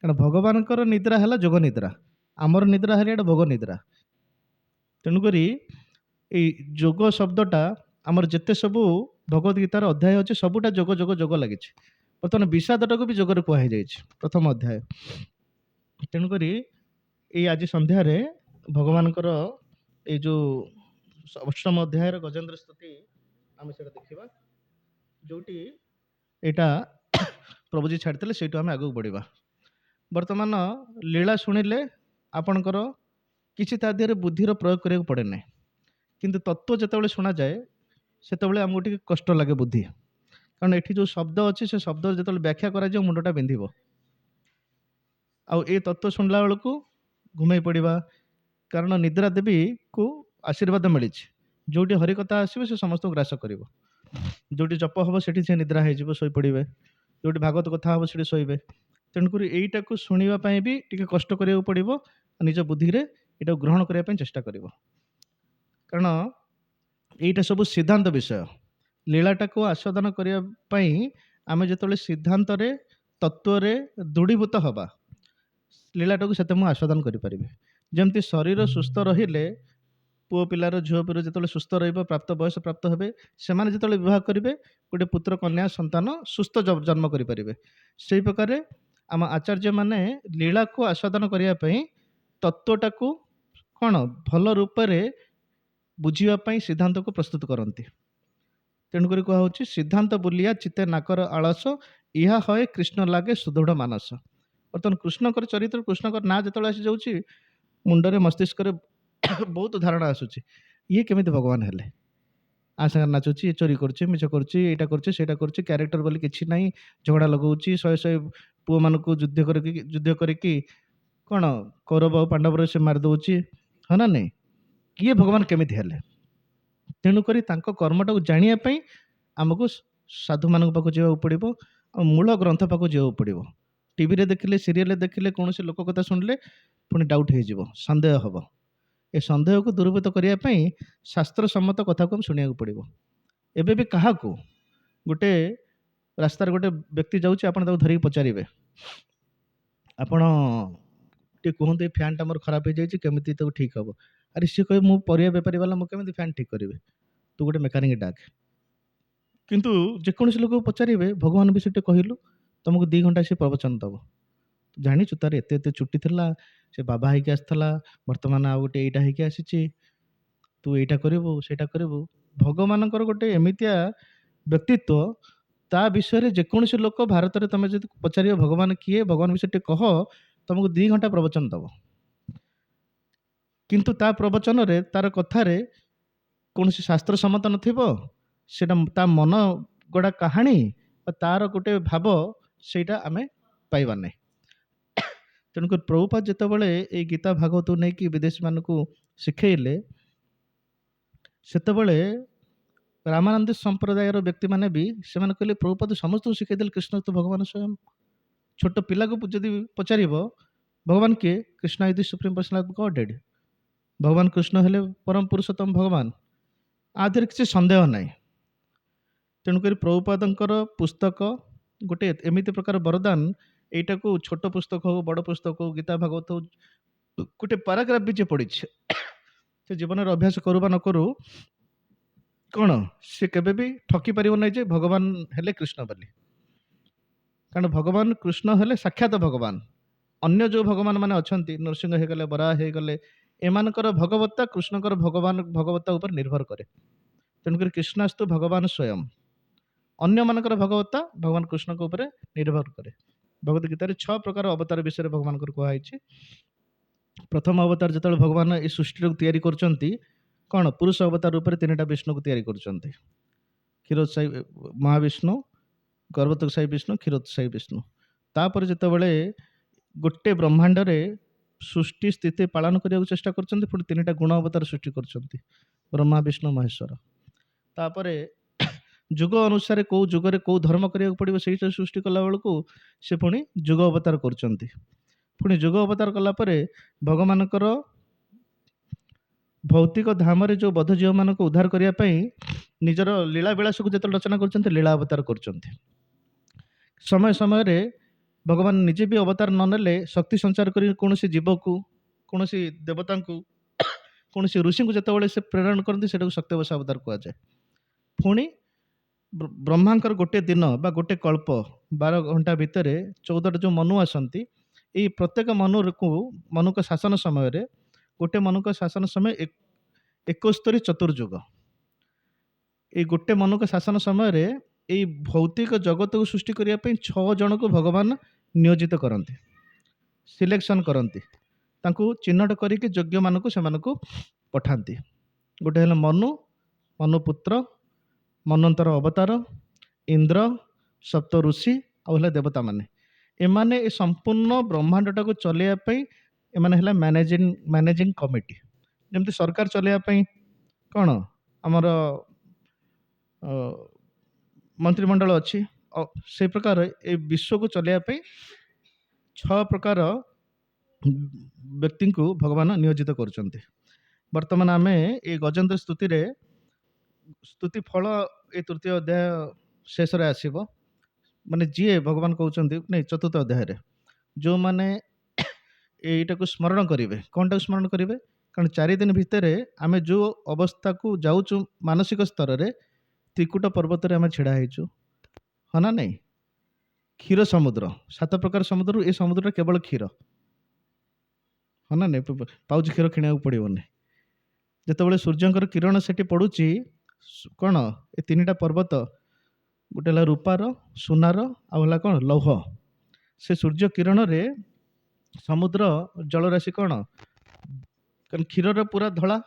କାରଣ ଭଗବାନଙ୍କର ନିଦ୍ରା ହେଲା ଯୋଗ ନିଦ୍ରା, ଆମର ନିଦ୍ରା ହେଲା ଏଇଟା ଭୋଗ ନିଦ୍ରା। ତେଣୁକରି ଏଇ ଯୋଗ ଶବ୍ଦଟା ଆମର ଯେତେ ସବୁ ଭଗବତ ଗୀତାର ଅଧ୍ୟାୟ ଅଛି ସବୁଟା ଯୋଗ ଯୋଗ ଯୋଗ ଲାଗିଛି। ବର୍ତ୍ତମାନ ବିଷାଦଟାକୁ ବି ଯୋଗରେ କୁହାଯାଇଛି ପ୍ରଥମ ଅଧ୍ୟାୟ। ତେଣୁକରି ଏଇ ଆଜି ସନ୍ଧ୍ୟାରେ ଭଗବାନଙ୍କର ଏଇ ଯୋଉ ଅଷ୍ଟମ ଅଧ୍ୟାୟର ଗଜେନ୍ଦ୍ର ସ୍ତୁତି ଆମେ ସେଟା ଦେଖିବା, ଯୋଉଠି ଏଇଟା ପ୍ରଭୁଜୀ ଛାଡ଼ିଥିଲେ ସେଇଠୁ ଆମେ ଆଗକୁ ବଢ଼ିବା। ବର୍ତ୍ତମାନ ଲୀଳା ଶୁଣିଲେ ଆପଣଙ୍କର କିଛି ତା ଦେହରେ ବୁଦ୍ଧିର ପ୍ରୟୋଗ କରିବାକୁ ପଡ଼େ ନାହିଁ, କିନ୍ତୁ ତତ୍ତ୍ୱ ଯେତେବେଳେ ଶୁଣାଯାଏ ସେତେବେଳେ ଆମକୁ ଟିକେ କଷ୍ଟ ଲାଗେ ବୁଦ୍ଧି। କାରଣ ଏଠି ଯେଉଁ ଶବ୍ଦ ଅଛି ସେ ଶବ୍ଦ ଯେତେବେଳେ ବ୍ୟାଖ୍ୟା କରାଯିବ ମୁଣ୍ଡଟା ବିନ୍ଧିବ। ଆଉ ଏ ତତ୍ତ୍ୱ ଶୁଣିଲା ବେଳକୁ ଘୁମେଇ ପଡ଼ିବା, କାରଣ ନିଦ୍ରା ଦେବୀକୁ ଆଶୀର୍ବାଦ ମିଳିଛି, ଯେଉଁଠି ହରିକଥା ଆସିବ ସେ ସମସ୍ତଙ୍କୁ ଗ୍ରାସ କରିବ, ଯେଉଁଠି ଜପ ହେବ ସେଠି ସେ ନିଦ୍ରା ହେଇଯିବ, ଶୋଇପଡ଼ିବେ, ଯେଉଁଠି ଭାଗବତ କଥା ହେବ ସେଠି ଶୋଇବେ। ତେଣୁକରି ଏଇଟାକୁ ଶୁଣିବା ପାଇଁ ବି ଟିକେ କଷ୍ଟ କରିବାକୁ ପଡ଼ିବ, ନିଜ ବୁଦ୍ଧିରେ ଏଇଟାକୁ ଗ୍ରହଣ କରିବା ପାଇଁ ଚେଷ୍ଟା କରିବ। କାରଣ ଏଇଟା ସବୁ ସିଦ୍ଧାନ୍ତ ବିଷୟ। ଲୀଳାଟାକୁ ଆସ୍ୱାଦନ କରିବା ପାଇଁ ଆମେ ଯେତେବେଳେ ସିଦ୍ଧାନ୍ତରେ ତତ୍ତ୍ୱରେ ଦୃଢ଼ୀଭୂତ ହେବା, ଲୀଳାଟାକୁ ସେତେ ମୁଁ ଆସ୍ୱାଦନ କରିପାରିବି। ଯେମିତି ଶରୀର ସୁସ୍ଥ ରହିଲେ ପୁଅ ପିଲାର ଝିଅ ପିଲାର ଯେତେବେଳେ ସୁସ୍ଥ ରହିବ, ପ୍ରାପ୍ତ ବୟସ ପ୍ରାପ୍ତ ହେବେ, ସେମାନେ ଯେତେବେଳେ ବିବାହ କରିବେ ଗୋଟେ ପୁତ୍ର କନ୍ୟା ସନ୍ତାନ ସୁସ୍ଥ ଜନ୍ମ କରିପାରିବେ। ସେହି ପ୍ରକାର ଆମ ଆଚାର୍ଯ୍ୟମାନେ ଲୀଳାକୁ ଆସ୍ୱାଦନ କରିବା ପାଇଁ ତତ୍ତ୍ୱଟାକୁ କ'ଣ ଭଲ ରୂପରେ ବୁଝିବା ପାଇଁ ସିଦ୍ଧାନ୍ତକୁ ପ୍ରସ୍ତୁତ କରନ୍ତି। ତେଣୁକରି କୁହାହେଉଛି ସିଦ୍ଧାନ୍ତ ବୁଲିଆ ଚିତେ ନାକର ଆଳସ, ଏହା ହଏ କୃଷ୍ଣ ଲାଗେ ସୁଦୃଢ଼ ମାନସ। ବର୍ତ୍ତମାନ କୃଷ୍ଣଙ୍କର ଚରିତ୍ର, କୃଷ୍ଣଙ୍କର ନାଁ ଯେତେବେଳେ ଆସିଯାଉଛି ମୁଣ୍ଡରେ ମସ୍ତିଷ୍କରେ ବହୁତ ଧାରଣା ଆସୁଛି, ଇଏ କେମିତି ଭଗବାନ ହେଲେ, ଆ ସାଙ୍ଗରେ ନାଚୁଛି, ଏ ଚୋରି କରୁଛି, ମିଛ କରୁଛି, ଏଇଟା କରୁଛି, ସେଇଟା କରୁଛି, କ୍ୟାରେକ୍ଟର ବୋଲି କିଛି ନାହିଁ, ଝଗଡ଼ା ଲଗାଉଛି, ଶହେ ଶହେ ପୁଅମାନଙ୍କୁ ଯୁଦ୍ଧ କରିକି କ'ଣ କୌରବ ଆଉ ପାଣ୍ଡବର ସେ ମାରିଦେଉଛି, ହଁ ନା ନାହିଁ? କିଏ ଭଗବାନ କେମିତି ହେଲେ? ତେଣୁକରି ତାଙ୍କ କର୍ମଟାକୁ ଜାଣିବା ପାଇଁ ଆମକୁ ସାଧୁମାନଙ୍କ ପାଖକୁ ଯିବାକୁ ପଡ଼ିବ, ଆଉ ମୂଳ ଗ୍ରନ୍ଥ ପାଖକୁ ଯିବାକୁ ପଡ଼ିବ। ଟିଭିରେ ଦେଖିଲେ, ସିରିଏଲରେ ଦେଖିଲେ, କୌଣସି ଲୋକ କଥା ଶୁଣିଲେ ପୁଣି ଡାଉଟ୍ ହେଇଯିବ, ସନ୍ଦେହ ହେବ। ଏ ସନ୍ଦେହକୁ ଦୂରୀଭୂତ କରିବା ପାଇଁ ଶାସ୍ତ୍ରସମ୍ମତ କଥାକୁ ଆମେ ଶୁଣିବାକୁ ପଡ଼ିବ। ଏବେ ବି କାହାକୁ ଗୋଟେ ରାସ୍ତାରେ ଗୋଟେ ବ୍ୟକ୍ତି ଯାଉଛି, ଆପଣ ତାକୁ ଧରିକି ପଚାରିବେ, ଆପଣ ଟିକେ କୁହନ୍ତୁ ଏ ଫ୍ୟାନ୍ଟା ମୋର ଖରାପ ହେଇଯାଇଛି, କେମିତି ତାକୁ ଠିକ୍ ହେବ? ଆରେ ସିଏ କହିବେ ମୁଁ ପରିବା ବେପାରୀ ବାଲା, ମୁଁ କେମିତି ଫ୍ୟାନ୍ ଠିକ୍ କରିବି, ତୁ ଗୋଟେ ମେକାନିକ୍ ଡାକ। କିନ୍ତୁ ଯେକୌଣସି ଲୋକକୁ ପଚାରିବେ ଭଗବାନ ବିଷୟରେ ଟିକେ କହିଲୁ, ତୁମକୁ 2 ଘଣ୍ଟା ସେ ପ୍ରବଚନ ଦେବ। ଜାଣିଛୁ ତାର ଏତେ ଏତେ ଚୁଟି ଥିଲା, ସେ ବାବା ହେଇକି ଆସିଥିଲା, ବର୍ତ୍ତମାନ ଆଉ ଗୋଟେ ଏଇଟା ହେଇକି ଆସିଛି, ତୁ ଏଇଟା କରିବୁ ସେଇଟା କରିବୁ। ଭଗବାନଙ୍କର ଗୋଟେ ଏମିତିଆ ବ୍ୟକ୍ତିତ୍ୱ, ତା ବିଷୟରେ ଯେକୌଣସି ଲୋକ ଭାରତରେ ତମେ ଯଦି ପଚାରିବ ଭଗବାନ କିଏ, ଭଗବାନ ବିଷୟରେ ଟିକେ କହ, ତୁମକୁ 2 ଘଣ୍ଟା ପ୍ରବଚନ ଦେବ। କିନ୍ତୁ ତା ପ୍ରବଚନରେ, ତାର କଥାରେ କୌଣସି ଶାସ୍ତ୍ର ସମ୍ମତ ନଥିବ, ସେଇଟା ତା ମନ ଗଡ଼ା କାହାଣୀ ବା ତାର ଗୋଟେ ଭାବ, ସେଇଟା ଆମେ ପାଇବା ନାହିଁ। ତେଣୁକରି ପ୍ରଭୁପାଦ ଯେତେବେଳେ ଏଇ ଗୀତା ଭାଗବତକୁ ନେଇକି ବିଦେଶୀମାନଙ୍କୁ ଶିଖେଇଲେ, ସେତେବେଳେ ରାମାନନ୍ଦ ସମ୍ପ୍ରଦାୟର ବ୍ୟକ୍ତିମାନେ ବି ସେମାନେ କହିଲେ ପ୍ରଭୁପାଦ ସମସ୍ତଙ୍କୁ ଶିଖେଇଦେଲେ କୃଷ୍ଣ ତ ଭଗବାନ ସ୍ୱୟଂ। ଛୋଟ ପିଲାକୁ ଯଦି ପଚାରିବ ଭଗବାନ କିଏ, Krishna is the supreme personality of godhead, ଭଗବାନ କୃଷ୍ଣ ହେଲେ ପରମ ପୁରୁଷୋତ୍ତମ ଭଗବାନ, ଆ ଦେହରେ କିଛି ସନ୍ଦେହ ନାହିଁ। ତେଣୁକରି ପ୍ରଭୁପାଦଙ୍କର ପୁସ୍ତକ ଗୋଟେ ଏମିତି ପ୍ରକାର ବରଦାନ, ଏଇଟାକୁ ଛୋଟ ପୁସ୍ତକ ହଉ, ବଡ଼ ପୁସ୍ତକ ହଉ, ଗୀତା ଭାଗବତ ହଉ, ଗୋଟେ ପାରାଗ୍ରାଫ ବି ଯିଏ ପଢ଼ିଛି ସେ ଜୀବନରେ ଅଭ୍ୟାସ କରୁ ବା ନ କରୁ, କ'ଣ ସେ କେବେ ବି ଠକି ପାରିବ ନାହିଁ ଯେ ଭଗବାନ ହେଲେ କୃଷ୍ଣ ବୋଲି। କାରଣ ଭଗବାନ କୃଷ୍ଣ ହେଲେ ସାକ୍ଷାତ ଭଗବାନ। ଅନ୍ୟ ଯେଉଁ ଭଗବାନ ମାନେ ଅଛନ୍ତି, ନୃସିଂହ ହେଇଗଲେ, ବରାହ ହେଇଗଲେ, ଏମାନଙ୍କର ଭଗବତ୍ତା କୃଷ୍ଣଙ୍କର ଭଗବତ୍ତା ଉପରେ ନିର୍ଭର କରେ। ତେଣୁକରି କୃଷ୍ଣାସ୍ତୁ ଭଗବାନ ସ୍ୱୟଂ, ଅନ୍ୟମାନଙ୍କର ଭଗବତ୍ତା ଭଗବାନ କୃଷ୍ଣଙ୍କ ଉପରେ ନିର୍ଭର କରେ। ଭଗବତ ଗୀତାରେ 6 ପ୍ରକାର ଅବତାର ବିଷୟରେ ଭଗବାନଙ୍କର କୁହାଯାଇଛି। ପ୍ରଥମ ଅବତାର ଯେତେବେଳେ ଭଗବାନ ଏ ସୃଷ୍ଟିକୁ ତିଆରି କରୁଛନ୍ତି, କ'ଣ ପୁରୁଷ ଅବତାର ରୂପରେ 3ଟା ବିଷ୍ଣୁକୁ ତିଆରି କରୁଛନ୍ତି, କ୍ଷୀରୋତ୍ସାହୀ ମହାବିଷ୍ଣୁ, ଗର୍ଭୋତ୍କର୍ଷାୟୀ ବିଷ୍ଣୁ, କ୍ଷୀରୋତ୍ସାହୀ ବିଷ୍ଣୁ। ତାପରେ ଯେତେବେଳେ ଗୋଟେ ବ୍ରହ୍ମାଣ୍ଡରେ ସୃଷ୍ଟି ସ୍ଥିତି ପାଳନ କରିବାକୁ ଚେଷ୍ଟା କରୁଛନ୍ତି, ପୁଣି 3ଟା ଗୁଣ ଅବତାର ସୃଷ୍ଟି କରୁଛନ୍ତି, ବ୍ରହ୍ମା ବିଷ୍ଣୁ ମହେଶ୍ୱର। ତାପରେ ଯୁଗ ଅନୁସାରେ କେଉଁ ଯୁଗରେ କେଉଁ ଧର୍ମ କରିବାକୁ ପଡ଼ିବ ସେଇଟା ସୃଷ୍ଟି କଲା ବେଳକୁ ସେ ପୁଣି ଯୁଗ ଅବତାର କରୁଛନ୍ତି। ପୁଣି ଯୁଗ ଅବତାର କଲା ପରେ ଭଗବାନଙ୍କର ଭୌତିକ ଧାମରେ ଯେଉଁ ବଦ୍ଧ ଝିଅମାନଙ୍କୁ ଉଦ୍ଧାର କରିବା ପାଇଁ ନିଜର ଲୀଳା ବିଳାସକୁ ଯେତେବେଳେ ରଚନା କରୁଛନ୍ତି, ଲୀଳା ଅବତାର କରୁଛନ୍ତି। ସମୟ ସମୟରେ ଭଗବାନ ନିଜେ ବି ଅବତାର ନ ନେଲେ ଶକ୍ତି ସଞ୍ଚାର କରି କୌଣସି ଜୀବକୁ, କୌଣସି ଦେବତାଙ୍କୁ, କୌଣସି ଋଷିଙ୍କୁ ଯେତେବେଳେ ସେ ପ୍ରେରଣ କରନ୍ତି ସେଟାକୁ ସତ୍ୟବଶ ଅବତାର କୁହାଯାଏ। ପୁଣି ବ୍ରହ୍ମାଙ୍କର ଗୋଟେ ଦିନ ବା ଗୋଟେ କଳ୍ପ 12 ଘଣ୍ଟା ଭିତରେ 14ଟା ଯେଉଁ ମନୁ ଆସନ୍ତି, ଏଇ ପ୍ରତ୍ୟେକ ମନୁଙ୍କ ଶାସନ ସମୟରେ, ଗୋଟେ ମନୁଙ୍କ ଶାସନ ସମୟ 71 ଚତୁର୍ଯୁଗ। ଏଇ ଗୋଟେ ମନୁଙ୍କ ଶାସନ ସମୟରେ ଏଇ ଭୌତିକ ଜଗତକୁ ସୃଷ୍ଟି କରିବା ପାଇଁ 6 ଜଣକୁ ଭଗବାନ ନିୟୋଜିତ କରନ୍ତି, ସିଲେକ୍ସନ କରନ୍ତି, ତାଙ୍କୁ ଚିହ୍ନଟ କରିକି ଯୋଗ୍ୟମାନଙ୍କୁ ସେମାନଙ୍କୁ ପଠାନ୍ତି। ଗୋଟେ ହେଲେ ମନୁ ପୁତ୍ର, ମନ୍ୱନ୍ତର ଅବତାର, ଇନ୍ଦ୍ର, ସପ୍ତ ଋଷି, ଆଉ ହେଲା ଦେବତାମାନେ। ଏମାନେ ଏ ସମ୍ପୂର୍ଣ୍ଣ ବ୍ରହ୍ମାଣ୍ଡଟାକୁ ଚଲେଇବା ପାଇଁ ଏମାନେ ହେଲା ମ୍ୟାନେଜିଂ କମିଟି। ଯେମିତି ସରକାର ଚଲେଇବା ପାଇଁ କ'ଣ ଆମର ମନ୍ତ୍ରିମଣ୍ଡଳ ଅଛି, ସେଇ ପ୍ରକାର ଏ ବିଶ୍ୱକୁ ଚଲେଇବା ପାଇଁ 6 ପ୍ରକାର ବ୍ୟକ୍ତିଙ୍କୁ ଭଗବାନ ନିୟୋଜିତ କରୁଛନ୍ତି। ବର୍ତ୍ତମାନ ଆମେ ଏଇ ଗଜେନ୍ଦ୍ର ସ୍ତୁତିରେ, ସ୍ତୁତି ଫଳ ଏ ତୃତୀୟ ଅଧ୍ୟାୟ ଶେଷରେ ଆସିବ। ମାନେ ଯିଏ ଭଗବାନ କହୁଛନ୍ତି ନାଇଁ, ଚତୁର୍ଥ ଅଧ୍ୟାୟରେ ଯେଉଁମାନେ ଏଇଟାକୁ ସ୍ମରଣ କରିବେ, କ'ଣଟାକୁ ସ୍ମରଣ କରିବେ? କାରଣ 4 ଦିନ ଭିତରେ ଆମେ ଯେଉଁ ଅବସ୍ଥାକୁ ଯାଉଛୁ ମାନସିକ ସ୍ତରରେ, ତ୍ରିକୁଟ ପର୍ବତରେ ଆମେ ଛିଡ଼ା ହେଇଛୁ, ହଁ ନା ନାଇଁ? କ୍ଷୀର ସମୁଦ୍ର, 7 ପ୍ରକାର ସମୁଦ୍ରରୁ ଏ ସମୁଦ୍ରଟା କେବଳ କ୍ଷୀର, ହଁ ନା ନାଇଁ? ପାଉଚ୍ କ୍ଷୀର କିଣିବାକୁ ପଡ଼ିବନି। ଯେତେବେଳେ ସୂର୍ଯ୍ୟଙ୍କର କିରଣ ସେଠି ପଡ଼ୁଛି, କ'ଣ ଏ 3ଟା ପର୍ବତ, ଗୋଟେ ହେଲା ରୂପାର, ସୁନାର, ଆଉ ହେଲା କ'ଣ ଲୌହ। ସେ ସୂର୍ଯ୍ୟ କିରଣରେ ସମୁଦ୍ର ଜଳରାଶି କ'ଣ, କାରଣ କ୍ଷୀରର ପୁରା ଧଳା,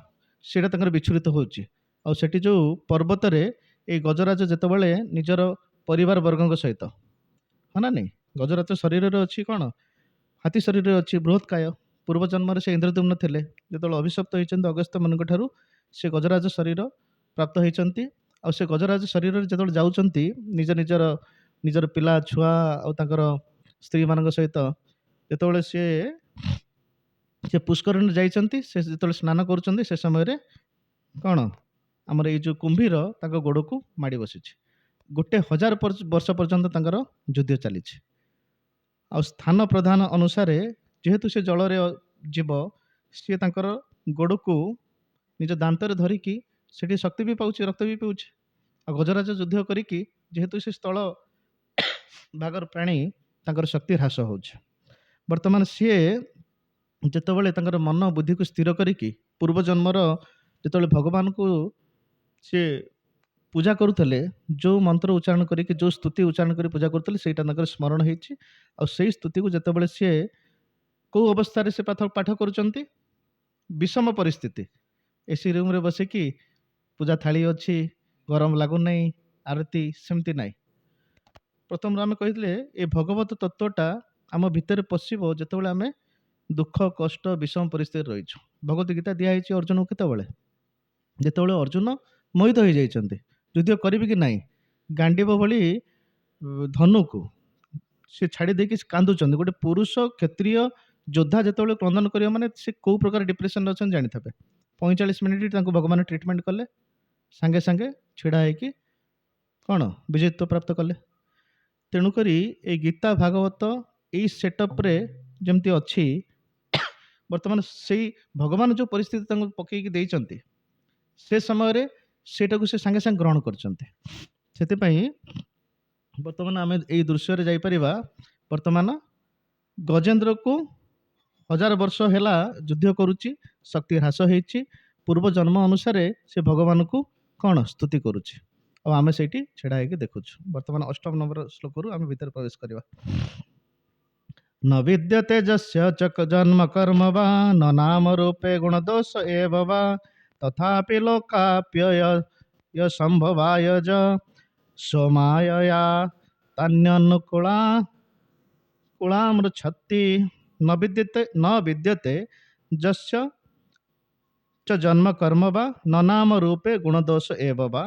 ସେଇଟା ତାଙ୍କର ବିଚ୍ଛୁରିତ ହେଉଛି। ଆଉ ସେଠି ଯେଉଁ ପର୍ବତରେ ଏଇ ଗଜରାଜ ଯେତେବେଳେ ନିଜର ପରିବାର ବର୍ଗଙ୍କ ସହିତ, ହଁ ନା ନାଇଁ? ଗଜରାଜ ଶରୀରରେ ଅଛି କ'ଣ, ହାତୀ ଶରୀରରେ ଅଛି ବୃହତ୍କାୟ। ପୂର୍ବ ଜନ୍ମରେ ସେ ଇନ୍ଦ୍ରଦ୍ୟୁମ୍ନ ଥିଲେ, ଯେତେବେଳେ ଅଭିଶପ୍ତ ହୋଇଛନ୍ତି ଅଗସ୍ତ୍ୟ ମାନଙ୍କ ଠାରୁ, ସେ ଗଜରାଜ ଶରୀର ପ୍ରାପ୍ତ ହୋଇଛନ୍ତି। ଆଉ ସେ ଗଜରାଜ ଶରୀରରେ ଯେତେବେଳେ ଯାଉଛନ୍ତି ନିଜର ପିଲା ଛୁଆ ଆଉ ତାଙ୍କର ସ୍ତ୍ରୀମାନଙ୍କ ସହିତ, ଯେତେବେଳେ ସେ ପୁଷ୍କରିଣୀ ଯାଇଛନ୍ତି, ସେ ଯେତେବେଳେ ସ୍ନାନ କରୁଛନ୍ତି, ସେ ସମୟରେ କ'ଣ ଆମର ଏଇ ଯେଉଁ କୁମ୍ଭୀର ତାଙ୍କ ଗୋଡ଼କୁ ମାଡ଼ି ବସିଛି। 1000 ବର୍ଷ ପର୍ଯ୍ୟନ୍ତ ତାଙ୍କର ଯୁଦ୍ଧ ଚାଲିଛି। ଆଉ ସ୍ଥାନ ପ୍ରଧାନ ଅନୁସାରେ, ଯେହେତୁ ସେ ଜଳରେ ଯିବ, ସିଏ ତାଙ୍କର ଗୋଡ଼କୁ ନିଜ ଦାନ୍ତରେ ଧରିକି ସେଠି ଶକ୍ତି ବି ପାଉଛି, ରକ୍ତ ବି ପିଉଛି। ଆଉ ଗଜରାଜ ଯୁଦ୍ଧ କରିକି, ଯେହେତୁ ସେ ସ୍ଥଳ ଭାଗର ପ୍ରାଣୀ, ତାଙ୍କର ଶକ୍ତି ହ୍ରାସ ହେଉଛି। ବର୍ତ୍ତମାନ ସିଏ ଯେତେବେଳେ ତାଙ୍କର ମନ ବୁଦ୍ଧିକୁ ସ୍ଥିର କରିକି ପୂର୍ବଜନ୍ମର ଯେତେବେଳେ ଭଗବାନଙ୍କୁ ସିଏ ପୂଜା କରୁଥିଲେ, ଯେଉଁ ମନ୍ତ୍ର ଉଚ୍ଚାରଣ କରିକି, ଯେଉଁ ସ୍ତୁତି ଉଚ୍ଚାରଣ କରି ପୂଜା କରୁଥିଲେ, ସେଇଟା ତାଙ୍କର ସ୍ମରଣ ହେଇଛି। ଆଉ ସେଇ ସ୍ତୁତିକୁ ଯେତେବେଳେ ସିଏ କେଉଁ ଅବସ୍ଥାରେ ସେ ପାଠ କରୁଛନ୍ତି, ବିଷମ ପରିସ୍ଥିତି, ଏସି ରୁମ୍ରେ ବସିକି ପୂଜା ଥାଳି ଅଛି, ଗରମ ଲାଗୁନାହିଁ, ଆରତି ସେମିତି ନାହିଁ। ପ୍ରଥମରୁ ଆମେ କହିଥିଲେ ଏ ଭଗବତ ତତ୍ତ୍ୱଟା ଆମ ଭିତରେ ପଶିବ ଯେତେବେଳେ ଆମେ ଦୁଃଖ, କଷ୍ଟ, ବିଷମ ପରିସ୍ଥିତିରେ ରହିଛୁ। ଭଗବତ ଗୀତା ଦିଆହେଇଛି ଅର୍ଜୁନକୁ କେତେବେଳେ? ଯେତେବେଳେ ଅର୍ଜୁନ ମୋହିତ ହେଇଯାଇଛନ୍ତି, ଯୁଦ୍ଧ କରିବି କି ନାହିଁ, ଗାଣ୍ଡିବ ଭଳି ଧନୁକୁ ସେ ଛାଡ଼ି ଦେଇକି କାନ୍ଦୁଛନ୍ତି। ଗୋଟେ ପୁରୁଷ କ୍ଷତ୍ରିୟ ଯୋଦ୍ଧା ଯେତେବେଳେ କ୍ରନ୍ଦନ କରିବ, ମାନେ ସେ କେଉଁ ପ୍ରକାର ଡିପ୍ରେସନରେ ଅଛନ୍ତି ଜାଣିଥିବେ। 45 ମିନିଟ୍ ତାଙ୍କୁ ଭଗବାନ ଟ୍ରିଟମେଣ୍ଟ କଲେ, ସାଙ୍ଗେ ସାଙ୍ଗେ ଛିଡ଼ା ହେଇକି କ'ଣ ବିଜୟତ୍ୱ ପ୍ରାପ୍ତ କଲେ। ତେଣୁକରି ଏଇ ଗୀତା ଭାଗବତ ଏଇ ସେଟଅପ୍ରେ ଯେମିତି ଅଛି, ବର୍ତ୍ତମାନ ସେଇ ଭଗବାନ ଯେଉଁ ପରିସ୍ଥିତି ତାଙ୍କୁ ପକେଇକି ଦେଇଛନ୍ତି, ସେ ସମୟରେ ସେଇଟାକୁ ସେ ସାଙ୍ଗେ ସାଙ୍ଗେ ଗ୍ରହଣ କରିଛନ୍ତି। ସେଥିପାଇଁ ବର୍ତ୍ତମାନ ଆମେ ଏଇ ଦୃଶ୍ୟରେ ଯାଇପାରିବା। ବର୍ତ୍ତମାନ ଗଜେନ୍ଦ୍ରକୁ 1000 ବର୍ଷ ହେଲା ଯୁଦ୍ଧ କରୁଛି, ଶକ୍ତି ହ୍ରାସ ହେଇଛି। ପୂର୍ବ ଜନ୍ମ ଅନୁସାରେ ସେ ଭଗବାନଙ୍କୁ କ'ଣ ସ୍ତୁତି କରୁଛି, ଆଉ ଆମେ ସେଇଠି ଛିଡ଼ା ହେଇକି ଦେଖୁଛୁ। ବର୍ତ୍ତମାନ 8ମ ନମ୍ବର ଶ୍ଲୋକରୁ ଆମେ ଭିତରେ ପ୍ରବେଶ କରିବା। न विद्यते यस्य च जन्म कर्म वा न नाम रूपे गुणदोष एव वा तथापि लोकाप्यय संभवाय च सोमायया तान्यनुकूला कुलामृच्छति न विद्यते यस्य च जन्म कर्म वा न नाम रूपे गुणदोष एव वा।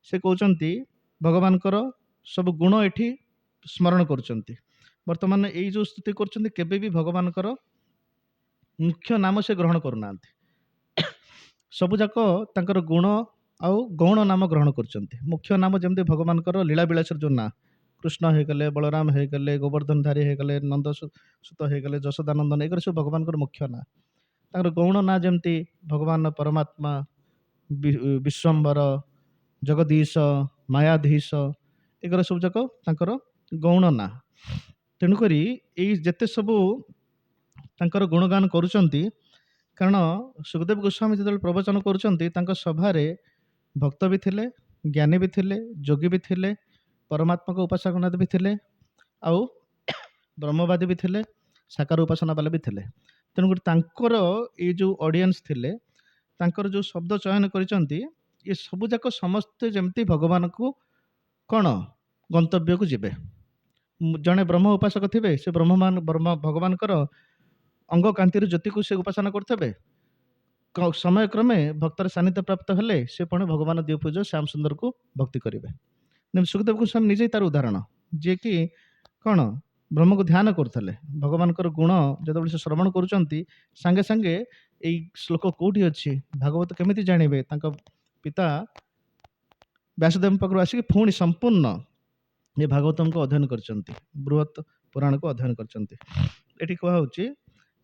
से कहते भगवानकर सब गुण एठी स्मरण करुचंती। वर्तमान यही जो स्तुति करुचंती, केबे भी भगवानकर मुख्य नाम से ग्रहण करूना, सबुजाक तांकर गुण आउ गौण नाम ग्रहण करुचंती। मुख्य नाम जमती भगवानकर लीला विलासर जो ना କୃଷ୍ଣ ହେଇଗଲେ, ବଳରାମ ହେଇଗଲେ, ଗୋବର୍ଦ୍ଧନଧାରୀ ହେଇଗଲେ, ସୁତ ହେଇଗଲେ, ଯଶୋଦାନନ୍ଦନ, ଏଗୁରା ସବୁ ଭଗବାନଙ୍କର ମୁଖ୍ୟ ନାଁ। ତାଙ୍କର ଗୌଣ ନାଁ ଯେମିତି ଭଗବାନ ପରମାତ୍ମା, ବିଶ୍ୱମ୍ବର, ଜଗଦୀଶ, ମାୟାଧୀଶ, ଏଗୁରା ସବୁ ଯାକ ତାଙ୍କର ଗୌଣ ନାଁ। ତେଣୁକରି ଏଇ ଯେତେ ସବୁ ତାଙ୍କର ଗୁଣଗାନ କରୁଛନ୍ତି, କାରଣ ସୁଖଦେବ ଗୋସ୍ୱାମୀ ଯେତେବେଳେ ପ୍ରବଚନ କରୁଛନ୍ତି ତାଙ୍କ ସଭାରେ ଭକ୍ତ ବି ଥିଲେ, ଜ୍ଞାନୀ ବି ଥିଲେ, ଯୋଗୀ ବି ଥିଲେ, ପରମାତ୍ମାଙ୍କ ଉପାସକନାଥ ବି ଥିଲେ, ଆଉ ବ୍ରହ୍ମବାଦୀ ବି ଥିଲେ, ସାକାର ଉପାସନା ବାଲା ବି ଥିଲେ। ତେଣୁକରି ତାଙ୍କର ଏଇ ଯେଉଁ ଅଡ଼ିଏନ୍ସ ଥିଲେ, ତାଙ୍କର ଯେଉଁ ଶବ୍ଦ ଚୟନ କରିଛନ୍ତି, ଏ ସବୁ ଯାକ ସମସ୍ତେ ଯେମିତି ଭଗବାନଙ୍କୁ କ'ଣ ଗନ୍ତବ୍ୟକୁ ଯିବେ। ଜଣେ ବ୍ରହ୍ମ ଉପାସକ ଥିବେ, ସେ ଭଗବାନଙ୍କର ଅଙ୍ଗ କାନ୍ତିରୁ ଜ୍ୟୋତିକୁ ସେ ଉପାସନା କରୁଥିବେ। ସମୟକ୍ରମେ ଭକ୍ତର ସାନ୍ନିଧ୍ୟ ପ୍ରାପ୍ତ ହେଲେ ସେ ପୁଣି ଭଗବାନ ଦିବ୍ୟପୁଜ ଶ୍ୟାମ ସୁନ୍ଦରକୁ ଭକ୍ତି କରିବେ। ସୁଖଦେବ ଗୋସ୍ୱାମୀ ନିଜେ ତାର ଉଦାହରଣ, ଯିଏକି କ'ଣ ବ୍ରହ୍ମକୁ ଧ୍ୟାନ କରୁଥିଲେ। ଭଗବାନଙ୍କର ଗୁଣ ଯେତେବେଳେ ସେ ଶ୍ରବଣ କରୁଛନ୍ତି, ସାଙ୍ଗେ ସାଙ୍ଗେ ଏଇ ଶ୍ଲୋକ କୋଉଠି ଅଛି, ଭାଗବତ କେମିତି ଜାଣିବେ, ତାଙ୍କ ପିତା ବ୍ୟାସଦେବଙ୍କ ପାଖରୁ ଆସିକି ପୁଣି ସମ୍ପୂର୍ଣ୍ଣ ଏ ଭାଗବତଙ୍କୁ ଅଧ୍ୟୟନ କରିଛନ୍ତି, ବୃହତ ପୁରାଣକୁ ଅଧ୍ୟୟନ କରିଛନ୍ତି। ଏଠି କୁହାହଉଛି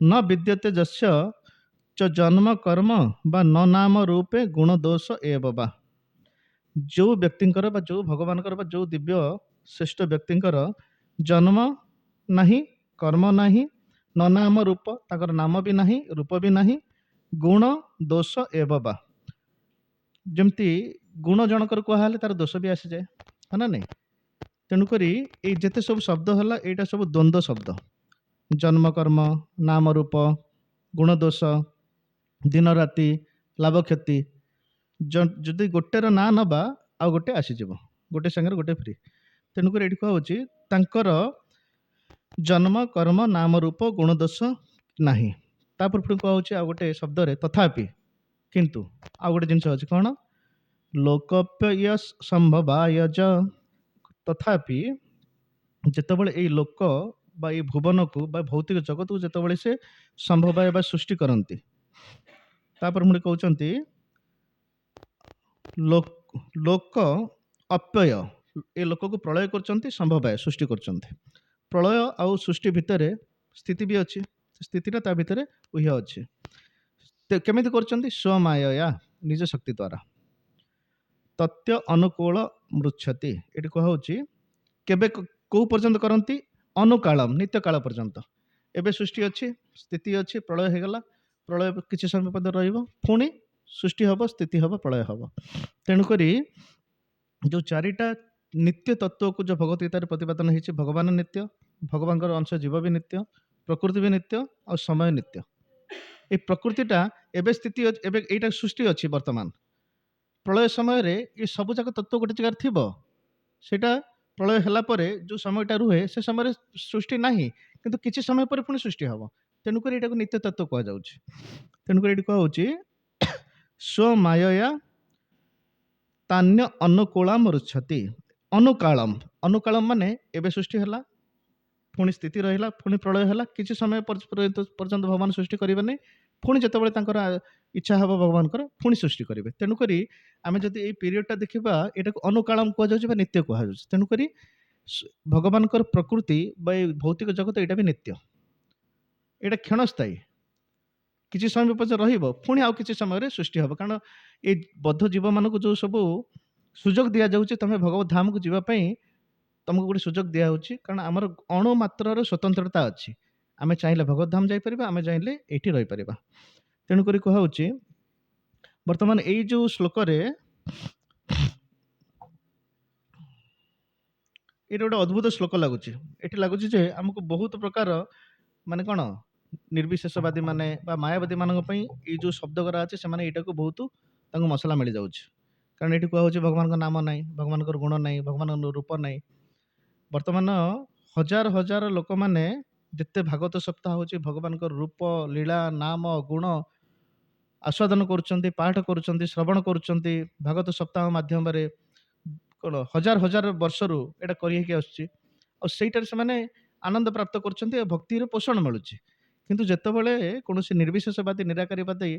ନ ବିଦ୍ୟତେ ଯସ୍ୟ ଚ ଜନ୍ମ କର୍ମ ବା ନ ନାମ ରୂପେ ଗୁଣ ଦୋଷ ଏବ ବା। ଯେଉଁ ବ୍ୟକ୍ତିଙ୍କର ବା ଯେଉଁ ଭଗବାନଙ୍କର ବା ଯେଉଁ ଦିବ୍ୟ ଶ୍ରେଷ୍ଠ ବ୍ୟକ୍ତିଙ୍କର ଜନ୍ମ ନାହିଁ, କର୍ମ ନାହିଁ, ନ ନାମ ରୂପ, ତାଙ୍କର ନାମ ବି ନାହିଁ, ରୂପ ବି ନାହିଁ, ଗୁଣ ଦୋଷ ଏବ ବା। ଯେମିତି ଗୁଣ ଜଣକର କୁହାହେଲେ ତାର ଦୋଷ ବି ଆସିଯାଏ, ହଁ ନା ନାଇଁ? ତେଣୁକରି ଏଇ ଯେତେ ସବୁ ଶବ୍ଦ ହେଲା, ଏଇଟା ସବୁ ଦ୍ୱନ୍ଦ୍ୱ ଶବ୍ଦ। ଜନ୍ମ କର୍ମ, ନାମ ରୂପ, ଗୁଣ ଦୋଷ, ଦିନ ରାତି, ଲାଭ କ୍ଷତି, ଯଦି ଗୋଟେର ନାଁ ନବା ଆଉ ଗୋଟେ ଆସିଯିବ, ଗୋଟେ ସାଙ୍ଗରେ ଗୋଟେ ଫ୍ରି। ତେଣୁକରି ଏଠି କୁହାହଉଛି ତାଙ୍କର ଜନ୍ମ କର୍ମ ନାମ ରୂପ ଗୁଣ ଦୋଷ ନାହିଁ। ତାପରେ ପୁଣି କୁହାହଉଛି ଆଉ ଗୋଟେ ଶବ୍ଦରେ ତଥାପି, କିନ୍ତୁ ଆଉ ଗୋଟେ ଜିନିଷ ଅଛି କ'ଣ, ଲୋକପ୍ୟ ସମ୍ଭବାୟଜ। ତଥାପି ଯେତେବେଳେ ଏଇ ଲୋକ ବା ଏଇ ଭୁବନକୁ ବା ଭୌତିକ ଜଗତକୁ ଯେତେବେଳେ ସେ ସମ୍ଭବାୟ ବା ସୃଷ୍ଟି କରନ୍ତି, ତାପରେ ପୁଣି କହୁଛନ୍ତି ଲୋକ ଅପ୍ୟୟ, ଏ ଲୋକକୁ ପ୍ରଳୟ କରୁଛନ୍ତି, ସମ୍ଭବାୟ ସୃଷ୍ଟି କରୁଛନ୍ତି। ପ୍ରଳୟ ଆଉ ସୃଷ୍ଟି ଭିତରେ ସ୍ଥିତି ବି ଅଛି, ସ୍ଥିତିଟା ତା ଭିତରେ ଉହ୍ୟ ଅଛି। କେମିତି କରୁଛନ୍ତି? ସ୍ୱମାୟା, ନିଜ ଶକ୍ତି ଦ୍ୱାରା। ତତ୍ୟ ଅନୁକୂଳ ମୃଚ୍ଛତି, ଏଠି କୁହାହଉଛି କେବେ କୋଉ ପର୍ଯ୍ୟନ୍ତ କରନ୍ତି? ଅନୁକାଳମ୍, ନିତ୍ୟ କାଳ ପର୍ଯ୍ୟନ୍ତ। ଏବେ ସୃଷ୍ଟି ଅଛି, ସ୍ଥିତି ଅଛି, ପ୍ରଳୟ ହେଇଗଲା, ପ୍ରଳୟ କିଛି ସମୟ ପର୍ଯ୍ୟନ୍ତ ରହିବ, ପୁଣି ସୃଷ୍ଟି ହବ, ସ୍ଥିତି ହବ, ପ୍ରଳୟ ହବ। ତେଣୁକରି ଯେଉଁ ଚାରିଟା ନିତ୍ୟ ତତ୍ଵକୁ ଯେଉଁ ଭଗବତ ଗୀତାରେ ପ୍ରତିପାଦନ ହେଇଛି, ଭଗବାନ ନିତ୍ୟ, ଭଗବାନଙ୍କର ଅଂଶ ଜୀବ ବି ନିତ୍ୟ, ପ୍ରକୃତି ବି ନିତ୍ୟ, ଆଉ ସମୟ ନିତ୍ୟ। এই ପ୍ରକୃତିଟା ଏବେ ସ୍ଥିତି ଅଛି, ଏବେ ଏଇଟା ସୃଷ୍ଟି ଅଛି ବର୍ତ୍ତମାନ। ପ୍ରଳୟ ସମୟରେ ଏ ସବୁ ଯାକ ତତ୍ଵ ଗୋଟେ ଜାଗାରେ ଥିବ, ସେଇଟା ପ୍ରଳୟ ହେଲା ପରେ ଯେଉଁ ସମୟଟା ରୁହେ, ସେ ସମୟରେ ସୃଷ୍ଟି ନାହିଁ, କିନ୍ତୁ କିଛି ସମୟ ପରେ ପୁଣି ସୃଷ୍ଟି ହବ। ତେଣୁକରି ଏଇଟାକୁ ନିତ୍ୟ ତତ୍ଵ କୁହାଯାଉଛି। ତେଣୁକରି ଏଠି କୁହାହଉଛି ସ୍ୱମାୟା ତାନ୍ୟ ଅନୁକୂଳମ୍ ରୁଚ୍ଛତି। ଅନୁକାଳମ୍, ଅନୁକାଳମ୍ ମାନେ ଏବେ ସୃଷ୍ଟି ହେଲା, ପୁଣି ସ୍ଥିତି ରହିଲା, ପୁଣି ପ୍ରଳୟ ହେଲା, କିଛି ସମୟ ପର୍ଯ୍ୟନ୍ତ ଭଗବାନ ସୃଷ୍ଟି କରିବେନି, ପୁଣି ଯେତେବେଳେ ତାଙ୍କର ଇଚ୍ଛା ହେବ ଭଗବାନଙ୍କର, ପୁଣି ସୃଷ୍ଟି କରିବେ। ତେଣୁକରି ଆମେ ଯଦି ଏଇ ପିରିୟଡ଼ଟା ଦେଖିବା, ଏଇଟାକୁ ଅନୁକାଳମ୍ କୁହାଯାଉଛି ବା ନିତ୍ୟ କୁହାଯାଉଛି। ତେଣୁକରି ଭଗବାନଙ୍କର ପ୍ରକୃତି ବା ଏଇ ଭୌତିକ ଜଗତ ଏଇଟା ବି ନିତ୍ୟ, ଏଇଟା କ୍ଷଣସ୍ଥାୟୀ, କିଛି ସମୟ ପର୍ଯ୍ୟନ୍ତ ରହିବ, ପୁଣି ଆଉ କିଛି ସମୟରେ ସୃଷ୍ଟି ହେବ। କାରଣ ଏଇ ବଦ୍ଧ ଜୀବମାନଙ୍କୁ ଯେଉଁ ସବୁ ସୁଯୋଗ ଦିଆଯାଉଛି, ତମେ ଭଗବତ ଧାମକୁ ଯିବା ପାଇଁ ତମକୁ ଗୋଟେ ସୁଯୋଗ ଦିଆହେଉଛି, କାରଣ ଆମର ଅଣୁମାତ୍ରାର ସ୍ୱତନ୍ତ୍ରତା ଅଛି। ଆମେ ଚାହିଁଲେ ଭଗବତ ଧାମ ଯାଇପାରିବା, ଆମେ ଚାହିଁଲେ ଏଇଠି ରହିପାରିବା। ତେଣୁକରି କୁହାହଉଛି ବର୍ତ୍ତମାନ ଏଇ ଯେଉଁ ଶ୍ଲୋକରେ ଏଇଟା ଗୋଟେ ଅଦ୍ଭୁତ ଶ୍ଲୋକ ଲାଗୁଛି। ଏଠି ଲାଗୁଛି ଯେ ଆମକୁ ବହୁତ ପ୍ରକାର ମାନେ କ'ଣ ନିର୍ବିଶେଷବାଦୀ ମାନେ ବା ମାୟାବାଦୀ ମାନଙ୍କ ପାଇଁ ଏଇ ଯେଉଁ ଶବ୍ଦ ଗୁରା ଅଛି, ସେମାନେ ଏଇଟାକୁ ବହୁତ ତାଙ୍କୁ ମସଲା ମିଳିଯାଉଛି। କାରଣ ଏଠି କୁହାହଉଛି ଭଗବାନଙ୍କ ନାମ ନାହିଁ, ଭଗବାନଙ୍କର ଗୁଣ ନାହିଁ, ଭଗବାନଙ୍କର ରୂପ ନାହିଁ। ବର୍ତ୍ତମାନ ହଜାର ହଜାର ଲୋକମାନେ ଯେତେ ଭାଗବତ ସପ୍ତାହ ହେଉଛି, ଭଗବାନଙ୍କର ରୂପ, ଲୀଳା, ନାମ, ଗୁଣ ଆସ୍ୱାଦନ କରୁଛନ୍ତି, ପାଠ କରୁଛନ୍ତି, ଶ୍ରବଣ କରୁଛନ୍ତି। ଭାଗବତ ସପ୍ତାହ ମାଧ୍ୟମରେ କ'ଣ ହଜାର ହଜାର ବର୍ଷରୁ ଏଇଟା କରି ହେଇକି ଆସୁଛି, ଆଉ ସେଇଟାରେ ସେମାନେ ଆନନ୍ଦ ପ୍ରାପ୍ତ କରୁଛନ୍ତି, ଭକ୍ତିର ପୋଷଣ ମିଳୁଛି। କିନ୍ତୁ ଯେତେବେଳେ କୌଣସି ନିର୍ବିଶେଷବାଦୀ ନିରାକାରୀବାଦୀ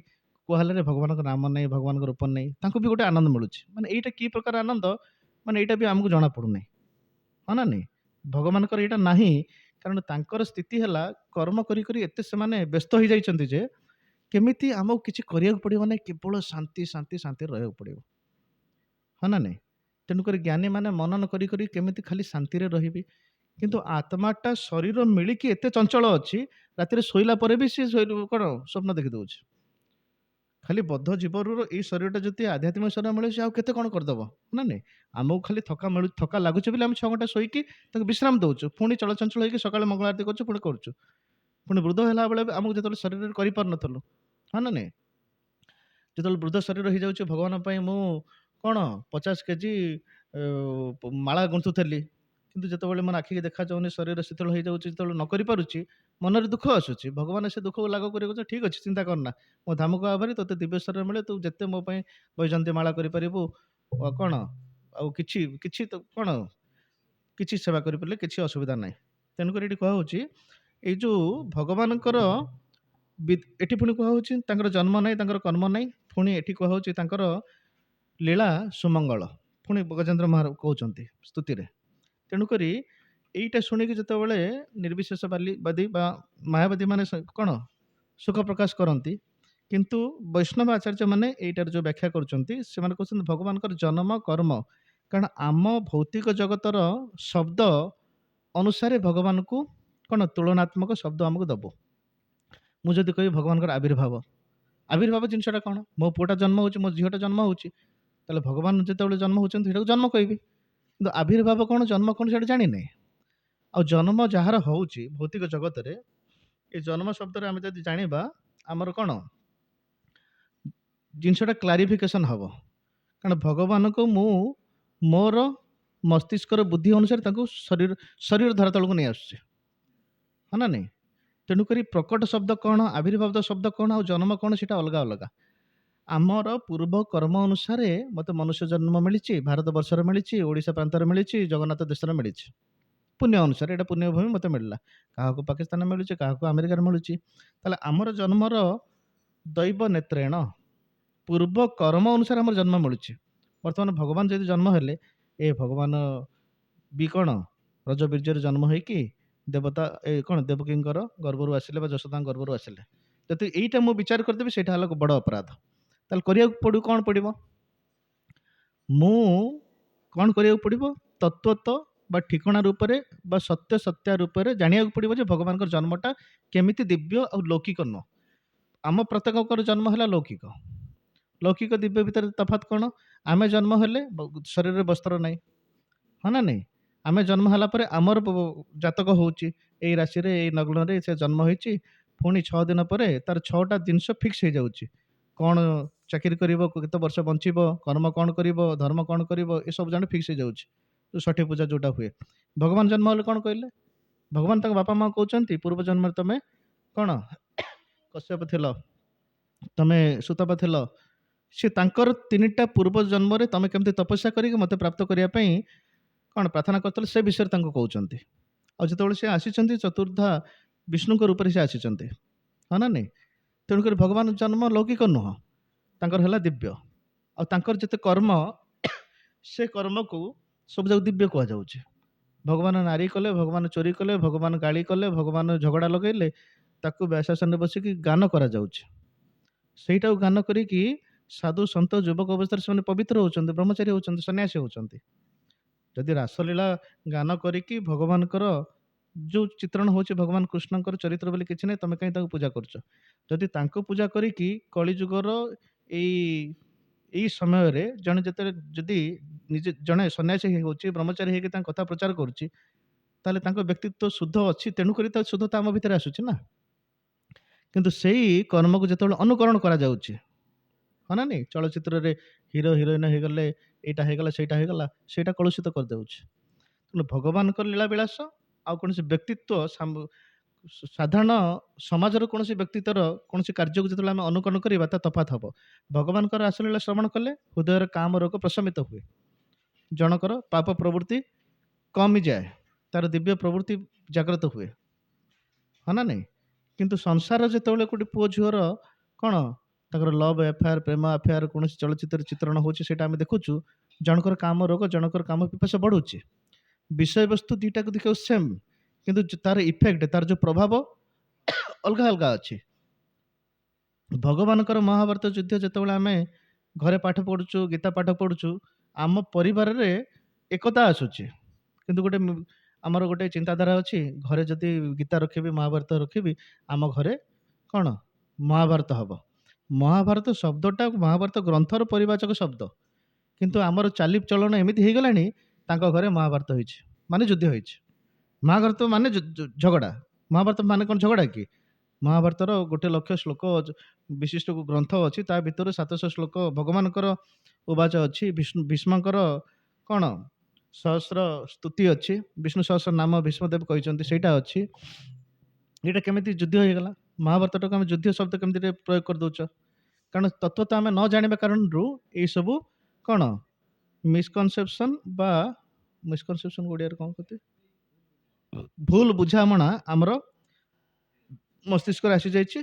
କୁହାହେଲେ ଭଗବାନଙ୍କ ନାମ ନାହିଁ, ଭଗବାନଙ୍କ ରୂପ ନାହିଁ, ତାଙ୍କୁ ବି ଗୋଟେ ଆନନ୍ଦ ମିଳୁଛି। ମାନେ ଏଇଟା କି ପ୍ରକାର ଆନନ୍ଦ, ମାନେ ଏଇଟା ବି ଆମକୁ ଜଣା ପଡୁନାହିଁ, ହଁ ନା ନାହିଁ? ଭଗବାନଙ୍କର ଏଇଟା ନାହିଁ, କାରଣ ତାଙ୍କର ସ୍ଥିତି ହେଲା କର୍ମ କରି କରି ଏତେ ସେମାନେ ବ୍ୟସ୍ତ ହେଇଯାଇଛନ୍ତି ଯେ କେମିତି ଆମକୁ କିଛି କରିବାକୁ ପଡ଼ିବ ନାହିଁ, କେବଳ ଶାନ୍ତି ଶାନ୍ତି ଶାନ୍ତିରେ ରହିବାକୁ ପଡ଼ିବ। ହଁ ନା ନାଇଁ? ତେଣୁକରି ଜ୍ଞାନୀମାନେ ମନନ କରି କରି କେମିତି ଖାଲି ଶାନ୍ତିରେ ରହିବି। କିନ୍ତୁ ଆତ୍ମାଟା ଶରୀର ମିଳିକି ଏତେ ଚଞ୍ଚଳ ଅଛି, ରାତିରେ ଶୋଇଲା ପରେ ବି ସେ କ'ଣ ସ୍ୱପ୍ନ ଦେଖିଦେଉଛି। ଖାଲି ବଦ୍ଧ ଜୀବନର ଏଇ ଶରୀରଟା ଯଦି ଆଧ୍ୟାତ୍ମିକ ଶରୀର ମିଳେ, ସେ ଆଉ କେତେ କ'ଣ କରିଦେବ ନା ନାଇଁ? ଆମକୁ ଖାଲି ଥକା ଲାଗୁଛି ବୋଲି ଆମେ 6 ଘଣ୍ଟା ଶୋଇକି ତାକୁ ବିଶ୍ରାମ ଦେଉଛୁ, ପୁଣି ଚଳଚଞ୍ଚଳ ହେଇକି ସକାଳେ ମଙ୍ଗଳ ଆରତୀ କରୁଛୁ, ପୁଣି କରୁଛୁ। ପୁଣି ବୃଦ୍ଧ ହେଲା ବେଳେ ବି ଆମକୁ ଯେତେବେଳେ ଶରୀରରେ କରିପାରୁନଥିଲୁ, ହଁ ନା ନାଇଁ? ଯେତେବେଳେ ବୃଦ୍ଧ ଶରୀର ହେଇଯାଉଛି, ଭଗବାନ ପାଇଁ ମୁଁ କ'ଣ 50 କେଜି ମାଳା ଗୁନ୍ଥୁଥିଲି, କିନ୍ତୁ ଯେତେବେଳେ ମୋର ଆଖିକି ଦେଖାଯାଉନି, ଶରୀର ଶିଥିଳ ହେଇଯାଉଛି, ଯେତେବେଳେ ନ କରିପାରୁଛି, ମନରେ ଦୁଃଖ ଆସୁଛି। ଭଗବାନ ସେ ଦୁଃଖକୁ ଲାଘବ କରି କହୁଛନ୍ତି, ଠିକ୍ ଅଛି, ଚିନ୍ତା କରନା, ମୋ ଧାମକୁ ଆଭାରି ତୋତେ ଦିବ୍ୟ ଶରୀର ମିଳେ, ତୁ ଯେତେ ମୋ ପାଇଁ ବୈଜୟନ୍ତୀ ମାଳା କରିପାରିବୁ, ଆଉ କ'ଣ ଆଉ କିଛି କିଛି ତ କ'ଣ କିଛି ସେବା କରିପାରିଲେ କିଛି ଅସୁବିଧା ନାହିଁ। ତେଣୁକରି ଏଠି କୁହାହେଉଛି ଏଇ ଯେଉଁ ଭଗବାନଙ୍କର ଏଠି ପୁଣି କୁହାହେଉଛି ତାଙ୍କର ଜନ୍ମ ନାହିଁ, ତାଙ୍କର କର୍ମ ନାହିଁ। ପୁଣି ଏଠି କୁହାହେଉଛି ତାଙ୍କର ଲୀଳା ସୁମଙ୍ଗଳ, ପୁଣି ଗଜେନ୍ଦ୍ର ମହାରାଜ କହୁଛନ୍ତି ସ୍ତୁତିରେ। ତେଣୁକରି ଏଇଟା ଶୁଣିକି ଯେତେବେଳେ ନିର୍ବିଶେଷବାଦୀ ବା ମାୟାବାଦୀ ମାନେ କ'ଣ ସୁଖ ପ୍ରକାଶ କରନ୍ତି, କିନ୍ତୁ ବୈଷ୍ଣବ ଆଚାର୍ଯ୍ୟମାନେ ଏଇଟାର ଯେଉଁ ବ୍ୟାଖ୍ୟା କରୁଛନ୍ତି, ସେମାନେ କହୁଛନ୍ତି ଭଗବାନଙ୍କର ଜନ୍ମ କର୍ମ, କାରଣ ଆମ ଭୌତିକ ଜଗତର ଶବ୍ଦ ଅନୁସାରେ ଭଗବାନଙ୍କୁ କ'ଣ ତୁଳନାତ୍ମକ ଶବ୍ଦ ଆମକୁ ଦେବ। ମୁଁ ଯଦି କହିବି ଭଗବାନଙ୍କର ଆବିର୍ଭାବ, ଆବିର୍ଭାବ ଜିନିଷଟା କ'ଣ? ମୋ ପୁଅଟା ଜନ୍ମ ହେଉଛି, ମୋ ଝିଅଟା ଜନ୍ମ ହେଉଛି, ତାହେଲେ ଭଗବାନ ଯେତେବେଳେ ଜନ୍ମ ହେଉଛନ୍ତି ସେଇଟାକୁ ଜନ୍ମ କହିବି। କିନ୍ତୁ ଆବିର୍ଭାବ କ'ଣ, ଜନ୍ମ କ'ଣ, ସେଇଟା ଜାଣିନାହିଁ। ଆଉ ଜନ୍ମ ଯାହାର ହେଉଛି ଭୌତିକ ଜଗତରେ, ଏ ଜନ୍ମ ଶବ୍ଦରେ ଆମେ ଯଦି ଜାଣିବା, ଆମର କ'ଣ ଜିନିଷଟା କ୍ଲାରିଫିକେସନ୍ ହେବ। କାରଣ ଭଗବାନଙ୍କୁ ମୁଁ ମୋର ମସ୍ତିଷ୍କର ବୁଦ୍ଧି ଅନୁସାରେ ତାଙ୍କୁ ଶରୀର ଧରାତଳକୁ ନେଇ ଆସୁଛି, ହଁ ନା ନାହିଁ? ତେଣୁକରି ପ୍ରକଟ ଶବ୍ଦ କ'ଣ, ଆବିର୍ଭାବ ଶବ୍ଦ କ'ଣ, ଆଉ ଜନ୍ମ କ'ଣ, ସେଇଟା ଅଲଗା ଅଲଗା। ଆମର ପୂର୍ବ କର୍ମ ଅନୁସାରେ ମୋତେ ମନୁଷ୍ୟ ଜନ୍ମ ମିଳିଛି, ଭାରତ ବର୍ଷରେ ମିଳିଛି, ଓଡ଼ିଶା ପ୍ରାନ୍ତରେ ମିଳିଛି, ଜଗନ୍ନାଥ ଦେଶରେ ମିଳିଛି। ପୁଣ୍ୟ ଅନୁସାରେ ଏଇଟା ପୁଣ୍ୟଭୂମି ମୋତେ ମିଳିଲା। କାହାକୁ ପାକିସ୍ତାନ ମିଳୁଛି, କାହାକୁ ଆମେରିକାରେ ମିଳୁଛି। ତାହେଲେ ଆମର ଜନ୍ମର ଦୈବ ନେତ୍ରେଣ ପୂର୍ବ କର୍ମ ଅନୁସାରେ ଆମର ଜନ୍ମ ମିଳୁଛି। ବର୍ତ୍ତମାନ ଭଗବାନ ଯଦି ଜନ୍ମ ହେଲେ, ଏ ଭଗବାନ ବି କ'ଣ ରଜବୀର୍ଯ୍ୟରେ ଜନ୍ମ ହେଇକି ଦେବତା କ'ଣ ଦେବକୀଙ୍କର ଗର୍ଭରୁ ଆସିଲେ ବା ଯଶୋଦାଙ୍କ ଗର୍ଭରୁ ଆସିଲେ। ଯଦି ଏଇଟା ମୁଁ ବିଚାର କରିଦେବି, ସେଇଟା ହେଲା ବଡ଼ ଅପରାଧ। ତାହେଲେ କରିବାକୁ କ'ଣ ପଡ଼ିବ? ମୁଁ କ'ଣ କରିବାକୁ ପଡ଼ିବ? ତତ୍ତ୍ୱତଃ ବା ଠିକଣା ରୂପରେ ବା ସତ୍ୟ ସତ୍ୟା ରୂପରେ ଜାଣିବାକୁ ପଡ଼ିବ ଯେ ଭଗବାନଙ୍କର ଜନ୍ମଟା କେମିତି ଦିବ୍ୟ ଆଉ ଲୌକିକ ନୁହଁ। ଆମ ପ୍ରତ୍ୟେକଙ୍କର ଜନ୍ମ ହେଲା ଲୌକିକ। ଲୌକିକ ଦିବ୍ୟ ଭିତରେ ତଫାତ୍ କ'ଣ? ଆମେ ଜନ୍ମ ହେଲେ ଶରୀରରେ ବସ୍ତ୍ର ନାହିଁ, ହଁ ନା ନାହିଁ? ଆମେ ଜନ୍ମ ହେଲା ପରେ ଆମର ଜାତକ ହେଉଛି ଏଇ ରାଶିରେ, ଏଇ ଲଗ୍ନରେ ସେ ଜନ୍ମ ହେଇଛି। ପୁଣି 6 ଦିନ ପରେ ତାର 6ଟା ଜିନିଷ ଫିକ୍ସ ହେଇଯାଉଛି। କ'ଣ ଚାକିରି କରିବ, କେତେ ବର୍ଷ ବଞ୍ଚିବ, କର୍ମ କ'ଣ କରିବ, ଧର୍ମ କ'ଣ କରିବ, ଏସବୁ ଜାଣି ଫିକ୍ସ ହେଇଯାଉଛି। ଷଠୀ ପୂଜା ଯେଉଁଟା ହୁଏ। ଭଗବାନ ଜନ୍ମ ହେଲେ କ'ଣ କହିଲେ? ଭଗବାନ ତାଙ୍କ ବାପା ମା କହୁଛନ୍ତି ପୂର୍ବ ଜନ୍ମରେ ତମେ କ'ଣ କଶ୍ୟପ ଥିଲ, ତମେ ସୁତପା ଥିଲ। ସେ ତାଙ୍କର 3ଟା ପୂର୍ବ ଜନ୍ମରେ ତମେ କେମିତି ତପସ୍ୟା କରିକି ମୋତେ ପ୍ରାପ୍ତ କରିବା ପାଇଁ କ'ଣ ପ୍ରାର୍ଥନା କରିଥିଲେ, ସେ ବିଷୟରେ ତାଙ୍କୁ କହୁଛନ୍ତି। ଆଉ ଯେତେବେଳେ ସେ ଆସିଛନ୍ତି ଚତୁର୍ଦ୍ଧା ବିଷ୍ଣୁଙ୍କ ରୂପରେ ସେ ଆସିଛନ୍ତି, ହଁ ନା ନାହିଁ? ତେଣୁକରି ଭଗବାନ ଜନ୍ମ ଲୌକିକ ନୁହଁ, ତାଙ୍କର ହେଲା ଦିବ୍ୟ। ଆଉ ତାଙ୍କର ଯେତେ କର୍ମ, ସେ କର୍ମକୁ ସବୁ ଯାକ ଦିବ୍ୟ କୁହାଯାଉଛି। ଭଗବାନ ନାରୀ କଲେ, ଭଗବାନ ଚୋରି କଲେ, ଭଗବାନ ଗାଳି କଲେ, ଭଗବାନ ଝଗଡ଼ା ଲଗେଇଲେ, ତାକୁ ବ୍ୟାସାସନରେ ବସିକି ଗାନ କରାଯାଉଛି। ସେଇଟାକୁ ଗାନ କରିକି ସାଧୁ ସନ୍ଥ ଯୁବକ ଅବସ୍ଥାରେ ସେମାନେ ପବିତ୍ର ହେଉଛନ୍ତି, ବ୍ରହ୍ମଚାରୀ ହେଉଛନ୍ତି, ସନ୍ନ୍ୟାସୀ ହେଉଛନ୍ତି। ଯଦି ରାସଲୀଳା ଗାନ କରିକି ଭଗବାନଙ୍କର ଯେଉଁ ଚିତ୍ରଣ ହେଉଛି ଭଗବାନ କୃଷ୍ଣଙ୍କର ଚରିତ୍ର ବୋଲି କିଛି ନାହିଁ, ତମେ କାହିଁ ତାଙ୍କୁ ପୂଜା କରୁଛ? ଯଦି ତାଙ୍କୁ ପୂଜା କରିକି କଳିଯୁଗର ଏଇ ସମୟରେ ଜଣେ ଯେତେବେଳେ ଯଦି ନିଜେ ଜଣେ ସନ୍ନ୍ୟାସୀ ହେଉଛି, ବ୍ରହ୍ମଚାରୀ ହେଇକି ତାଙ୍କ କଥା ପ୍ରଚାର କରୁଛି, ତାହେଲେ ତାଙ୍କ ବ୍ୟକ୍ତିତ୍ୱ ଶୁଦ୍ଧ ଅଛି, ତେଣୁକରି ତା ଶୁଦ୍ଧତା ଆମ ଭିତରେ ଆସୁଛି ନା। କିନ୍ତୁ ସେଇ କର୍ମକୁ ଯେତେବେଳେ ଅନୁକରଣ କରାଯାଉଛି, ହଁ ନା ନାଇଁ? ଚଳଚ୍ଚିତ୍ରରେ ହିରୋ ହିରୋଇନ ହେଇଗଲେ, ଏଇଟା ହେଇଗଲା, ସେଇଟା ହେଇଗଲା, ସେଇଟା କଳୁଷିତ କରିଦେଉଛି। ତେଣୁ ଭଗବାନଙ୍କର ଲୀଳାବିଳାସ ଆଉ କୌଣସି ବ୍ୟକ୍ତିତ୍ୱ, ସାଧାରଣ ସମାଜର କୌଣସି ବ୍ୟକ୍ତିତ୍ୱର କୌଣସି କାର୍ଯ୍ୟକୁ ଯେତେବେଳେ ଆମେ ଅନୁକରଣ କରିବା, ତା ତଫାତ୍ ହେବ। ଭଗବାନଙ୍କର ରାସଲୀଳା ଶ୍ରବଣ କଲେ ହୃଦୟରେ କାମ ରୋଗ ପ୍ରଶମିତ ହୁଏ, ଜଣକର ପାପ ପ୍ରବୃତ୍ତି କମିଯାଏ, ତାର ଦିବ୍ୟ ପ୍ରବୃତ୍ତି ଜାଗ୍ରତ ହୁଏ, ହଁ ନା ନାହିଁ? କିନ୍ତୁ ସଂସାର ଯେତେବେଳେ ଗୋଟେ ପୁଅ ଝିଅର କ'ଣ ତାଙ୍କର ଲଭ୍ ଆଫେୟାର, ପ୍ରେମ ଆଫେୟାର କୌଣସି ଚଳଚ୍ଚିତ୍ରରେ ଚିତ୍ରଣ ହେଉଛି, ସେଇଟା ଆମେ ଦେଖୁଛୁ, ଜଣକର କାମ ରୋଗ, ଜଣକର କାମ ପିପାସା ବଢ଼ୁଛି। ବିଷୟବସ୍ତୁ ଦିଟାକୁ ଦେଖିବ ସେମ୍, କିନ୍ତୁ ତାର ଇଫେକ୍ଟ, ତାର ଯେଉଁ ପ୍ରଭାବ ଅଲଗା ଅଲଗା ଅଛି। ଭଗବାନଙ୍କର ମହାଭାରତ ଯୁଦ୍ଧ ଯେତେବେଳେ ଆମେ ଘରେ ପାଠ ପଢୁଛୁ, ଗୀତା ପାଠ ପଢୁଛୁ, ଆମ ପରିବାରରେ ଏକତା ଆସୁଛି। କିନ୍ତୁ ଆମର ଗୋଟେ ଚିନ୍ତାଧାରା ଅଛି, ଘରେ ଯଦି ଗୀତା ରଖିବି, ମହାଭାରତ ରଖିବି, ଆମ ଘରେ କ'ଣ ମହାଭାରତ ହବ। ମହାଭାରତ ଶବ୍ଦଟା ମହାଭାରତ ଗ୍ରନ୍ଥର ପରିବାଚକ ଶବ୍ଦ, କିନ୍ତୁ ଆମର ଚାଲିଚଳନ ଏମିତି ହେଇଗଲାଣି, ତାଙ୍କ ଘରେ ମହାଭାରତ ହେଇଛି ମାନେ ଯୁଦ୍ଧ ହେଇଛି। ମହାଭାରତ ମାନେ ଝଗଡ଼ା। ମହାଭାରତ ମାନେ କ'ଣ ଝଗଡ଼ା କି? ମହାଭାରତର 1,00,000 ଶ୍ଲୋକ ବିଶିଷ୍ଟ ଗ୍ରନ୍ଥ ଅଛି, ତା ଭିତରୁ 700 ଶ୍ଲୋକ ଭଗବାନଙ୍କର ଉବାଚ ଅଛି। ଭୀଷ୍ମଙ୍କର କ'ଣ ସହସ୍ର ସ୍ତୁତି ଅଛି, ବିଷ୍ଣୁ ସହସ୍ର ନାମ ଭୀଷ୍ମଦେବ କହିଛନ୍ତି, ସେଇଟା ଅଛି। ଏଇଟା କେମିତି ଯୁଦ୍ଧ ହେଇଗଲା? ମହାଭାରତଟାକୁ ଆମେ ଯୁଦ୍ଧ ଶବ୍ଦ କେମିତି ପ୍ରୟୋଗ କରିଦେଉଛ? କାରଣ ତତ୍ତ୍ୱ ତ ଆମେ ନ ଜାଣିବା କାରଣରୁ ଏଇସବୁ କ'ଣ ମିସକନସେପସନ୍ ବା ମିସକନସେପସନ୍ ଓଡ଼ିଆରେ କ'ଣ କହନ୍ତି, ଭୁଲ ବୁଝାମଣା ଆମର ମସ୍ତିଷ୍କରେ ଆସିଯାଇଛି।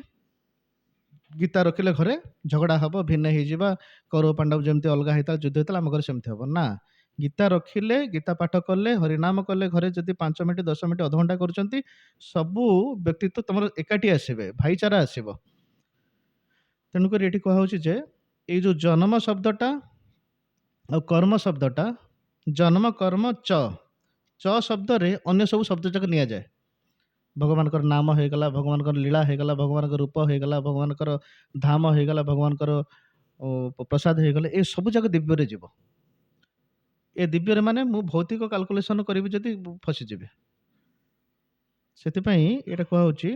ଗୀତା ରଖିଲେ ଘରେ ଝଗଡ଼ା ହେବ, ଭିନ୍ନ ହେଇଯିବା, କୌରବ ପାଣ୍ଡବ ଯେମିତି ଅଲଗା ହେଇଥିଲା, ଯୁଦ୍ଧ ହେଇଥିଲା, ଆମ ଘରେ ସେମିତି ହେବ ନା। ଗୀତା ରଖିଲେ, ଗୀତା ପାଠ କଲେ, ହରିନାମ କଲେ, ଘରେ ଯଦି 5 ମିନିଟ୍ 10 ମିନିଟ୍ ଅଧଘଣ୍ଟା କରୁଛନ୍ତି, ସବୁ ବ୍ୟକ୍ତିତ୍ୱ ତମର ଏକାଠି ଆସିବେ, ଭାଇଚାରା ଆସିବ। ତେଣୁକରି ଏଠି କୁହାହେଉଛି ଯେ ଏଇ ଯେଉଁ ଜନ୍ମ ଶବ୍ଦଟା ଆଉ କର୍ମ ଶବ୍ଦଟା, ଜନ୍ମ କର୍ମ ଚ ଶବ୍ଦରେ ଅନ୍ୟ ସବୁ ଶବ୍ଦ ଯାକ ନିଆଯାଏ। ଭଗବାନଙ୍କର ନାମ ହେଇଗଲା, ଭଗବାନଙ୍କର ଲୀଳା ହେଇଗଲା, ଭଗବାନଙ୍କର ରୂପ ହେଇଗଲା, ଭଗବାନଙ୍କର ଧାମ ହେଇଗଲା, ଭଗବାନଙ୍କର ପ୍ରସାଦ ହେଇଗଲା, ଏ ସବୁ ଯାକ ଦିବ୍ୟରେ ଯିବ। ଏ ଦିବ୍ୟରେ ମାନେ ମୁଁ ଭୌତିକ କାଲକୁଲେସନ କରିବି ଯଦି ଫସିଯିବି। ସେଥିପାଇଁ ଏଇଟା କୁହାହେଉଛି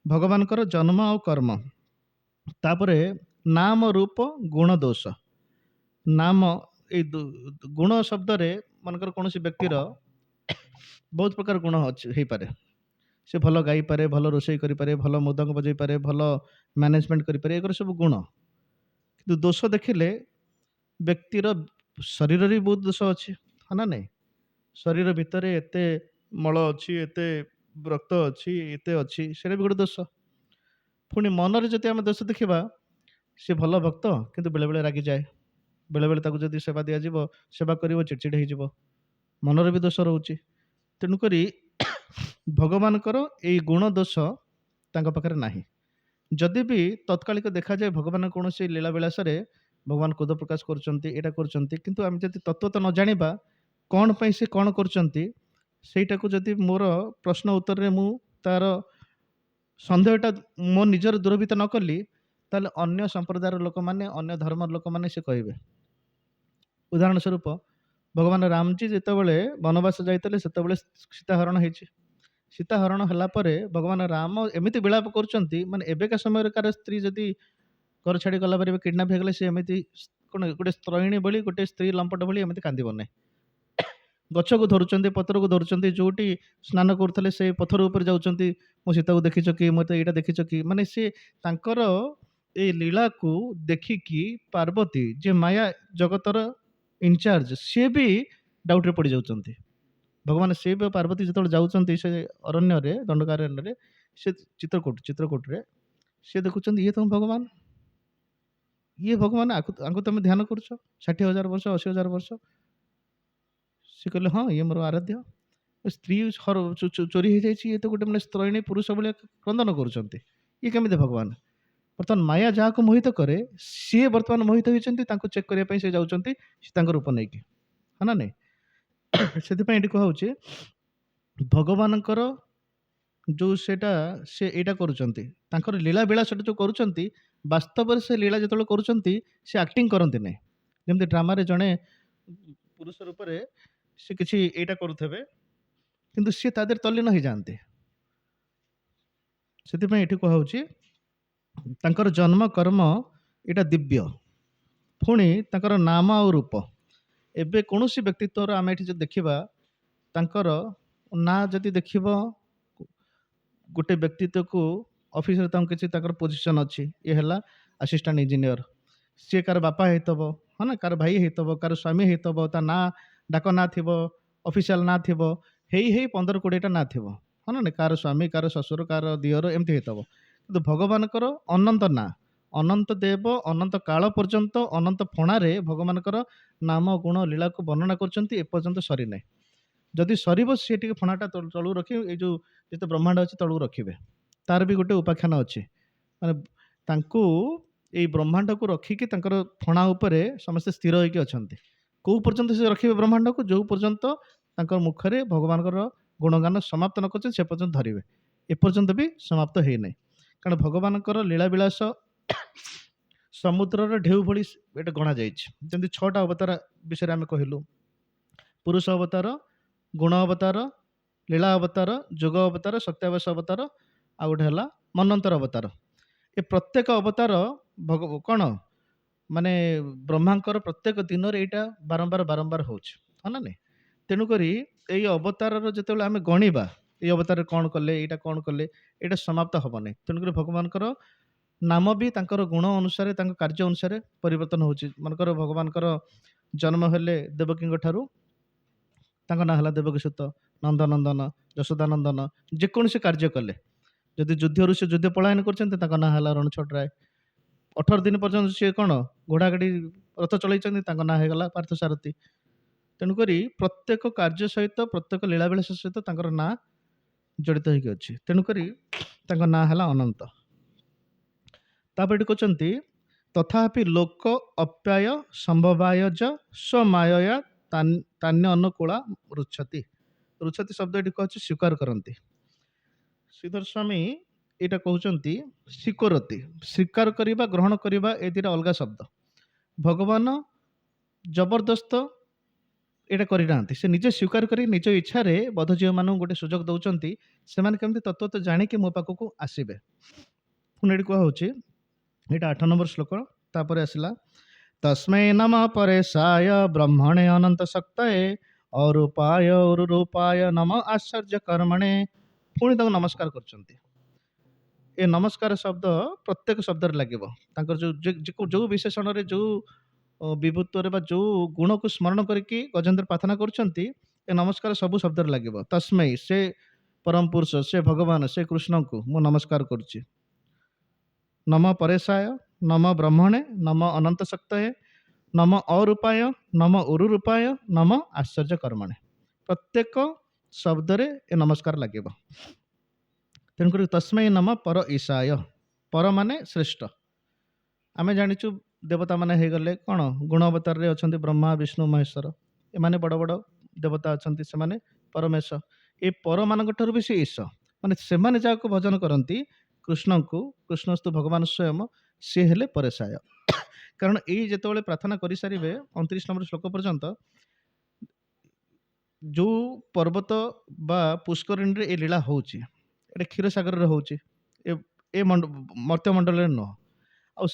ଭଗବାନଙ୍କର ଜନ୍ମ ଆଉ କର୍ମ। ତାପରେ ନାମ ରୂପ ଗୁଣ ଦୋଷ। ନାମ, ଏଇ ଗୁଣ ଶବ୍ଦରେ ମନେକର କୌଣସି ବ୍ୟକ୍ତିର ବହୁତ ପ୍ରକାର ଗୁଣ ହେଇପାରେ। ସେ ଭଲ ଗାଇପାରେ, ଭଲ ରୋଷେଇ କରିପାରେ, ଭଲ ମୃଦଙ୍ଗ ବଜାଇ ପାରେ, ଭଲ ମ୍ୟାନେଜମେଣ୍ଟ କରିପାରେ, ଏଗୁলো ସବୁ ଗୁଣ। କିନ୍ତୁ ଦୋଷ ଦେଖିଲେ ବ୍ୟକ୍ତିର ଶରୀରରେ ବି ବହୁତ ଦୋଷ ଅଛି, ହଁ ନା ନାହିଁ? ଶରୀର ଭିତରେ ଏତେ ମଳ ଅଛି, ଏତେ ରକ୍ତ ଅଛି, ଏତେ ଅଛି, ସେଇଟା ବି ଗୋଟେ ଦୋଷ। ପୁଣି ମନରେ ଯଦି ଆମେ ଦୋଷ ଦେଖିବା, ସେ ଭଲ ଭକ୍ତ କିନ୍ତୁ ବେଳେବେଳେ ରାଗିଯାଏ, ବେଳେବେଳେ ତାକୁ ଯଦି ସେବା ଦିଆଯିବ, ସେବା କରିବ, ଚିଡ଼ଚିଡ଼ ହେଇଯିବ, ମନରେ ବି ଦୋଷ ରହୁଛି। ତେଣୁକରି ଭଗବାନଙ୍କର ଏଇ ଗୁଣ ଦୋଷ ତାଙ୍କ ପାଖରେ ନାହିଁ। ଯଦି ବି ତତ୍କାଳିକ ଦେଖାଯାଏ ଭଗବାନ କୌଣସି ଲୀଳା ବିଳାସରେ ଭଗବାନ କ୍ରୋଧ ପ୍ରକାଶ କରୁଛନ୍ତି, ଏଇଟା କରୁଛନ୍ତି, କିନ୍ତୁ ଆମେ ଯଦି ତତ୍ତ୍ୱ ତ ନ ଜାଣିବା କ'ଣ ପାଇଁ ସେ କ'ଣ କରୁଛନ୍ତି, ସେଇଟାକୁ ଯଦି ମୋର ପ୍ରଶ୍ନ ଉତ୍ତରରେ ମୁଁ ତାର ସନ୍ଦେହଟା ମୋ ନିଜର ଦୂରଭୀତ ନ କଲି, ତାହେଲେ ଅନ୍ୟ ସମ୍ପ୍ରଦାୟର ଲୋକମାନେ, ଅନ୍ୟ ଧର୍ମର ଲୋକମାନେ ସେ କହିବେ। ଉଦାହରଣ ସ୍ୱରୂପ ଭଗବାନ ରାମଜୀ ଯେତେବେଳେ ବନବାସ ଯାଇଥିଲେ, ସେତେବେଳେ ସୀତାହରଣ ହେଇଛି। ସୀତାହରଣ ହେଲା ପରେ ଭଗବାନ ରାମ ଏମିତି ବିଳାପ କରୁଛନ୍ତି, ମାନେ ଏବେକା ସମୟରେ କାର ସ୍ତ୍ରୀ ଯଦି ଘର ଛାଡ଼ି ଗଲା ପରେ କିଡନାପ ହେଇଗଲେ, ସେ ଏମିତି କ'ଣ ଗୋଟେ ସ୍ତ୍ରୟିଣୀ ଭଳି, ଗୋଟେ ସ୍ତ୍ରୀ ଲମ୍ପଟ ଭଳି ଏମିତି କାନ୍ଦିବ ନାହିଁ। ଗଛକୁ ଧରୁଛନ୍ତି, ପତ୍ରକୁ ଧରୁଛନ୍ତି, ଯୋଉଠି ସ୍ନାନ କରୁଥିଲେ ସେ ପଥର ଉପରେ ଯାଉଛନ୍ତି, ମୋ ସୀତାକୁ ଦେଖିଛ କି, ମୋତେ ଏଇଟା ଦେଖିଛ କି, ମାନେ ସେ ତାଙ୍କର ଏଇ ଲୀଳାକୁ ଦେଖିକି ପାର୍ବତୀ, ଯେ ମାୟା ଜଗତର ଇନଚାର୍ଜ, ସିଏ ବି ଡାଉଟରେ ପଡ଼ିଯାଉଛନ୍ତି। ଭଗବାନ ଶିବ ପାର୍ବତୀ ଯେତେବେଳେ ଯାଉଛନ୍ତି ସେ ଅରଣ୍ୟରେ, ଦଣ୍ଡକାରଣ୍ୟରେ, ସେ ଚିତ୍ରକୂଟରେ ସେ ଦେଖୁଛନ୍ତି ଇଏ ତମ ଭଗବାନ, ଇଏ ଭଗବାନ, ଆଙ୍କୁ ତମେ ଧ୍ୟାନ କରୁଛ 60,000 ବର୍ଷ, 80,000 ବର୍ଷ। ସେ କହିଲେ ହଁ, ଇଏ ମୋର ଆରାଧ୍ୟ। ସ୍ତ୍ରୀ ଚୋରି ହେଇଯାଇଛି, ଇଏ ତ ଗୋଟେ ମାନେ ସ୍ତ୍ରୟିଣୀ ପୁରୁଷ ଭଳିଆ କ୍ରନ୍ଦନ କରୁଛନ୍ତି, ଇଏ କେମିତି ଭଗବାନ? ବର୍ତ୍ତମାନ ମାୟା ଯାହାକୁ ମୋହିତ କରେ, ସିଏ ବର୍ତ୍ତମାନ ମୋହିତ ହେଇଛନ୍ତି, ତାଙ୍କୁ ଚେକ୍ କରିବା ପାଇଁ ସେ ଯାଉଛନ୍ତି ସୀତାଙ୍କ ରୂପ ନେଇକି, ହଁ ନା ନାହିଁ? ସେଥିପାଇଁ ଏଠି କୁହାହେଉଛି ଭଗବାନଙ୍କର ଯେଉଁ ସେଇଟା ସେ ଏଇଟା କରୁଛନ୍ତି, ତାଙ୍କର ଲୀଳା ବିଳାସଟା ଯେଉଁ କରୁଛନ୍ତି, ବାସ୍ତବରେ ସେ ଲୀଳା ଯେତେବେଳେ କରୁଛନ୍ତି ସେ ଆକ୍ଟିଂ କରନ୍ତି ନାହିଁ। ଯେମିତି ଡ୍ରାମାରେ ଜଣେ ପୁରୁଷ ରୂପରେ ସେ କିଛି ଏଇଟା କରୁଥିବେ, କିନ୍ତୁ ସିଏ ତା ଦେହରେ ତଲ୍ଲୀନ ହେଇଯାଆନ୍ତି। ସେଥିପାଇଁ ଏଠି କୁହାହେଉଛି ତାଙ୍କର ଜନ୍ମ କର୍ମ ଏଇଟା ଦିବ୍ୟ, ପୁଣି ତାଙ୍କର ନାମ ଆଉ ରୂପ। ଏବେ କୌଣସି ବ୍ୟକ୍ତିତ୍ୱର ଆମେ ଏଠି ଯଦି ଦେଖିବା, ତାଙ୍କର ନାଁ ଯଦି ଦେଖିବ, ଗୋଟେ ବ୍ୟକ୍ତିତ୍ୱକୁ ଅଫିସରେ ତାଙ୍କୁ କିଛି ତାଙ୍କର ପୋଜିସନ୍ ଅଛି, ଇଏ ହେଲା ଆସିଷ୍ଟାଣ୍ଟ ଇଞ୍ଜିନିୟର, ସିଏ କାହାର ବାପା ହେଇଥିବ, ହଁ ନା, କାହାର ଭାଇ ହେଇଥିବ, କାହାର ସ୍ୱାମୀ ହେଇଥିବ, ତା ନାଁ ଡାକ ନାଁ ଥିବ, ଅଫିସିଆଲ ନାଁ ଥିବ, ହେଇ 15-20ଟା ନାଁ ଥିବ, ହଁ ନା, କାହାର ସ୍ୱାମୀ, କାହାର ଶ୍ୱଶୁର, କାହାର ଦିଅର, ଏମିତି ହେଇଥିବ। କିନ୍ତୁ ଭଗବାନଙ୍କର ଅନନ୍ତ ନାଁ, ଅନନ୍ତ ଦେବ, ଅନନ୍ତ କାଳ ପର୍ଯ୍ୟନ୍ତ, ଅନନ୍ତ ଫଣାରେ ଭଗବାନଙ୍କର ନାମ ଗୁଣ ଲୀଳାକୁ ବର୍ଣ୍ଣନା କରୁଛନ୍ତି, ଏପର୍ଯ୍ୟନ୍ତ ସରିନାହିଁ। ଯଦି ସରିବ ସିଏ ଟିକେ ଫଣାଟା ତଳକୁ ରଖି ଏଇ ଯୋଉ ଯେତେ ବ୍ରହ୍ମାଣ୍ଡ ଅଛି ତଳକୁ ରଖିବେ। ତାର ବି ଗୋଟେ ଉପାଖ୍ୟାନ ଅଛି, ମାନେ ତାଙ୍କୁ ଏଇ ବ୍ରହ୍ମାଣ୍ଡକୁ ରଖିକି ତାଙ୍କର ଫଣା ଉପରେ ସମସ୍ତେ ସ୍ଥିର ହେଇକି ଅଛନ୍ତି। କୋଉ ପର୍ଯ୍ୟନ୍ତ ସେ ରଖିବେ ବ୍ରହ୍ମାଣ୍ଡକୁ? ଯୋଉ ପର୍ଯ୍ୟନ୍ତ ତାଙ୍କ ମୁଖରେ ଭଗବାନଙ୍କର ଗୁଣଗାନ ସମାପ୍ତ ନ କରୁଛନ୍ତି ସେ ପର୍ଯ୍ୟନ୍ତ ଧରିବେ। ଏପର୍ଯ୍ୟନ୍ତ ବି ସମାପ୍ତ ହେଇନାହିଁ। କାରଣ ଭଗବାନଙ୍କର ଲୀଳାବିଳାସ ସମୁଦ୍ରର ଢେଉ ଭଳି ଏଟା ଗଣା ଯାଇଛି। ଯେମିତି 6ଟା ଅବତାର ବିଷୟରେ ଆମେ କହିଲୁ, ପୁରୁଷ ଅବତାର, ଗୁଣ ଅବତାର, ଲୀଳା ଅବତାର, ଯୋଗ ଅବତାର, ସତ୍ୟାବେଶ ଅବତାର, ଆଉ ଗୋଟେ ହେଲା ମନ୍ୱନ୍ତର ଅବତାର। ଏ ପ୍ରତ୍ୟେକ ଅବତାର କଣ ମାନେ ବ୍ରହ୍ମାଙ୍କର ପ୍ରତ୍ୟେକ ଦିନରେ ଏଇଟା ବାରମ୍ବାର ବାରମ୍ବାର ହଉଛି, ହଁ ନା ନାଇଁ? ତେଣୁକରି ଏଇ ଅବତାରର ଯେତେବେଳେ ଆମେ ଗଣିବା ଏଇ ଅବତାରରେ କଣ କଲେ, ଏଇଟା କଣ କଲେ, ଏଇଟା ସମାପ୍ତ ହବ ନାହିଁ। ତେଣୁକରି ଭଗବାନଙ୍କର ନାମ ବି ତାଙ୍କର ଗୁଣ ଅନୁସାରେ, ତାଙ୍କ କାର୍ଯ୍ୟ ଅନୁସାରେ ପରିବର୍ତ୍ତନ ହଉଛି। ମନେକର ଭଗବାନଙ୍କର ଜନ୍ମ ହେଲେ ଦେବକୀଙ୍କ ଠାରୁ, ତାଙ୍କ ନାଁ ହେଲା ଦେବକୀସୁତ, ନନ୍ଦନନ୍ଦନ, ଯଶୋଦାନନ୍ଦନ। ଯେକୌଣସି କାର୍ଯ୍ୟ କଲେ, ଯଦି ଯୁଦ୍ଧରୁ ସେ ଯୁଦ୍ଧ ପଳାୟନ କରୁଛନ୍ତି ତାଙ୍କ ନାଁ ହେଲା ରଣଛୋଡ଼ ରାୟ। 18 ଦିନ ପର୍ଯ୍ୟନ୍ତ ସିଏ କଣ ଘୋଡ଼ା ଗାଡ଼ି ରଥ ଚଳେଇଛନ୍ତି, ତାଙ୍କ ନାଁ ହେଇଗଲା ପାର୍ଥସାରଥୀ। ତେଣୁକରି ପ୍ରତ୍ୟେକ କାର୍ଯ୍ୟ ସହିତ, ପ୍ରତ୍ୟେକ ଲୀଳାବିଳାସ ସହିତ ତାଙ୍କର ନାଁ ଜଡ଼ିତ ହେଇକି ଅଛି। ତେଣୁକରି ତାଙ୍କ ନାଁ ହେଲା ଅନନ୍ତ। ତାପରେ ଏଠି କହୁଛନ୍ତି ତଥାପି ଲୋକ ଅପ୍ୟାୟ ସମ୍ଭବାୟ ଯ ସ୍ୱମାୟୟା ତାନ୍ୟ ଅନୁକୂଳା ରୁଚ୍ଛତି। ରୁଚ୍ଛତି ଶବ୍ଦ ଏଠି କହୁଛି ସ୍ୱୀକାର କରନ୍ତି। ଶ୍ରୀଧର ସ୍ୱାମୀ ଏଇଟା କହୁଛନ୍ତି ସ୍ୱୀକରତି, ସ୍ୱୀକାର କରିବା, ଗ୍ରହଣ କରିବା, ଏ ଦୁଇଟା ଅଲଗା ଶବ୍ଦ। ଭଗବାନ ଜବରଦସ୍ତ ଏଇଟା କରିନାହାନ୍ତି, ସେ ନିଜେ ସ୍ୱୀକାର କରି ନିଜ ଇଚ୍ଛାରେ ବଦ୍ଧଜୀବମାନଙ୍କୁ ଗୋଟେ ସୁଯୋଗ ଦଉଛନ୍ତି, ସେମାନେ କେମିତି ତତ୍ତ୍ୱ ଜାଣିକି ମୋ ପାଖକୁ ଆସିବେ। ପୁଣି ଏଠି କୁହାହଉଛି, ଏଇଟା 8 ନମ୍ବର ଶ୍ଲୋକ। ତାପରେ ଆସିଲା ତସ୍ମୈ ନମ ପରେଶାୟ ବ୍ରହ୍ମଣେ ଅନନ୍ତ ଶକ୍ତये ଅରୂପାୟ ଉରୁରୂପାୟ ନମ ଆଶ୍ଚର୍ଯ୍ୟ କର୍ମଣେ। ପୁଣି ତାଙ୍କୁ ନମସ୍କାର କରୁଛନ୍ତି। ଏ ନମସ୍କାର ଶବ୍ଦ ପ୍ରତ୍ୟେକ ଶବ୍ଦରେ ଲାଗିବ। ତାଙ୍କର ଯୋଉ ବିଶେଷଣରେ, ଯୋଉ ବିଭୂତ୍ୱରେ ବା ଯୋଉ ଗୁଣକୁ ସ୍ମରଣ କରିକି ଗଜେନ୍ଦ୍ର ପ୍ରାର୍ଥନା କରୁଛନ୍ତି, ଏ ନମସ୍କାର ସବୁ ଶବ୍ଦରେ ଲାଗିବ। ତସ୍ମୈ, ସେ ପରମ ପୁରୁଷ, ସେ ଭଗବାନ, ସେ କୃଷ୍ଣଙ୍କୁ ମୁଁ ନମସ୍କାର କରୁଛି। ନମ ପରେଶାୟ, ନମ ବ୍ରହ୍ମଣେ, ନମ ଅନନ୍ତ ଶକ୍ତୟେ, ନମ ଅରୂପାୟ, ନମ ଉରୁରୂପାୟ, ନମ ଆଶ୍ଚର୍ଯ୍ୟ କର୍ମଣେ। ପ୍ରତ୍ୟେକ ଶବ୍ଦରେ ଏ ନମସ୍କାର ଲାଗିବ। ତେଣୁକରି ତସ୍ମୈ ନମ ପର ଈଶାୟ, ପର ମାନେ ଶ୍ରେଷ୍ଠ। ଆମେ ଜାଣିଛୁ ଦେବତା ମାନେ ହେଇଗଲେ କଣ, ଗୁଣ ଅବତାରରେ ଅଛନ୍ତି ବ୍ରହ୍ମା, ବିଷ୍ଣୁ, ମହେଶ୍ୱର। ଏମାନେ ବଡ଼ ବଡ଼ ଦେବତା ଅଛନ୍ତି, ସେମାନେ ପରମେଶ। ଏ ପରମାନଙ୍କ ଠାରୁ ବି ସେ ଈଶ, ମାନେ ସେମାନେ ଯାହାକୁ ଭଜନ କରନ୍ତି କୃଷ୍ଣଙ୍କୁ, କୃଷ୍ଣସ୍ତୁ ଭଗବାନ ସ୍ୱୟଂ, ସିଏ ହେଲେ ପରେଶାୟ। କାରଣ ଏଇ ଯେତେବେଳେ ପ୍ରାର୍ଥନା କରିସାରିବେ 29 ନମ୍ବର ଶ୍ଲୋକ ପର୍ଯ୍ୟନ୍ତ, ଯୋଉ ପର୍ବତ ବା ପୁଷ୍କରିଣୀରେ ଏ ଲୀଳା ହଉଛି, ଏଟା କ୍ଷୀରସାଗରରେ ହଉଛି, ଏ ମର୍ତ୍ତ୍ୟମଣ୍ଡଳରେ ନୁହଁ। ଆଉ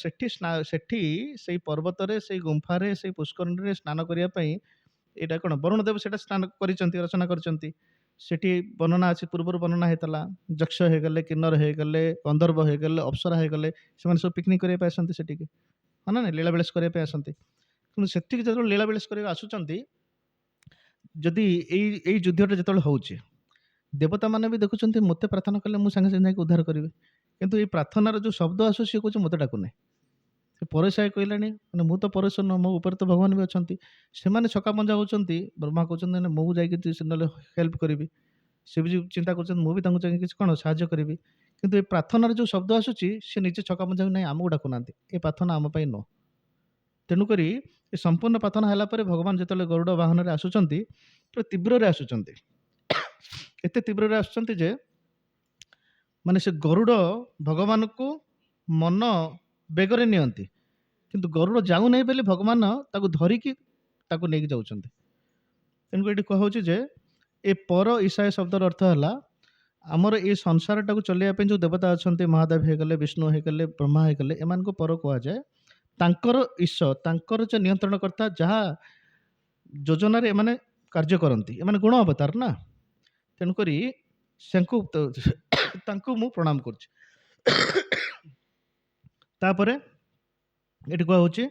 ସେଠି ସେଇ ପର୍ବତରେ, ସେଇ ଗୁମ୍ଫାରେ, ସେଇ ପୁଷ୍କରିଣୀରେ ସ୍ନାନ କରିବା ପାଇଁ, ଏଇଟା କଣ ବରୁଣ ଦେବ ସେଟା ସ୍ନାନ କରିଛନ୍ତି, ରଚନା କରିଛନ୍ତି। ସେଠି ବର୍ଣ୍ଣନା ଅଛି, ପୂର୍ବରୁ ବର୍ଣ୍ଣନା ହେଇଥିଲା। ଯକ୍ଷ ହେଇଗଲେ, କିନ୍ନର ହେଇଗଲେ, ଗନ୍ଧର୍ବ ହେଇଗଲେ, ଅପ୍ସରା ହେଇଗଲେ, ସେମାନେ ସବୁ ପିକନିକ୍ କରିବା ପାଇଁ ଆସନ୍ତି ସେଠିକି, ହଁ ନା ନାଇଁ, ଲୀଳାବିଳାସ କରିବା ପାଇଁ ଆସନ୍ତି। କିନ୍ତୁ ସେଠିକି ଯେତେବେଳେ ଲୀଳାବିଳାସ କରିବା ଆସୁଛନ୍ତି, ଯଦି ଏଇ ଯୁଦ୍ଧଟା ଯେତେବେଳେ ହଉଛି, ଦେବତା ମାନେ ବି ଦେଖୁଛନ୍ତି ମୋତେ ପ୍ରାର୍ଥନା କଲେ ମୁଁ ସାଙ୍ଗେ ସାଙ୍ଗେ ଯାଇକି ଉଦ୍ଧାର କରିବି। କିନ୍ତୁ ଏଇ ପ୍ରାର୍ଥନାର ଯୋଉ ଶବ୍ଦ ଆସୁଛି, ସିଏ କହୁଛି ମୋତେ ଡାକୁନି। ସେ ପରେଶାୟ କହିଲାଣି, ମାନେ ମୁଁ ତ ପରେଶ ନୁହଁ, ମୋ ଉପରେ ତ ଭଗବାନ ବି ଅଛନ୍ତି। ସେମାନେ ଛକାପଞ୍ଜା ହଉଛନ୍ତି। ବ୍ରହ୍ମା କହୁଛନ୍ତି ନା, ମୁଁ ଯାଇକି ନହେଲେ ହେଲ୍ପ କରିବି। ସେ ବି ଚିନ୍ତା କରୁଛନ୍ତି ମୁଁ ବି ତାଙ୍କୁ ଯାଇକି କିଛି କଣ ସାହାଯ୍ୟ କରିବି। କିନ୍ତୁ ଏ ପ୍ରାର୍ଥନାର ଯୋଉ ଶବ୍ଦ ଆସୁଛି, ସେ ନିଜେ ଛକାପଞ୍ଜା ନାହିଁ, ଆମକୁ ଡାକୁନାହାନ୍ତି, ଏ ପ୍ରାର୍ଥନା ଆମ ପାଇଁ ନୁହଁ। ତେଣୁକରି ଏ ସମ୍ପୂର୍ଣ୍ଣ ପ୍ରାର୍ଥନା ହେଲା ପରେ ଭଗବାନ ଯେତେବେଳେ ଗରୁଡ଼ ବାହନରେ ଆସୁଛନ୍ତି, ପୁରା ତୀବ୍ରରେ ଆସୁଛନ୍ତି। ଏତେ ତୀବ୍ରରେ ଆସୁଛନ୍ତି ଯେ ମାନେ ସେ ଗରୁଡ଼ ଭଗବାନଙ୍କୁ ମନ ବେଗରେ ନିଅନ୍ତି, କିନ୍ତୁ ଗରୁଡ଼ ଯାଉନାହିଁ ବୋଲି ଭଗବାନ ତାକୁ ଧରିକି ତାକୁ ନେଇକି ଯାଉଛନ୍ତି। ତେଣୁକୁ ଏଠି କୁହାହଉଛି ଯେ ଏ ପର ଈଶାୟ ଶବ୍ଦର ଅର୍ଥ ହେଲା, ଆମର ଏ ସଂସାରଟାକୁ ଚଲେଇବା ପାଇଁ ଯୋଉ ଦେବତା ଅଛନ୍ତି, ମହାଦେବ ହେଇଗଲେ, ବିଷ୍ଣୁ ହେଇଗଲେ, ବ୍ରହ୍ମା ହେଇଗଲେ, ଏମାନଙ୍କୁ ପର କୁହାଯାଏ। ତାଙ୍କର ଈଶ, ତାଙ୍କର ଯେ ନିୟନ୍ତ୍ରଣ କର୍ତ୍ତା, ଯାହା ଯୋଜନାରେ ଏମାନେ କାର୍ଯ୍ୟ କରନ୍ତି, ଏମାନେ ଗୁଣ ଅବତାର ନା। ତେଣୁକରି ତାଙ୍କୁ ମୁଁ ପ୍ରଣାମ କରୁଛି। ତାପରେ ଏଠି କୁହାହଉଛି,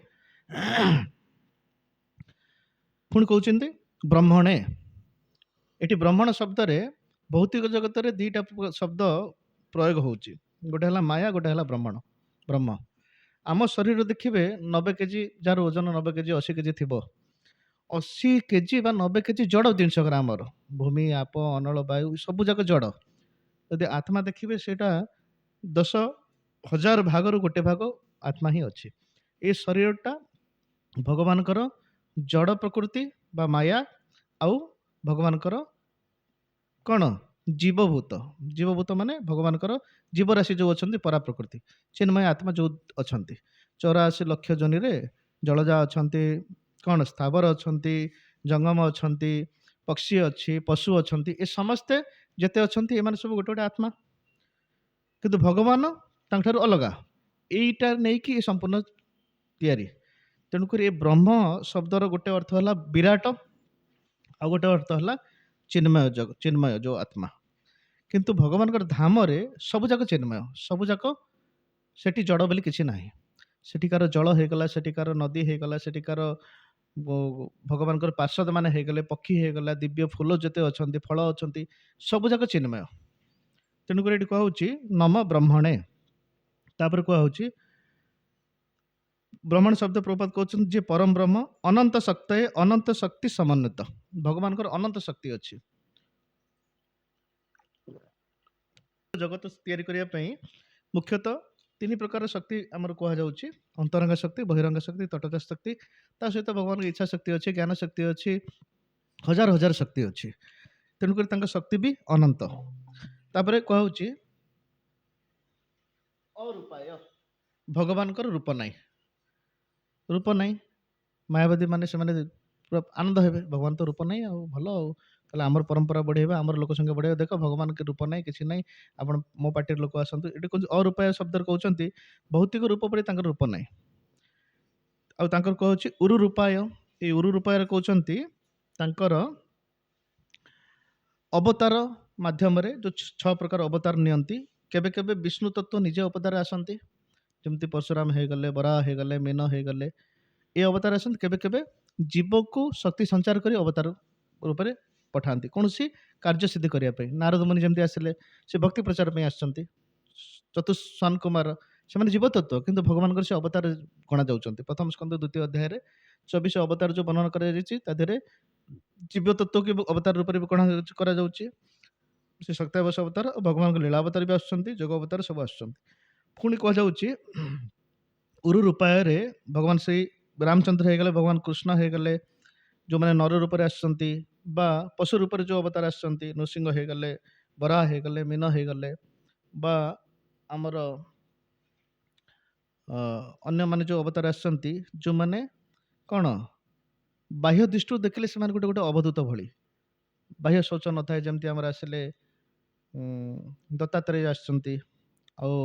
ପୁଣି କହୁଛନ୍ତି ବ୍ରହ୍ମଣେ। ଏଠି ବ୍ରହ୍ମଣ ଶବ୍ଦରେ ଭୌତିକ ଜଗତରେ ଦିଟା ଶବ୍ଦ ପ୍ରୟୋଗ ହଉଛି, ଗୋଟେ ହେଲା ମାୟା, ଗୋଟେ ହେଲା ବ୍ରହ୍ମଣ, ବ୍ରହ୍ମ। ଆମ ଶରୀର ଦେଖିବେ 90 କେଜି, ଯାହାର ଓଜନ 90 କେଜି 80 କେଜି ଥିବ, 80 କେଜି ବା 90 କେଜି ଜଡ଼ ଜିନିଷ ଗୁରା ଆମର ଭୂମି ଆପ ଅନଳ ବାୟୁ ସବୁ ଯାକ ଜଡ଼। ଯଦି ଆତ୍ମା ଦେଖିବେ ସେଇଟା 10,000 ଭାଗରୁ ଗୋଟେ ଭାଗ ଆତ୍ମା ହିଁ ଅଛି। ଏ ଶରୀରଟା ଭଗବାନଙ୍କର ଜଡ଼ ପ୍ରକୃତି ବା ମାୟା, ଆଉ ଭଗବାନଙ୍କର କ'ଣ ଜୀବଭୂତ। ଜୀବଭୂତ ମାନେ ଭଗବାନଙ୍କର ଜୀବରାଶି ଯେଉଁ ଅଛନ୍ତି ପରା ପ୍ରକୃତି, ଚିନ୍ମୟ ଆତ୍ମା ଯେଉଁ ଅଛନ୍ତି। 84 ଲକ୍ଷ ଜନିରେ ଜଳଜା ଅଛନ୍ତି, କ'ଣ ସ୍ଥାବର ଅଛନ୍ତି, ଜଙ୍ଗମ ଅଛନ୍ତି, ପକ୍ଷୀ ଅଛି, ପଶୁ ଅଛନ୍ତି, ଏ ସମସ୍ତେ ଯେତେ ଅଛନ୍ତି ଏମାନେ ସବୁ ଗୋଟେ ଗୋଟେ ଆତ୍ମା। କିନ୍ତୁ ଭଗବାନ ତାଙ୍କଠାରୁ ଅଲଗା। ଏଇଟା ନେଇକି ଏ ସମ୍ପୂର୍ଣ୍ଣ ତିଆରି। ତେଣୁକରି ଏ ବ୍ରହ୍ମ ଶବ୍ଦର ଗୋଟେ ଅର୍ଥ ହେଲା ବିରାଟ, ଆଉ ଗୋଟେ ଅର୍ଥ ହେଲା ଚିନ୍ମୟ ଯେଉଁ ଆତ୍ମା। କିନ୍ତୁ ଭଗବାନଙ୍କର ଧାମରେ ସବୁଯାକ ଚିନ୍ମୟ, ସବୁଯାକ ସେଠି ଜଡ଼ ବୋଲି କିଛି ନାହିଁ। ସେଠିକାର ଜଳ ହେଇଗଲା, ସେଠିକାର ନଦୀ ହେଇଗଲା, ସେଠିକାର ଭଗବାନଙ୍କର ପାର୍ଷଦ ମାନେ ହେଇଗଲେ, ପକ୍ଷୀ ହେଇଗଲା, ଦିବ୍ୟ ଫୁଲ ଯେତେ ଅଛନ୍ତି, ଫଳ ଅଛନ୍ତି, ସବୁଯାକ ଚିନ୍ମୟ। ତେଣୁକରି ଏଠି କୁହାହଉଛି ନମ ବ୍ରହ୍ମଣେ। ତାପରେ କୁହାହଉଛି ବ୍ରହ୍ମଣ ଶବ୍ଦ ପ୍ରଭୁପାଦ କହୁଛନ୍ତି ଯେ ପରମ ବ୍ରହ୍ମ ଅନନ୍ତ ଶକ୍ତି, ଅନନ୍ତ ଶକ୍ତି ସମନ୍ୱିତ। ଭଗବାନଙ୍କର ଅନନ୍ତ ଶକ୍ତି ଅଛି। ଜଗତ ତିଆରି କରିବା ପାଇଁ ମୁଖ୍ୟତଃ 3 ପ୍ରକାର ଶକ୍ତି ଆମର କୁହାଯାଉଛି। ଅନ୍ତରଙ୍ଗ ଶକ୍ତି, ବହିରଙ୍ଗ ଶକ୍ତି, ତଟସ୍ଥ ଶକ୍ତି। ତା ସହିତ ଭଗବାନଙ୍କ ଇଚ୍ଛା ଶକ୍ତି ଅଛି, ଜ୍ଞାନ ଶକ୍ତି ଅଛି, ହଜାର ହଜାର ଶକ୍ତି ଅଛି। ତେଣୁକରି ତାଙ୍କ ଶକ୍ତି ବି ଅନନ୍ତ। ତାପରେ କୁହାହଉଛି ଅରୂପାୟ। ଭଗବାନଙ୍କର ରୂପ ନାହିଁ, ରୂପ ନାହିଁ। ମାୟାବାଦୀ ମାନେ ସେମାନେ ପୁରା ଆନନ୍ଦ ହେବେ, ଭଗବାନ ତ ରୂପ ନାହିଁ, ଆଉ ଭଲ, ଆଉ ତାହେଲେ ଆମର ପରମ୍ପରା ବଢ଼େଇବା, ଆମର ଲୋକ ସଂଖ୍ୟା ବଢ଼େଇବା। ଦେଖ ଭଗବାନ ରୂପ ନାହିଁ, କିଛି ନାହିଁ, ଆପଣ ମୋ ପାର୍ଟିର ଲୋକ ଆସନ୍ତୁ। ଏଠି କହୁଛି ଅରୂପାୟ ଶବ୍ଦରେ କହୁଛନ୍ତି ଭୌତିକ ରୂପ ପରି ତାଙ୍କର ରୂପ ନାହିଁ। ଆଉ ତାଙ୍କର କହୁଛି ଉରୁ ରୂପାୟ। ଏଇ ଉରୁ ରୂପାୟରେ କହୁଛନ୍ତି ତାଙ୍କର ଅବତାର ମାଧ୍ୟମରେ ଯେଉଁ 6 ପ୍ରକାର ଅବତାର ନିଅନ୍ତି। କେବେ କେବେ ବିଷ୍ଣୁ ତତ୍ତ୍ୱ ନିଜେ ଅବତାର ଆସନ୍ତି, ଯେମିତି ପରଶୁରାମ ହେଇଗଲେ, ବରାହ ହେଇଗଲେ, ମୀନ ହେଇଗଲେ, ଏ ଅବତାର ଆସନ୍ତି। କେବେ କେବେ ଜୀବକୁ ଶକ୍ତି ସଞ୍ଚାର କରି ଅବତାର ରୂପରେ ପଠାନ୍ତି, କୌଣସି କାର୍ଯ୍ୟ ସିଦ୍ଧି କରିବା ପାଇଁ। ନାରଦ ମୁନି ଯେମିତି ଆସିଲେ, ସେ ଭକ୍ତି ପ୍ରଚାର ପାଇଁ ଆସିଛନ୍ତି। ଚତୁଃଶ୍ୱାନ କୁମାର, ସେମାନେ ଜୀବ ତତ୍ତ୍ୱ, କିନ୍ତୁ ଭଗବାନଙ୍କର ସେ ଅବତାର ଗଣାଯାଉଛନ୍ତି। ପ୍ରଥମ ସ୍କନ୍ଧ 2ୟ ଅଧ୍ୟାୟରେ 24 ଅବତାର ଯେଉଁ ବର୍ଣ୍ଣନା କରାଯାଇଛି, ତା ଦେହରେ ଜୀବ ତତ୍ତ୍ୱକୁ ଅବତାର ରୂପରେ ବି କରାଯାଉଛି। ସେ ଶକ୍ତାବଶ ଅବତାର ଓ ଭଗବାନଙ୍କ ଲୀଳା ଅବତାର ବି ଆସୁଛନ୍ତି, ଯୋଗ ଅବତାର ସବୁ ଆସୁଛନ୍ତି। ପୁଣି କୁହାଯାଉଛି ଉରୁ ରୂପାୟରେ ଭଗବାନ ଶ୍ରୀ ରାମଚନ୍ଦ୍ର ହେଇଗଲେ, ଭଗବାନ କୃଷ୍ଣ ହେଇଗଲେ, ଯେଉଁମାନେ ନର ରୂପରେ ଆସିଛନ୍ତି, ବା ପଶୁ ରୂପରେ ଯେଉଁ ଅବତାର ଆସିଛନ୍ତି, ନୃସିଂହ ହେଇଗଲେ, ବରାହ ହେଇଗଲେ, ମୀନ ହେଇଗଲେ, ବା ଆମର ଅନ୍ୟମାନେ ଯେଉଁ ଅବତାର ଆସିଛନ୍ତି, ଯେଉଁମାନେ କ'ଣ ବାହ୍ୟ ଦୃଷ୍ଟିରୁ ଦେଖିଲେ ସେମାନେ ଗୋଟେ ଗୋଟେ ଅବଧୂତ ଭଳି, ବାହ୍ୟ ଶୌଚ ନଥାଏ। ଯେମିତି ଆମର ଆସିଲେ ଦତ୍ତାତ୍ରେୟ ଆସିଛନ୍ତି, ଆଉ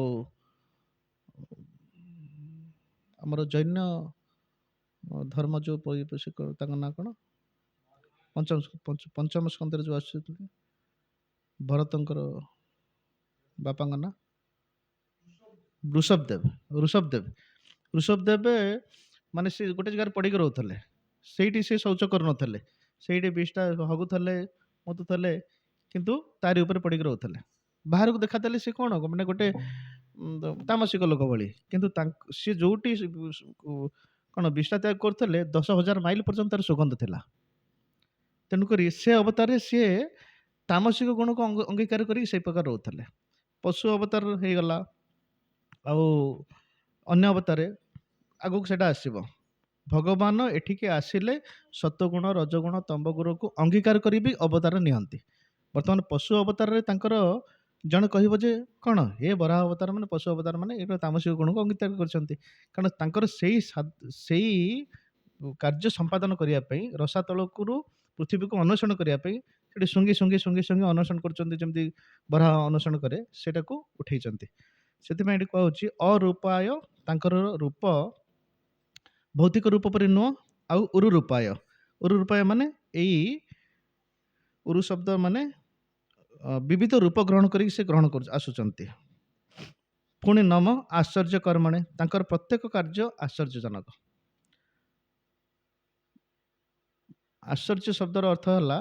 ଆମର ଜୈନ ଧର୍ମ ଯେଉଁ ପରିବେଶ, ତାଙ୍କ ନାଁ କ'ଣ, ପଞ୍ଚମ ସ୍କନ୍ଧରେ ଯେଉଁ ଆସୁଛନ୍ତି, ଭରତଙ୍କର ବାପାଙ୍କ ନାଁ ଋଷଭଦେବ। ଋଷଭଦେବ ମାନେ ସେ ଗୋଟେ ଜାଗାରେ ପଡ଼ିକି ରହୁଥିଲେ, ସେଇଠି ସେ ଶୌଚ କରୁନଥିଲେ, ସେଇଠି ବିଷଟା ହଗୁଥିଲେ, ମୁତୁଥିଲେ, କିନ୍ତୁ ତାରି ଉପରେ ପଡ଼ିକି ରହୁଥିଲେ। ବାହାରକୁ ଦେଖାଦେଲେ ସେ କ'ଣ ମାନେ ଗୋଟେ ତାମସିକ ଲୋକ ଭଳି, କିନ୍ତୁ ସେ ଯେଉଁଠି କ'ଣ ବିଷଟା ତ୍ୟାଗ କରୁଥିଲେ 10,000 ମାଇଲ ପର୍ଯ୍ୟନ୍ତ ତାର ସୁଗନ୍ଧ ଥିଲା। ତେଣୁକରି ସେ ଅବତାରରେ ସିଏ ତାମସିକ ଗୁଣକୁ ଅଙ୍ଗୀକାର କରିକି ସେଇ ପ୍ରକାର ରହୁଥିଲେ। ପଶୁ ଅବତାର ହେଇଗଲା, ଆଉ ଅନ୍ୟ ଅବତାରେ ଆଗକୁ ସେଇଟା ଆସିବ। ଭଗବାନ ଏଠିକି ଆସିଲେ ସତ୍ୱଗୁଣ, ରଜଗୁଣ, ତମଗୁଣକୁ ଅଙ୍ଗୀକାର କରି ବି ଅବତାର ନିଅନ୍ତି। ବର୍ତ୍ତମାନ ପଶୁ ଅବତାରରେ ତାଙ୍କର ଜଣେ କହିବ ଯେ କ'ଣ ଏ ବରାହ ଅବତାର ମାନେ, ପଶୁ ଅବତାର ମାନେ ଏଗୁলো ତାମସିକ ଗୁଣକୁ ଅଙ୍ଗୀକାର କରିଛନ୍ତି। କାରଣ ତାଙ୍କର ସେଇ କାର୍ଯ୍ୟ ସମ୍ପାଦନ କରିବା ପାଇଁ, ରସାତଳକୁ ପୃଥିବୀକୁ ଅନ୍ୱେଷଣ କରିବା ପାଇଁ ସେଠି ଶୁଙ୍ଗି ଶୁଙ୍ଗି ଶୁଙ୍ଗି ଶୁଙ୍ଗି ଅନ୍ୱେଷଣ କରୁଛନ୍ତି, ଯେମିତି ବରାହ ଅନ୍ୱେଷଣ କରେ, ସେଟାକୁ ଉଠେଇଛନ୍ତି। ସେଥିପାଇଁ ଏଠି କୁହାହଉଛି ଅରୂପାୟ, ତାଙ୍କର ରୂପ ଭୌତିକ ରୂପ ପରି ନୁହଁ। ଆଉ ଉରୁ ରୂପାୟ, ଉରୁ ରୂପାୟ ମାନେ ଏଇ ଉରୁ ଶବ୍ଦ ମାନେ ବିବିଧ ରୂପ ଗ୍ରହଣ କରିକି ସେ ଗ୍ରହଣ ଆସୁଛନ୍ତି। ପୁଣି ନମ ଆଶ୍ଚର୍ଯ୍ୟ କର୍ମଣେ, ତାଙ୍କର ପ୍ରତ୍ୟେକ କାର୍ଯ୍ୟ ଆଶ୍ଚର୍ଯ୍ୟଜନକ। ଆଶ୍ଚର୍ଯ୍ୟ ଶବ୍ଦର ଅର୍ଥ ହେଲା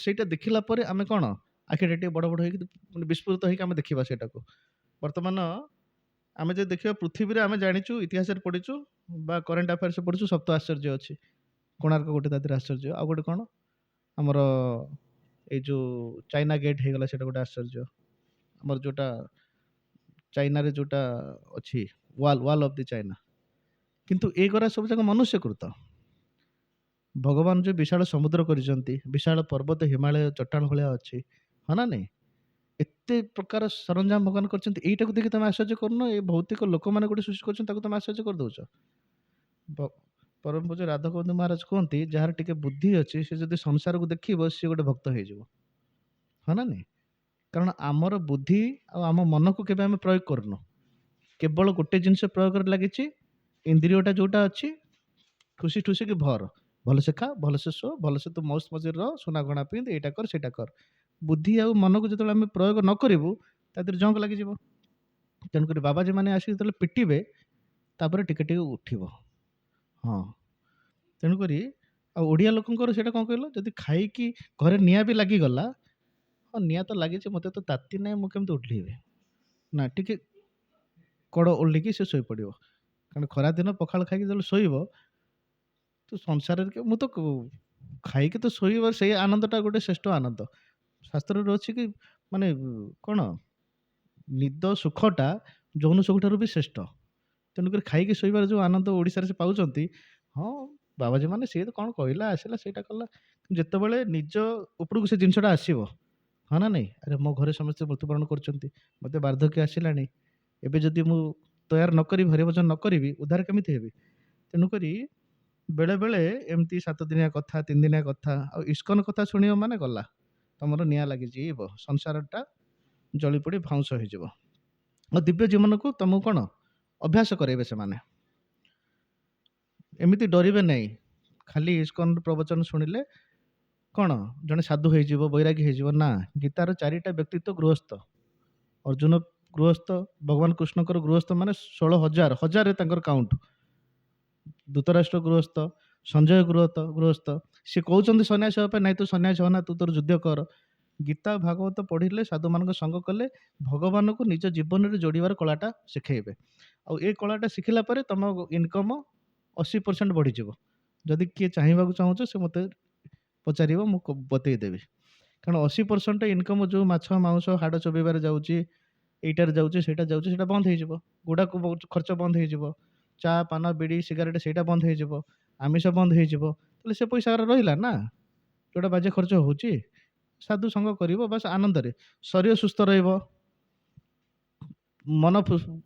ସେଇଟା ଦେଖିଲା ପରେ ଆମେ କ'ଣ ଆଖିଟା ଟିକେ ବଡ଼ ବଡ଼ ହେଇକି ବିସ୍ଫୁରିତ ହେଇକି ଆମେ ଦେଖିବା ସେଇଟାକୁ। ବର୍ତ୍ତମାନ ଆମେ ଯଦି ଦେଖିବା ପୃଥିବୀରେ, ଆମେ ଜାଣିଛୁ, ଇତିହାସରେ ପଢ଼ିଛୁ ବା କରେଣ୍ଟ ଆଫେୟାର୍ସରେ ପଢ଼ିଛୁ, ସପ୍ତ ଆଶ୍ଚର୍ଯ୍ୟ ଅଛି। କୋଣାର୍କ ଗୋଟେ ତା ଦେହରେ ଆଶ୍ଚର୍ଯ୍ୟ, ଆଉ ଗୋଟେ କଣ ଆମର ଏଇ ଯୋଉ ଚାଇନା ଗେଟ୍ ହେଇଗଲା ସେଇଟା ଗୋଟେ ଆଶ୍ଚର୍ଯ୍ୟ, ଆମର ଯୋଉଟା ଚାଇନାରେ ଯୋଉଟା ଅଛି ୱାଲ୍ ଅଫ୍ ଦି ଚାଇନା। କିନ୍ତୁ ଏଇଗୁରା ସବୁ ଯାକ ମନୁଷ୍ୟକୃତ। ଭଗବାନ ଯୋଉ ବିଶାଳ ସମୁଦ୍ର କରିଛନ୍ତି, ବିଶାଳ ପର୍ବତ ହିମାଳୟ ଚଟାଣ ଭଳିଆ ଅଛି, ହଁ ନା ନାଇଁ? ଏତେ ପ୍ରକାର ସରଞ୍ଜାମ ଭଗବାନ କରିଛନ୍ତି, ଏଇଟାକୁ ଦେଖି ତମେ ଆଶ୍ଚର୍ଯ୍ୟ କରୁନ? ଏ ଭୌତିକ ଲୋକମାନେ ଗୋଟେ ସୃଷ୍ଟି କରିଛନ୍ତି, ତାକୁ ତମେ ଆଶ୍ଚର୍ଯ୍ୟ କରିଦଉଛ। ଭ- ପରମ ପୂଜ୍ୟ ରାଧାଗୋବିନ୍ଦ ମହାରାଜ କୁହନ୍ତି, ଯାହାର ଟିକେ ବୁଦ୍ଧି ଅଛି ସେ ଯଦି ସଂସାରକୁ ଦେଖିବ ସିଏ ଗୋଟେ ଭକ୍ତ ହେଇଯିବ, ହଁ ନା ନାଇଁ? କାରଣ ଆମର ବୁଦ୍ଧି ଆଉ ଆମ ମନକୁ କେବେ ଆମେ ପ୍ରୟୋଗ କରୁନୁ। କେବଳ ଗୋଟେ ଜିନିଷ ପ୍ରୟୋଗରେ ଲାଗିଛି, ଇନ୍ଦ୍ରିୟଟା ଯୋଉଟା ଅଛି, ଠୁସି ଠୁସିକି ଭର, ଭଲସେ ଖା, ଭଲସେ ଶୋ, ଭଲସେ ତୁ ମୌଜ ମଜରେ ରହ, ସୁନା ଗଣା ପିନ୍ଧ, ଏଇଟା କର ସେଇଟା କର। ବୁଦ୍ଧି ଆଉ ମନକୁ ଯେତେବେଳେ ଆମେ ପ୍ରୟୋଗ ନ କରିବୁ, ତା ଦେହରେ ଜଙ୍କ ଲାଗିଯିବ। ତେଣୁକରି ବାବାଜୀ ମାନେ ଆସି ଯେତେବେଳେ ପିଟିବେ, ତାପରେ ଟିକେ ଟିକେ ଉଠିବ। ହଁ, ତେଣୁକରି ଆଉ ଓଡ଼ିଆ ଲୋକଙ୍କର ସେଇଟା କ'ଣ କହିଲ, ଯଦି ଖାଇକି ଘରେ ନିଆଁ ବି ଲାଗିଗଲା, ହଁ ନିଆଁ ତ ଲାଗିଛି, ମୋତେ ତ ତାତି ନାହିଁ, ମୁଁ କେମିତି ଓହ୍ଲେଇବି? ନା, ଟିକେ କଡ଼ ଓହ୍ଲେଇକି ସେ ଶୋଇପଡ଼ିବ। କାରଣ ଖରାଦିନ ପଖାଳ ଖାଇକି ଯେତେବେଳେ ଶୋଇବ, ତ ସଂସାରରେ ମୁଁ ତ ଖାଇକି ତ ଶୋଇବ, ସେଇ ଆନନ୍ଦଟା ଗୋଟେ ଶ୍ରେଷ୍ଠ ଆନନ୍ଦ। ଶାସ୍ତ୍ରରେ ଅଛି କି ମାନେ କ'ଣ, ନିଦ ସୁଖଟା ଯୌନ ସୁଖଠାରୁ ବି ଶ୍ରେଷ୍ଠ। ତେଣୁକରି ଖାଇକି ଶୋଇବାର ଯେଉଁ ଆନନ୍ଦ ଓଡ଼ିଶାରେ ସେ ପାଉଛନ୍ତି, ହଁ ବାବାଜୀ ମାନେ ସିଏ ତ କ'ଣ କହିଲା ଆସିଲା ସେଇଟା କଲା, ଯେତେବେଳେ ନିଜ ଉପରକୁ ସେ ଜିନିଷଟା ଆସିବ, ହଁ ନା ନାଇଁ? ଆରେ ମୋ ଘରେ ସମସ୍ତେ ମୃତ୍ୟୁବରଣ କରୁଛନ୍ତି, ମୋତେ ବାର୍ଦ୍ଧକ୍ୟ ଆସିଲାଣି, ଏବେ ଯଦି ମୁଁ ତୟାର ନ କରିବି, ହରିଭଜନ ନ କରିବି, ଉଦ୍ଧାର କେମିତି ହେବି? ତେଣୁକରି ବେଳେବେଳେ ଏମିତି 7 ଦିନିଆ କଥା, 3 ଦିନିଆ କଥା, ଆଉ ଇସ୍କନ କଥା ଶୁଣିବ ମାନେ ଗଲା, ତମର ନିଆଁ ଲାଗିଯିବ, ସଂସାରଟା ଜଳି ପୋଡ଼ି ଧ୍ୱଂସ ହେଇଯିବ। ଆଉ ଦିବ୍ୟ ଜୀବନକୁ ତମକୁ କ'ଣ ଅଭ୍ୟାସ କରାଇବେ ସେମାନେ। ଏମିତି ଡରିବେ ନାହିଁ, ଖାଲି ଇସ୍କନ ପ୍ରବଚନ ଶୁଣିଲେ କ'ଣ ଜଣେ ସାଧୁ ହେଇଯିବ, ବୈରାଗୀ ହେଇଯିବ, ନା। ଗୀତାର 4ଟା ବ୍ୟକ୍ତିତ୍ୱ ଗୃହସ୍ଥ। ଅର୍ଜୁନ ଗୃହସ୍ଥ, ଭଗବାନ କୃଷ୍ଣଙ୍କର ଗୃହସ୍ଥ ମାନେ 16,000 ହଜାରରେ ତାଙ୍କର କାଉଣ୍ଟ। ଧୃତରାଷ୍ଟ୍ର ଗୃହସ୍ଥ, ସଞ୍ଜୟ ଗୃହସ୍ଥ। ସେ କହୁଛନ୍ତି ସନ୍ନ୍ୟାସ ହେବା ପାଇଁ, ନାଇଁ ତୁ ସନ୍ନ୍ୟାସ ହନା, ତୁ ତୋର ଯୁଦ୍ଧ କର। ଗୀତା ଭାଗବତ ପଢ଼ିଲେ, ସାଧୁମାନଙ୍କ ସଙ୍ଗ କଲେ, ଭଗବାନଙ୍କୁ ନିଜ ଜୀବନରେ ଯୋଡ଼ିବାର କଳାଟା ଶିଖେଇବେ। ଆଉ ଏ କଳାଟା ଶିଖିଲା ପରେ ତମ ଇନକମ୍ 80% ବଢ଼ିଯିବ। ଯଦି କିଏ ଚାହିଁବାକୁ ଚାହୁଁଛ, ସେ ମୋତେ ପଚାରିବ, ମୁଁ ବତେଇ ଦେବି। କାରଣ 80% ଇନକମ୍ ଯେଉଁ ମାଛ ମାଉଁସ ହାଡ଼ ଚୋବେଇବାରେ ଯାଉଛି, ଏଇଟାରେ ଯାଉଛି, ସେଇଟା ଯାଉଛି, ସେଇଟା ବନ୍ଦ ହେଇଯିବ। ଗୁଡ଼ାକୁ ଖର୍ଚ୍ଚ ବନ୍ଦ ହେଇଯିବ। ଚା ପାନ ବିଡ଼ି ସିଗାରେଟ୍ ସେଇଟା ବନ୍ଦ ହେଇଯିବ, ଆମିଷ ବନ୍ଦ ହେଇଯିବ। ତାହେଲେ ସେ ପଇସା ରହିଲା ନା, ଯେଉଁଟା ବାଜେ ଖର୍ଚ୍ଚ ହେଉଛି। ସାଧୁ ସଙ୍ଗ କରିବ, ବାସ୍ ଆନନ୍ଦରେ ଶରୀର ସୁସ୍ଥ ରହିବ, ମନ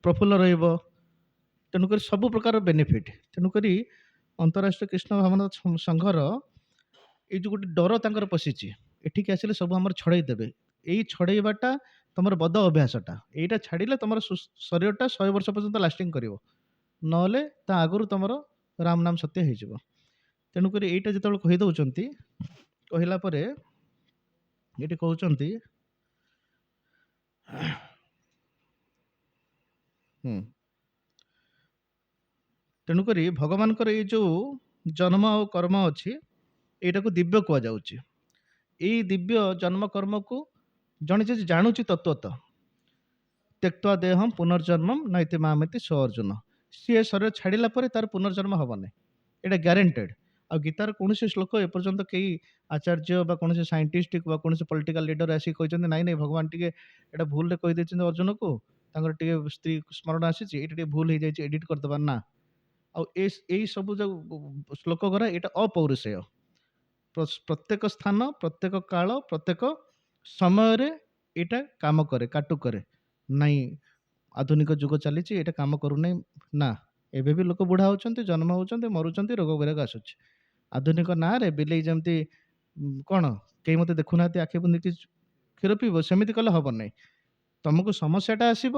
ପ୍ରଫୁଲ୍ଲ ରହିବ। ତେଣୁକରି ସବୁ ପ୍ରକାର ବେନିଫିଟ୍। ତେଣୁକରି ଅନ୍ତରାଷ୍ଟ୍ରୀୟ କୃଷ୍ଣ ଭାବନା ସଂଘର ଏଇ ଯେଉଁ ଗୋଟେ ଡର ତାଙ୍କର ପଶିଛି, ଏଠିକି ଆସିଲେ ସବୁ ଆମର ଛଡ଼େଇ ଦେବେ। ଏଇ ଛଡ଼େଇବାଟା ତମର ବଦ ଅଭ୍ୟାସଟା, ଏଇଟା ଛାଡ଼ିଲେ ତମର ଶରୀରଟା 100 ବର୍ଷ ପର୍ଯ୍ୟନ୍ତ ଲାଷ୍ଟିଂ କରିବ, ନହେଲେ ତା ଆଗରୁ ତମର ରାମ ନାମ ସତ୍ୟ ହେଇଯିବ। ତେଣୁକରି ଏଇଟା ଯେତେବେଳେ କହିଦେଉଛନ୍ତି, କହିଲା ପରେ ଏଠି କହୁଛନ୍ତି ତେଣୁକରି ଭଗବାନଙ୍କର ଏଇ ଯେଉଁ ଜନ୍ମ ଆଉ କର୍ମ ଅଛି, ଏଇଟାକୁ ଦିବ୍ୟ କୁହାଯାଉଛି। ଏଇ ଦିବ୍ୟ ଜନ୍ମ କର୍ମକୁ ଜଣେ ଯଦି ଜାଣୁଛି ତତ୍ତ୍ୱତଃ, ତ୍ୟକ୍ତ୍ୱା ଦେହଂ ପୁନର୍ଜନ୍ମଂ ନଇତି ମାମେତି ସ ଅର୍ଜୁନ, ସିଏ ଶରୀର ଛାଡ଼ିଲା ପରେ ତାର ପୁନର୍ଜନ୍ମ ହେବନି, ଏଇଟା ଗ୍ୟାରେଣ୍ଟେଡ୍। ଆଉ ଗୀତାର କୌଣସି ଶ୍ଲୋକ ଏପର୍ଯ୍ୟନ୍ତ କେହି ଆଚାର୍ଯ୍ୟ ବା କୌଣସି ସାଇଣ୍ଟିଷ୍ଟ ବା କୌଣସି ପଲିଟିକାଲ ଲିଡର ଆସିକି କହିଛନ୍ତି ନାଇଁ ନାଇଁ ଭଗବାନ ଟିକେ ଏଇଟା ଭୁଲରେ କହିଦେଇଛନ୍ତି ଅର୍ଜୁନକୁ, ତାଙ୍କର ଟିକେ ସ୍ତ୍ରୀ ସ୍ମରଣ ଆସିଛି, ଏଇଟା ଟିକେ ଭୁଲ ହେଇଯାଇଛି, ଏଡିଟ୍ କରିଦେବା ନା। ଆଉ ଏଇ ସବୁ ଯେଉଁ ଶ୍ଲୋକ ଗୁରା, ଏଇଟା ଅପୌରୁଷେୟ। ପ୍ରତ୍ୟେକ ସ୍ଥାନ, ପ୍ରତ୍ୟେକ କାଳ, ପ୍ରତ୍ୟେକ ସମୟରେ ଏଇଟା କାମ କରେ, କାଟୁ କରେ। ନାଇଁ ଆଧୁନିକ ଯୁଗ ଚାଲିଛି, ଏଇଟା କାମ କରୁନାହିଁ ନା। ଏବେ ବି ଲୋକ ବୁଢ଼ା ହେଉଛନ୍ତି, ଜନ୍ମ ହେଉଛନ୍ତି, ମରୁଛନ୍ତି, ରୋଗ ବୈରାଗ ଆସୁଛି। ଆଧୁନିକ ନାଁରେ ବିଲେଇ ଯେମିତି କ'ଣ କେହି ମୋତେ ଦେଖୁନାହାନ୍ତି ଆଖି ବୁନ୍ଦିକି କ୍ଷୀର ପିଇବ, ସେମିତି କଲେ ହେବ ନାହିଁ। ତମକୁ ସମସ୍ୟାଟା ଆସିବ,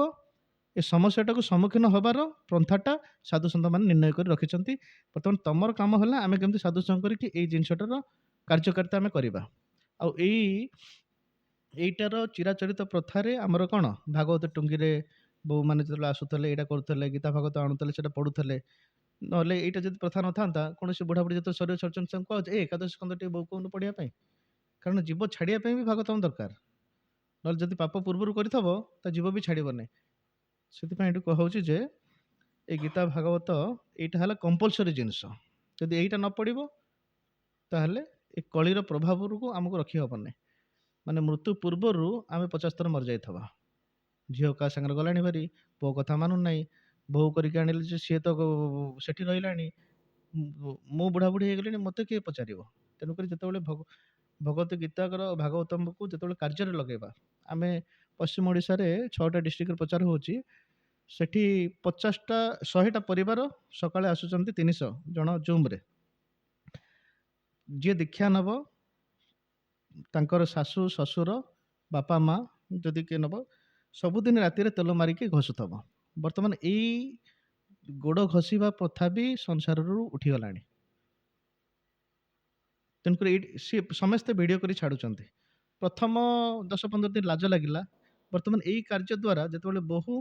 ଏ ସମସ୍ୟାଟାକୁ ସମ୍ମୁଖୀନ ହେବାର ପନ୍ଥାଟା ସାଧୁସନ୍ଥମାନେ ନିର୍ଣ୍ଣୟ କରି ରଖିଛନ୍ତି। ବର୍ତ୍ତମାନ ତମର କାମ ହେଲା ଆମେ କେମିତି ସାଧୁସଙ୍ଗ କରିକି ଏଇ ଜିନିଷଟାର କାର୍ଯ୍ୟକାରିତା ଆମେ କରିବା। ଆଉ ଏଇଟାର ଚିରାଚରିତ ପ୍ରଥାରେ ଆମର କ'ଣ, ଭାଗବତ ଟୁଙ୍ଗିରେ ବୋଉମାନେ ଯେତେବେଳେ ଆସୁଥିଲେ ଏଇଟା କରୁଥିଲେ, ଗୀତା ଭାଗବତ ଆଣୁଥିଲେ, ସେଇଟା ପଢ଼ୁଥିଲେ। ନହେଲେ ଏଇଟା ଯଦି ପ୍ରଥା ନଥାନ୍ତା, କୌଣସି ବୁଢ଼ାବୁଢ଼ୀ ଯେତେବେଳେ ଶରୀର ଛାଡ଼ୁଛନ୍ତି ତାଙ୍କୁ କୁହାଯାଉଛି ଏ ଏକାଦଶ ସ୍କନ୍ଧ ଟିକେ ବୋଉ କହୁନୁ ପଢ଼ିବା ପାଇଁ। କାରଣ ଜୀବ ଛାଡ଼ିବା ପାଇଁ ବି ଭାଗବତ ଦରକାର, ନହେଲେ ଯଦି ପାପ ପୂର୍ବରୁ କରିଥିବ ତା ଜୀବ ବି ଛାଡ଼ିବନି। ସେଥିପାଇଁ ଏଠି କୁହାହେଉଛି ଯେ ଏଇ ଗୀତା ଭାଗବତ ଏଇଟା ହେଲା କମ୍ପଲସରୀ ଜିନିଷ। ଯଦି ଏଇଟା ନ ପଢ଼ିବ ତାହେଲେ ଏ କଳିର ପ୍ରଭାବରୁ ଆମକୁ ରଖି ହବନି। ମାନେ ମୃତ୍ୟୁ ପୂର୍ବରୁ ଆମେ 50 ଥର ମରିଯାଇଥିବା। ଝିଅ କାହା ସାଙ୍ଗରେ ଗଲାଣି ଭାରି, ପୁଅ କଥା ମାନୁ ନାହିଁ, ବୋହୂ କରିକି ଆଣିଲେ ଯେ ସିଏ ତ ସେଠି ରହିଲାଣି, ମୁଁ ବୁଢ଼ାବୁଢ଼ୀ ହେଇଗଲିଣି, ମୋତେ କିଏ ପଚାରିବ? ତେଣୁକରି ଯେତେବେଳେ ଭଗବତ ଗୀତାଙ୍କର ଭାଗବତମକୁ ଯେତେବେଳେ କାର୍ଯ୍ୟରେ ଲଗେଇବା, ଆମେ ପଶ୍ଚିମ ଓଡ଼ିଶାରେ 6ଟା ଡିଷ୍ଟ୍ରିକ୍ଟରେ ପ୍ରଚାର ହେଉଛି, ସେଠି 50ଟା 100ଟା ପରିବାର ସକାଳେ ଆସୁଛନ୍ତି 300 ଜଣ ଜୁମ୍ରେ। ଯିଏ ଦୀକ୍ଷା ନେବ ତାଙ୍କର ଶାଶୁ ଶ୍ୱଶୁର ବାପା ମା ଯଦି କିଏ ନେବ, ସବୁଦିନ ରାତିରେ ତେଲ ମାରିକି ଘଷୁଥିବ। ବର୍ତ୍ତମାନ ଏଇ ଗୋଡ଼ ଘଷିବା ପ୍ରଥା ବି ସଂସାରରୁ ଉଠିଗଲାଣି। ତେଣୁକରି ସିଏ ସମସ୍ତେ ଭିଡ଼ିଓ କରି ଛାଡ଼ୁଛନ୍ତି। ପ୍ରଥମ 10-15 ଦିନ ଲାଜ ଲାଗିଲା। ବର୍ତ୍ତମାନ ଏଇ କାର୍ଯ୍ୟ ଦ୍ୱାରା ଯେତେବେଳେ ବୋହୂ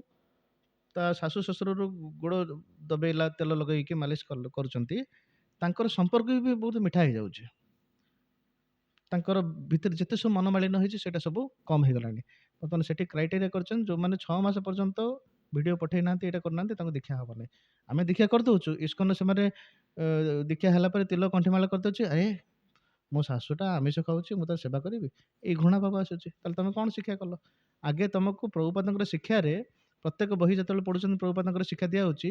ତା ଶାଶୁ ଶ୍ୱଶୁରରୁ ଗୋଡ଼ ଦବେଇଲା, ତେଲ ଲଗେଇକି ମାଲିସ କରୁଛନ୍ତି, ତାଙ୍କର ସମ୍ପର୍କ ବି ବହୁତ ମିଠା ହେଇଯାଉଛି। ତାଙ୍କର ଭିତରେ ଯେତେ ସବୁ ମନମାଳିନ ହେଇଛି ସେଇଟା ସବୁ କମ୍ ହେଇଗଲାଣି। ବର୍ତ୍ତମାନ ସେଠି କ୍ରାଇଟେରିଆ କରିଛନ୍ତି, ଯେଉଁମାନେ 6 ମାସ ପର୍ଯ୍ୟନ୍ତ ଭିଡ଼ିଓ ପଠେଇ ନାହାନ୍ତି, ଏଇଟା କରିନାହାନ୍ତି, ତାଙ୍କୁ ଦୀକ୍ଷା ହେବନି। ଆମେ ଦୀକ୍ଷା କରିଦେଉଛୁ, ଇସ୍କନରେ ସେମାନେ ଦୀକ୍ଷା ହେଲା ପରେ ତିଲ କଣ୍ଠିମାଳ କରିଦେଉଛି, ଆରେ ମୋ ଶାଶୁଟା ଆମିଷ ଖାଉଛି, ମୁଁ ତାର ସେବା କରିବି, ଏଇ ଘୃଣା ଭାବ ଆସୁଛି। ତାହେଲେ ତମେ କ'ଣ ଶିକ୍ଷା କଲ? ଆଗେ ତମକୁ ପ୍ରଭୁପାଦଙ୍କର ଶିକ୍ଷାରେ, ପ୍ରତ୍ୟେକ ବହି ଯେତେବେଳେ ପଢ଼ୁଛନ୍ତି ପ୍ରଭୁପାଦଙ୍କର ଶିକ୍ଷା ଦିଆହେଉଛି,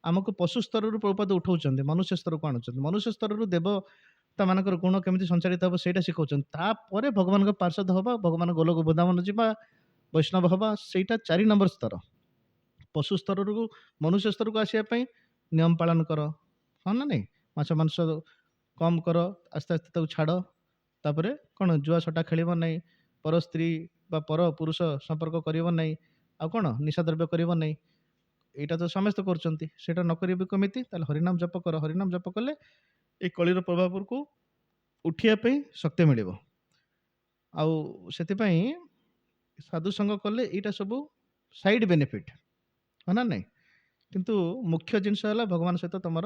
ଆମକୁ ପଶୁ ସ୍ତରରୁ ପ୍ରଭୁପାଦ ଉଠାଉଛନ୍ତି, ମନୁଷ୍ୟ ସ୍ତରକୁ ଆଣୁଛନ୍ତି। ମନୁଷ୍ୟ ସ୍ତରରୁ ଦେବତାମାନଙ୍କର ଗୁଣ କେମିତି ସଞ୍ଚାରିତ ହେବ ସେଇଟା ଶିଖାଉଛନ୍ତି। ତାପରେ ଭଗବାନଙ୍କ ପାର୍ଷଦ ହେବା, ଭଗବାନ ଗୋଲକ ବୃନ୍ଦାବନ ଯିବା, ବୈଷ୍ଣବ ହେବା, ସେଇଟା 4 ନମ୍ବର ସ୍ତର। ପଶୁ ସ୍ତରରୁ ମନୁଷ୍ୟ ସ୍ତରକୁ ଆସିବା ପାଇଁ ନିୟମ ପାଳନ କର, ହଁ ନା ନାହିଁ? ମାଛ ମାଂସ କମ୍ କର, ଆସ୍ତେ ଆସ୍ତେ ତାକୁ ଛାଡ଼। ତାପରେ କ'ଣ, ଜୁଆ ସଟା ଖେଳିବ ନାହିଁ, ପର ସ୍ତ୍ରୀ ବା ପର ପୁରୁଷ ସମ୍ପର୍କ କରିବ ନାହିଁ, ଆଉ କ'ଣ, ନିଶା ଦ୍ରବ୍ୟ କରିବ ନାହିଁ। ଏଇଟା ତ ସମସ୍ତେ କରୁଛନ୍ତି, ସେଇଟା ନ କରିବି କେମିତି? ତାହେଲେ ହରିନାମ ଜପ କର। ହରିନାମ ଜପ କଲେ ଏ କଳିର ପ୍ରଭାବକୁ ଉଠିବା ପାଇଁ ଶକ୍ତି ମିଳିବ। ଆଉ ସେଥିପାଇଁ ସାଧୁସଙ୍ଗ କଲେ ଏଇଟା ସବୁ ସାଇଡ୍ ବେନିଫିଟ୍, ହଁ ନା ନାହିଁ? କିନ୍ତୁ ମୁଖ୍ୟ ଜିନିଷ ହେଲା ଭଗବାନ ସହିତ ତୁମର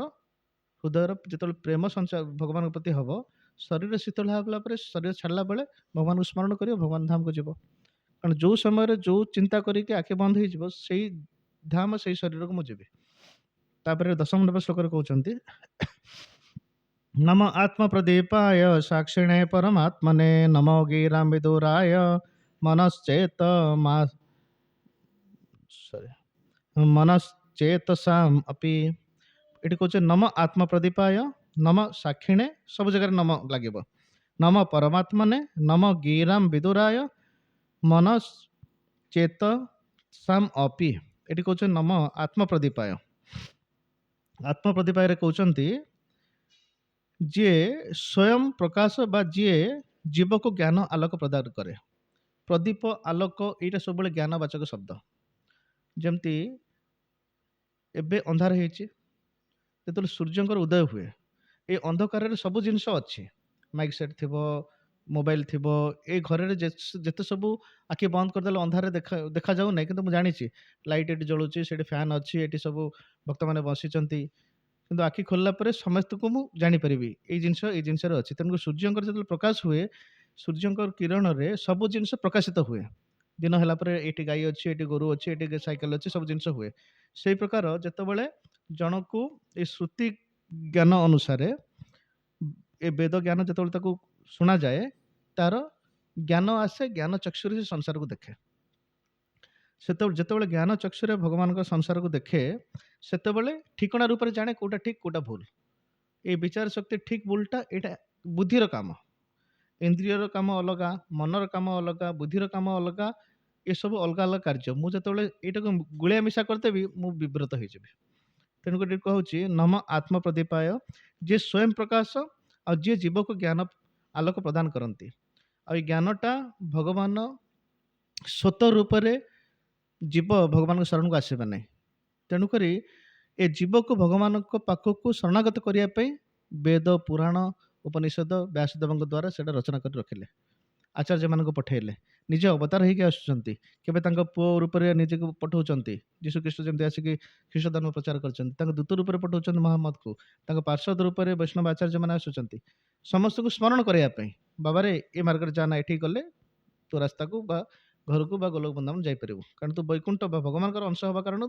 ହୃଦୟର ଯେତେବେଳେ ପ୍ରେମ ସଞ୍ଚାର ଭଗବାନଙ୍କ ପ୍ରତି ହେବ, ଶରୀର ଶୀତଳ ହେଲା ପରେ, ଶରୀର ଛାଡ଼ିଲା ବେଳେ ଭଗବାନଙ୍କୁ ସ୍ମରଣ କରିବ, ଭଗବାନ ଧାମକୁ ଯିବ। କାରଣ ଯେଉଁ ସମୟରେ ଯେଉଁ ଚିନ୍ତା କରିକି ଆଖି ବନ୍ଦ ହେଇଯିବ, ସେଇ ଧାମ ସେଇ ଶରୀରକୁ ମୁଁ ଯିବି। ତାପରେ 10 ନମ୍ବର ଶ୍ଲୋକରେ କହୁଛନ୍ତି, ନମ ଆତ୍ମପ୍ରଦୀପାୟ ସାକ୍ଷିଣେ ପରମାତ୍ମନେ ନମୋ ଗିରାମ୍ ବିଦୁରାୟ ମନଶ୍ଚେତ ମନଶ୍ଚେତସାମ୍ अपि। ଏଠି କହୁছে ନମ ଆତ୍ମପ୍ରଦୀପାୟ, ନମ ସାକ୍ଷିଣେ, ସବୁ ଜାଗାରେ ନମ ଲାଗିବ। ନମ ପରମାତ୍ମନେ, ନମ ଗିରାମ୍ ବିଦୁରାୟ ମନଶ୍ଚେତସାମ୍ अपि। ଏଠି କହୁছে ନମ ଆତ୍ମପ୍ରଦୀପାୟ। ଆତ୍ମପ୍ରଦୀପାୟରେ କହୁଛନ୍ତି ଯିଏ ସ୍ୱୟଂ ପ୍ରକାଶ ବା ଯିଏ ଜୀବକୁ ଜ୍ଞାନ ଆଲୋକ ପ୍ରଦାନ କରେ। ପ୍ରଦୀପ ଆଲୋକ ଏଇଟା ସବୁବେଳେ ଜ୍ଞାନବାଚକ ଶବ୍ଦ। ଯେମିତି ଏବେ ଅନ୍ଧାର ହେଇଛି, ଯେତେବେଳେ ସୂର୍ଯ୍ୟଙ୍କର ଉଦୟ ହୁଏ, ଏ ଅନ୍ଧକାରରେ ସବୁ ଜିନିଷ ଅଛି, ମାଇକ୍ ସେଟ୍ ଥିବ, ମୋବାଇଲ ଥିବ, ଏ ଘରରେ ଯେତେ ସବୁ ଆଖି ବନ୍ଦ କରିଦେଲେ ଅନ୍ଧାରରେ ଦେଖାଯାଉ ନାହିଁ, କିନ୍ତୁ ମୁଁ ଜାଣିଛି ଲାଇଟ୍ ଏଠି ଜଳୁଛି, ସେଠି ଫ୍ୟାନ୍ ଅଛି, ଏଠି ସବୁ ଭକ୍ତମାନେ ବସିଛନ୍ତି, କିନ୍ତୁ ଆଖି ଖୋଲିଲା ପରେ ସମସ୍ତଙ୍କୁ ମୁଁ ଜାଣିପାରିବି ଏଇ ଜିନିଷରେ ଅଛି। ତେଣୁ ସୂର୍ଯ୍ୟଙ୍କର ଯେତେବେଳେ ପ୍ରକାଶ ହୁଏ, ସୂର୍ଯ୍ୟଙ୍କର କିରଣରେ ସବୁ ଜିନିଷ ପ୍ରକାଶିତ ହୁଏ। ଦିନ ହେଲା ପରେ ଏଠି ଗାଈ ଅଛି, ଏଠି ଗୋରୁ ଅଛି, ଏଠି ସାଇକେଲ ଅଛି, ସବୁ ଜିନିଷ ହୁଏ। ସେଇ ପ୍ରକାର ଯେତେବେଳେ ଜଣକୁ ଏ ଶ୍ରୁତି ଜ୍ଞାନ ଅନୁସାରେ ଏ ବେଦ ଜ୍ଞାନ ଯେତେବେଳେ ତାକୁ ଶୁଣାଯାଏ, ତାର ଜ୍ଞାନ ଆସେ, ଜ୍ଞାନ ଚକ୍ଷୁରେ ସେ ସଂସାରକୁ ଦେଖେ। ସେତେବେଳେ ଯେତେବେଳେ ଜ୍ଞାନ ଚକ୍ଷୁରେ ଭଗବାନଙ୍କ ସଂସାରକୁ ଦେଖେ, ସେତେବେଳେ ଠିକଣା ରୂପରେ ଜାଣେ କୋଉଟା ଠିକ୍ କୋଉଟା ଭୁଲ। ଏ ବିଚାର ଶକ୍ତି ଠିକ୍ ଭୁଲଟା ଏଇଟା ବୁଦ୍ଧିର କାମ। ଇନ୍ଦ୍ରିୟର କାମ ଅଲଗା, ମନର କାମ ଅଲଗା, ବୁଦ୍ଧିର କାମ ଅଲଗା, ଏସବୁ ଅଲଗା ଅଲଗା କାର୍ଯ୍ୟ। ମୁଁ ଯେତେବେଳେ ଏଇଟାକୁ ଗୁଳିଆ ମିଶା କରିଦେବି, ମୁଁ ବିବ୍ରତ ହେଇଯିବି। ତେଣୁକରି କହୁଛି ନମ ଆତ୍ମପ୍ରଦୀପାୟ, ଯିଏ ସ୍ୱୟଂ ପ୍ରକାଶ ଆଉ ଯିଏ ଜୀବକୁ ଜ୍ଞାନ ଆଲୋକ ପ୍ରଦାନ କରନ୍ତି। ଆଉ ଏ ଜ୍ଞାନଟା ଭଗବାନ ସ୍ୱତଃ ରୂପରେ ଜୀବ ଭଗବାନଙ୍କ ଶରଣକୁ ଆସିବେ ନାହିଁ। ତେଣୁକରି ଏ ଜୀବକୁ ଭଗବାନଙ୍କ ପାଖକୁ ଶରଣାଗତ କରିବା ପାଇଁ ବେଦ, ପୁରାଣ, ଉପନିଷଦ ବ୍ୟାସଦେବଙ୍କ ଦ୍ୱାରା ସେଇଟା ରଚନା କରି ରଖିଲେ, ଆଚାର୍ଯ୍ୟମାନଙ୍କୁ ପଠାଇଲେ। ନିଜେ ଅବତାର ହେଇକି ଆସୁଛନ୍ତି, କେବେ ତାଙ୍କ ପୁଅ ରୂପରେ ନିଜକୁ ପଠାଉଛନ୍ତି। ଯୀଶୁଖ୍ରୀଷ୍ଟ ଯେମିତି ଆସିକି ଖ୍ରୀଷ୍ଟ ଧର୍ମ ପ୍ରଚାର କରିଛନ୍ତି, ତାଙ୍କ ଦୂତ ରୂପରେ ପଠାଉଛନ୍ତି ମହମ୍ମଦକୁ, ତାଙ୍କ ପାର୍ଶ୍ୱଦ ରୂପରେ ବୈଷ୍ଣବ ଆଚାର୍ଯ୍ୟମାନେ ଆସୁଛନ୍ତି ସମସ୍ତଙ୍କୁ ସ୍ମରଣ କରିବା ପାଇଁ। ବାବାରେ ଏ ମାର୍ଗରେ ଯା ନା, ଏଠିକି ଗଲେ ତୋ ରାସ୍ତାକୁ ବା ଘରକୁ ବା ଗୋଲକ ବୃନ୍ଦାବନ ଯାଇପାରିବୁ, କାରଣ ତୁ ବୈକୁଣ୍ଠ ବା ଭଗବାନଙ୍କର ଅଂଶ ହେବା କାରଣ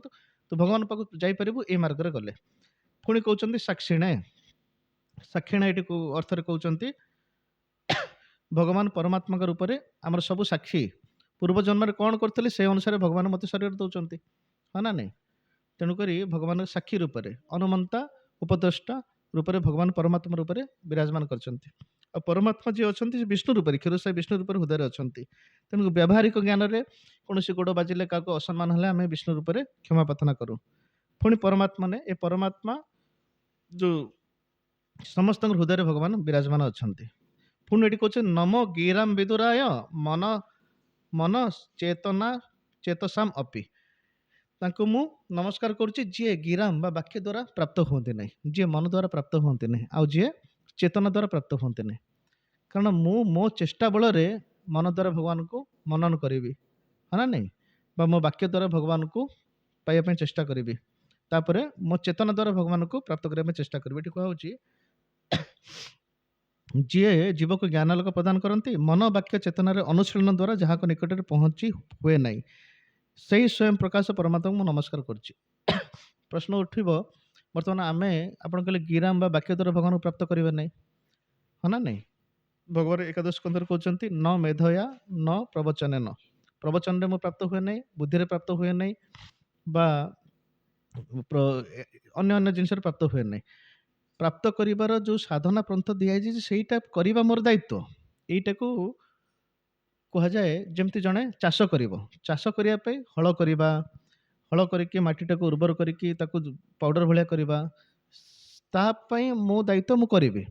ତୁ ଭଗବାନ ପାଖକୁ ଯାଇପାରିବୁ ଏଇ ମାର୍ଗରେ ଗଲେ। ପୁଣି କହୁଛନ୍ତି ସାକ୍ଷିଣେ, ସାକ୍ଷିଣା ଏଠି ଅର୍ଥରେ କହୁଛନ୍ତି ଭଗବାନ ପରମାତ୍ମାଙ୍କ ରୂପରେ ଆମର ସବୁ ସାକ୍ଷୀ। ପୂର୍ବ ଜନ୍ମରେ କ'ଣ କରିଥିଲେ ସେ ଅନୁସାରେ ଭଗବାନ ମୋତେ ଶରୀର ଦେଉଛନ୍ତି, ହଁ ନା ନାହିଁ? ତେଣୁକରି ଭଗବାନଙ୍କ ସାକ୍ଷୀ ରୂପରେ ଅନୁମନ୍ତା ଉପଦେଷ୍ଟା ରୂପରେ ଭଗବାନ ପରମାତ୍ମା ରୂପରେ ବିରାଜମାନ କରିଛନ୍ତି। ଆଉ ପରମାତ୍ମା ଯିଏ ଅଛନ୍ତି ସେ ବିଷ୍ଣୁ ରୂପରେ କ୍ଷୀରସାଇ ବିଷ୍ଣୁ ରୂପରେ ହୃଦୟରେ ଅଛନ୍ତି। ତେଣୁ ବ୍ୟବହାରିକ ଜ୍ଞାନରେ କୌଣସି ଗୋଡ଼ ବାଜିଲେ କାହାକୁ ଅସମ୍ମାନ ହେଲେ ଆମେ ବିଷ୍ଣୁ ରୂପରେ କ୍ଷମା ପ୍ରାର୍ଥନା କରୁ। ପୁଣି ପରମାତ୍ମା ଏ ପରମାତ୍ମା ଯେଉଁ ସମସ୍ତଙ୍କ ହୃଦୟରେ ଭଗବାନ ବିରାଜମାନ ଅଛନ୍ତି। ପୁଣି ଏଠି କହୁছে ନମ ଗିରାମ ବିଦୁରାୟ ମନ ମନ ଚେତନା ଚେତସାମ ଅପି। ତାଙ୍କୁ ମୁଁ ନମସ୍କାର କରୁଛି ଯିଏ ଗିରାମ ବା ବାକ୍ୟ ଦ୍ୱାରା ପ୍ରାପ୍ତ ହୁଅନ୍ତି ନାହିଁ, ଯିଏ ମନ ଦ୍ୱାରା ପ୍ରାପ୍ତ ହୁଅନ୍ତି ନାହିଁ, ଆଉ ଯିଏ ଚେତନା ଦ୍ୱାରା ପ୍ରାପ୍ତ ହୁଅନ୍ତି ନାହିଁ। କାରଣ ମୁଁ ମୋ ଚେଷ୍ଟା ବଳରେ ମନ ଦ୍ୱାରା ଭଗବାନଙ୍କୁ ମନନ କରିବି, ହଁ ନା ନାହିଁ? ବା ମୋ ବାକ୍ୟ ଦ୍ୱାରା ଭଗବାନଙ୍କୁ ପାଇବା ପାଇଁ ଚେଷ୍ଟା କରିବି, ତାପରେ ମୋ ଚେତନା ଦ୍ୱାରା ଭଗବାନଙ୍କୁ ପ୍ରାପ୍ତ କରିବା ପାଇଁ ଚେଷ୍ଟା କରିବି। ଏଠି କୁହାଯାଉଛି ଯିଏ ଜୀବକୁ ଜ୍ଞାନ ଆଲୋକ ପ୍ରଦାନ କରନ୍ତି, ମନ ବାକ୍ୟ ଚେତନାରେ ଅନୁଶୀଳନ ଦ୍ୱାରା ଯାହାକୁ ନିକଟରେ ପହଞ୍ଚି ହୁଏ ନାହିଁ, ସେହି ସ୍ୱୟଂ ପ୍ରକାଶ ପରମାତ୍ମାକୁ ମୁଁ ନମସ୍କାର କରୁଛି। ପ୍ରଶ୍ନ ଉଠିବ ବର୍ତ୍ତମାନ ଆମେ ଆପଣ କହିଲେ ଗିରାମ ବା ବାକ୍ୟ ଦ୍ୱାରା ଭଗବାନଙ୍କୁ ପ୍ରାପ୍ତ କରିବେ ନାହିଁ, ହଁ ନା ନାହିଁ? ଭଗବାନ ଏକାଦଶ ସ୍କନ୍ଧରେ କହୁଛନ୍ତି ନ ମେଧୟା ନ ପ୍ରବଚନେ ନ। ପ୍ରବଚନରେ ମୁଁ ପ୍ରାପ୍ତ ହୁଏ ନାହିଁ, ବୁଦ୍ଧିରେ ପ୍ରାପ୍ତ ହୁଏ ନାହିଁ, ବା ଅନ୍ୟ ଅନ୍ୟ ଜିନିଷରେ ପ୍ରାପ୍ତ ହୁଏ ନାହିଁ। ପ୍ରାପ୍ତ କରିବାର ଯେଉଁ ସାଧନା ପନ୍ଥ ଦିଆଯାଇଛି ସେଇଟା କରିବା ମୋର ଦାୟିତ୍ୱ। ଏଇଟାକୁ କୁହାଯାଏ ଯେମିତି ଜଣେ ଚାଷ କରିବ, ଚାଷ କରିବା ପାଇଁ ହଳ କରିବା, ହଳ କରିକି ମାଟିଟାକୁ ଉର୍ବର କରିକି ତାକୁ ପାଉଡର ଭଳିଆ କରିବା, ତା ପାଇଁ ମୋ ଦାୟିତ୍ୱ ମୁଁ କରିବି।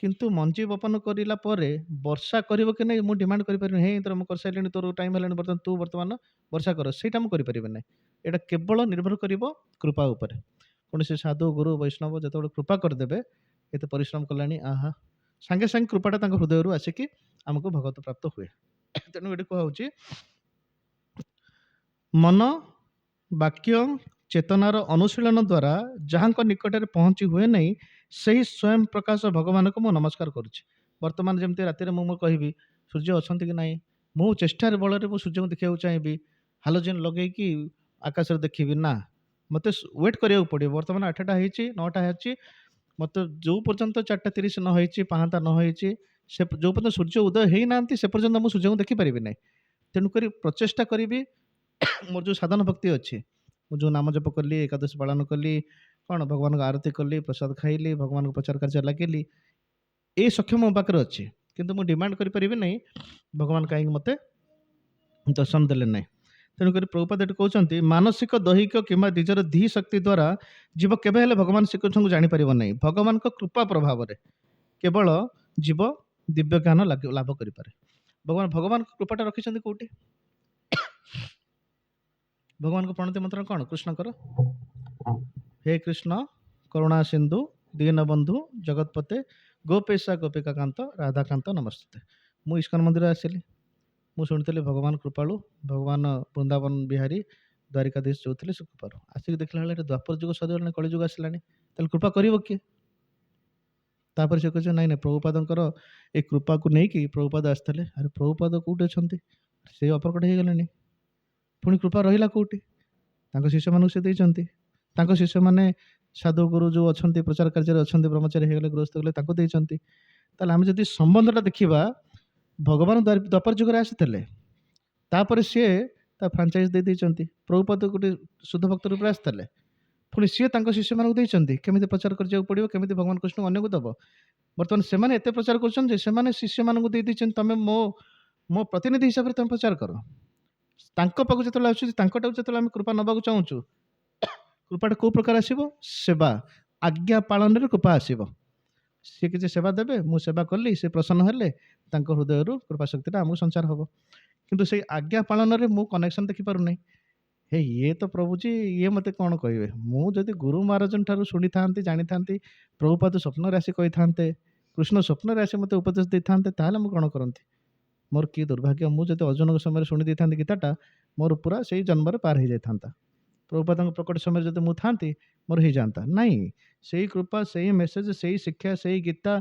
କିନ୍ତୁ ମଞ୍ଜି ବପନ କରିଲା ପରେ ବର୍ଷା କରିବ କି ନାହିଁ ମୁଁ ଡିମାଣ୍ଡ କରିପାରିବିନି, ହେ ଏଥର ମୁଁ କରିସାରିଲିଣି, ତୋର ଟାଇମ୍ ହେଲାଣି, ବର୍ତ୍ତମାନ ବର୍ଷା କର, ସେଇଟା ମୁଁ କରିପାରିବି ନାହିଁ। ଏଇଟା କେବଳ ନିର୍ଭର କରିବ କୃପା ଉପରେ। କୌଣସି ସାଧୁ ଗୁରୁ ବୈଷ୍ଣବ ଯେତେବେଳେ କୃପା କରିଦେବେ, ଏତେ ପରିଶ୍ରମ କଲାଣି, ଆହା, ସାଙ୍ଗେ ସାଙ୍ଗେ କୃପାଟା ତାଙ୍କ ହୃଦୟରୁ ଆସିକି ଆମକୁ ଭଗବତ ପ୍ରାପ୍ତ ହୁଏ। ତେଣୁ ଏଠି କୁହାଯାଉଛି ମନ ବାକ୍ୟ ଚେତନାର ଅନୁଶୀଳନ ଦ୍ୱାରା ଯାହାଙ୍କ ନିକଟରେ ପହଞ୍ଚି ହୁଏ ନାହିଁ, ସେହି ସ୍ୱୟଂ ପ୍ରକାଶ ଭଗବାନଙ୍କୁ ମୁଁ ନମସ୍କାର କରୁଛି। ବର୍ତ୍ତମାନ ଯେମିତି ରାତିରେ ମୁଁ କହିବି ସୂର୍ଯ୍ୟ ଅଛନ୍ତି କି ନାହିଁ, ମୁଁ ଚେଷ୍ଟାର ବଳରେ ମୁଁ ସୂର୍ଯ୍ୟଙ୍କୁ ଦେଖିବାକୁ ଚାହିଁବି, ହାଲୋଜେନ୍ ଲଗେଇକି ଆକାଶରେ ଦେଖିବି ନା, ମୋତେ ୱେଟ୍ କରିବାକୁ ପଡ଼ିବ। ବର୍ତ୍ତମାନ 8ଟା ହେଇଛି, 9ଟା ହେଇଛି, ମୋତେ ଯେଉଁ ପର୍ଯ୍ୟନ୍ତ 4:30 ନ ହେଇଛି, 5ଟା ନ ହେଇଛି, ସେ ଯେଉଁ ପର୍ଯ୍ୟନ୍ତ ସୂର୍ଯ୍ୟ ଉଦୟ ହେଇନାହାନ୍ତି ସେ ପର୍ଯ୍ୟନ୍ତ ମୁଁ ସୂର୍ଯ୍ୟଙ୍କୁ ଦେଖିପାରିବି ନାହିଁ। ତେଣୁକରି ପ୍ରଚେଷ୍ଟା କରିବି ମୋର ଯେଉଁ ସାଧନ ଭକ୍ତି ଅଛି, ମୁଁ ଯେଉଁ ନାମ ଜପ କଲି, ଏକାଦଶୀ ପାଳନ କଲି, କ'ଣ ଭଗବାନଙ୍କ ଆରତି କଲି, ପ୍ରସାଦ ଖାଇଲି, ଭଗବାନଙ୍କ ପ୍ରଚାର କାର୍ଯ୍ୟ ଲାଗିଲି, ଏ ସକ୍ଷମ ମୋ ପାଖରେ ଅଛି। କିନ୍ତୁ ମୁଁ ଡିମାଣ୍ଡ କରିପାରିବି ନାହିଁ ଭଗବାନ କାହିଁକି ମୋତେ ଦର୍ଶନ ଦେଲେ ନାହିଁ। ତେଣୁକରି ପ୍ରଭୁପାଦ ଏଠି କହୁଛନ୍ତି ମାନସିକ ଦୈହିକ କିମ୍ବା ନିଜର ଧୀ ଶକ୍ତି ଦ୍ୱାରା ଜୀବ କେବେ ହେଲେ ଭଗବାନ ଶ୍ରୀକୃଷ୍ଣଙ୍କୁ ଜାଣିପାରିବ ନାହିଁ। ଭଗବାନଙ୍କ କୃପା ପ୍ରଭାବରେ କେବଳ ଜୀବ ଦିବ୍ୟ ଜ୍ଞାନ ଲାଭ କରିପାରେ। ଭଗବାନଙ୍କ କୃପାଟା ରଖିଛନ୍ତି କୋଉଠି? ଭଗବାନଙ୍କ ପ୍ରଣତି ମନ୍ତ୍ର କ'ଣ? କୃଷ୍ଣଙ୍କର ହେ କୃଷ୍ଣ କରୁଣା ସିନ୍ଧୁ ଦୀନବନ୍ଧୁ ଜଗତପତେ ଗୋପେଶା ଗୋପିକା କାନ୍ତ ରାଧାକାନ୍ତ ନମସ୍ତେ। ମୁଁ ଇସ୍କନ ମନ୍ଦିର ଆସିଲି, ମୁଁ ଶୁଣିଥିଲି ଭଗବାନ କୃପାଳୁ, ଭଗବାନ ବୃନ୍ଦାବନ ବିହାରୀ ଦ୍ୱାରିକାଧୀଶ ଯୋଉଥିଲେ ସେ କୃପାରୁ। ଆସିକି ଦେଖିଲା ବେଳେ ଏଠି ଦ୍ୱାପର ଯୁଗ ସରିଗଲାଣି, କଳିଯୁଗ ଆସିଲାଣି, ତାହେଲେ କୃପା କରିବ କିଏ? ତାପରେ ସେ କହିছে ନାଇଁ ନାଇଁ ପ୍ରଭୁପାଦଙ୍କର ଏ କୃପାକୁ ନେଇକି ପ୍ରଭୁପାଦ ଆସିଥିଲେ। ଆରେ ପ୍ରଭୁପାଦ କୋଉଠି ଅଛନ୍ତି? ସେ ଅପ୍ରକଟ ହେଇଗଲେଣି, ପୁଣି କୃପା ରହିଲା କୋଉଠି? ତାଙ୍କ ଶିଷ୍ୟମାନଙ୍କୁ ସେ ଦେଇଛନ୍ତି। ତାଙ୍କ ଶିଷ୍ୟମାନେ ସାଧୁ ଗୁରୁ ଯେଉଁ ଅଛନ୍ତି ପ୍ରଚାର କାର୍ଯ୍ୟରେ ଅଛନ୍ତି, ବ୍ରହ୍ମଚାରୀ ହେଇଗଲେ, ଗୃହସ୍ଥ ହେଇଗଲେ, ତାଙ୍କୁ ଦେଇଛନ୍ତି। ତାହେଲେ ଆମେ ଯଦି ସମ୍ବନ୍ଧଟା ଦେଖିବା, ଭଗବାନ ଦ୍ୱାପର ଯୁଗରେ ଆସିଥିଲେ, ତାପରେ ସିଏ ତା ଫ୍ରାଞ୍ଚାଇଜ ଦେଇଛନ୍ତି। ପ୍ରଭୁପାଦ ଗୋଟେ ଶୁଦ୍ଧ ଭକ୍ତ ରୂପରେ ଆସିଥିଲେ, ପୁଣି ସିଏ ତାଙ୍କ ଶିଷ୍ୟମାନଙ୍କୁ ଦେଇଛନ୍ତି କେମିତି ପ୍ରଚାର କରିବାକୁ ପଡ଼ିବ, କେମିତି ଭଗବାନ କୃଷ୍ଣଙ୍କୁ ଅନ୍ୟକୁ ଦେବ। ବର୍ତ୍ତମାନ ସେମାନେ ଏତେ ପ୍ରଚାର କରୁଛନ୍ତି ଯେ ସେମାନେ ଶିଷ୍ୟମାନଙ୍କୁ ଦେଇଛନ୍ତି, ତମେ ମୋ ପ୍ରତିନିଧି ହିସାବରେ ତମେ ପ୍ରଚାର କର। ତାଙ୍କ ପାଖକୁ ଯେତେବେଳେ ଆସୁଛି, ତାଙ୍କଟାକୁ ଯେତେବେଳେ ଆମେ କୃପା ନେବାକୁ ଚାହୁଁଛୁ, କୃପାଟା କୋଉ ପ୍ରକାର ଆସିବ? ସେବା ଆଜ୍ଞା ପାଳନରେ କୃପା ଆସିବ। ସିଏ କିଛି ସେବା ଦେବେ, ମୁଁ ସେବା କଲି, ସେ ପ୍ରସନ୍ନ ହେଲେ, ତାଙ୍କ ହୃଦୟରୁ କୃପା ଶକ୍ତିଟା ଆମକୁ ସଞ୍ଚାର ହେବ। କିନ୍ତୁ ସେଇ ଆଜ୍ଞା ପାଳନରେ ମୁଁ କନେକ୍ସନ ଦେଖିପାରୁନାହିଁ। ହେ ଇଏ ତ ପ୍ରଭୁଜୀ, ଇଏ ମୋତେ କ'ଣ କହିବେ? ମୁଁ ଯଦି ଗୁରୁ ମହାରାଜଙ୍କ ଠାରୁ ଶୁଣିଥାନ୍ତି, ଜାଣିଥାନ୍ତି, ପ୍ରଭୁପାଦ ସ୍ୱପ୍ନରେ ଆସି କହିଥାନ୍ତେ, କୃଷ୍ଣ ସ୍ୱପ୍ନରେ ଆସି ମୋତେ ଉପଦେଶ ଦେଇଥାନ୍ତେ, ତାହେଲେ ମୁଁ କ'ଣ କରନ୍ତି? ମୋର କି ଦୁର୍ଭାଗ୍ୟ, ମୁଁ ଯଦି ଅର୍ଜୁନଙ୍କ ସମୟରେ ଶୁଣି ଦେଇଥାନ୍ତି ଗୀତାଟା, ମୋର ପୁରା ସେଇ ଜନ୍ମରେ ପାର ହେଇଯାଇଥାନ୍ତା। ପ୍ରଭୁପାଦଙ୍କ ପ୍ରକଟ ସମୟରେ ଯଦି ମୁଁ ଥାନ୍ତି, ମୋର ହେଇଯାଆନ୍ତା। ନାଇଁ, ସେଇ କୃପା, ସେଇ ମେସେଜ, ସେଇ ଶିକ୍ଷା, ସେଇ ଗୀତା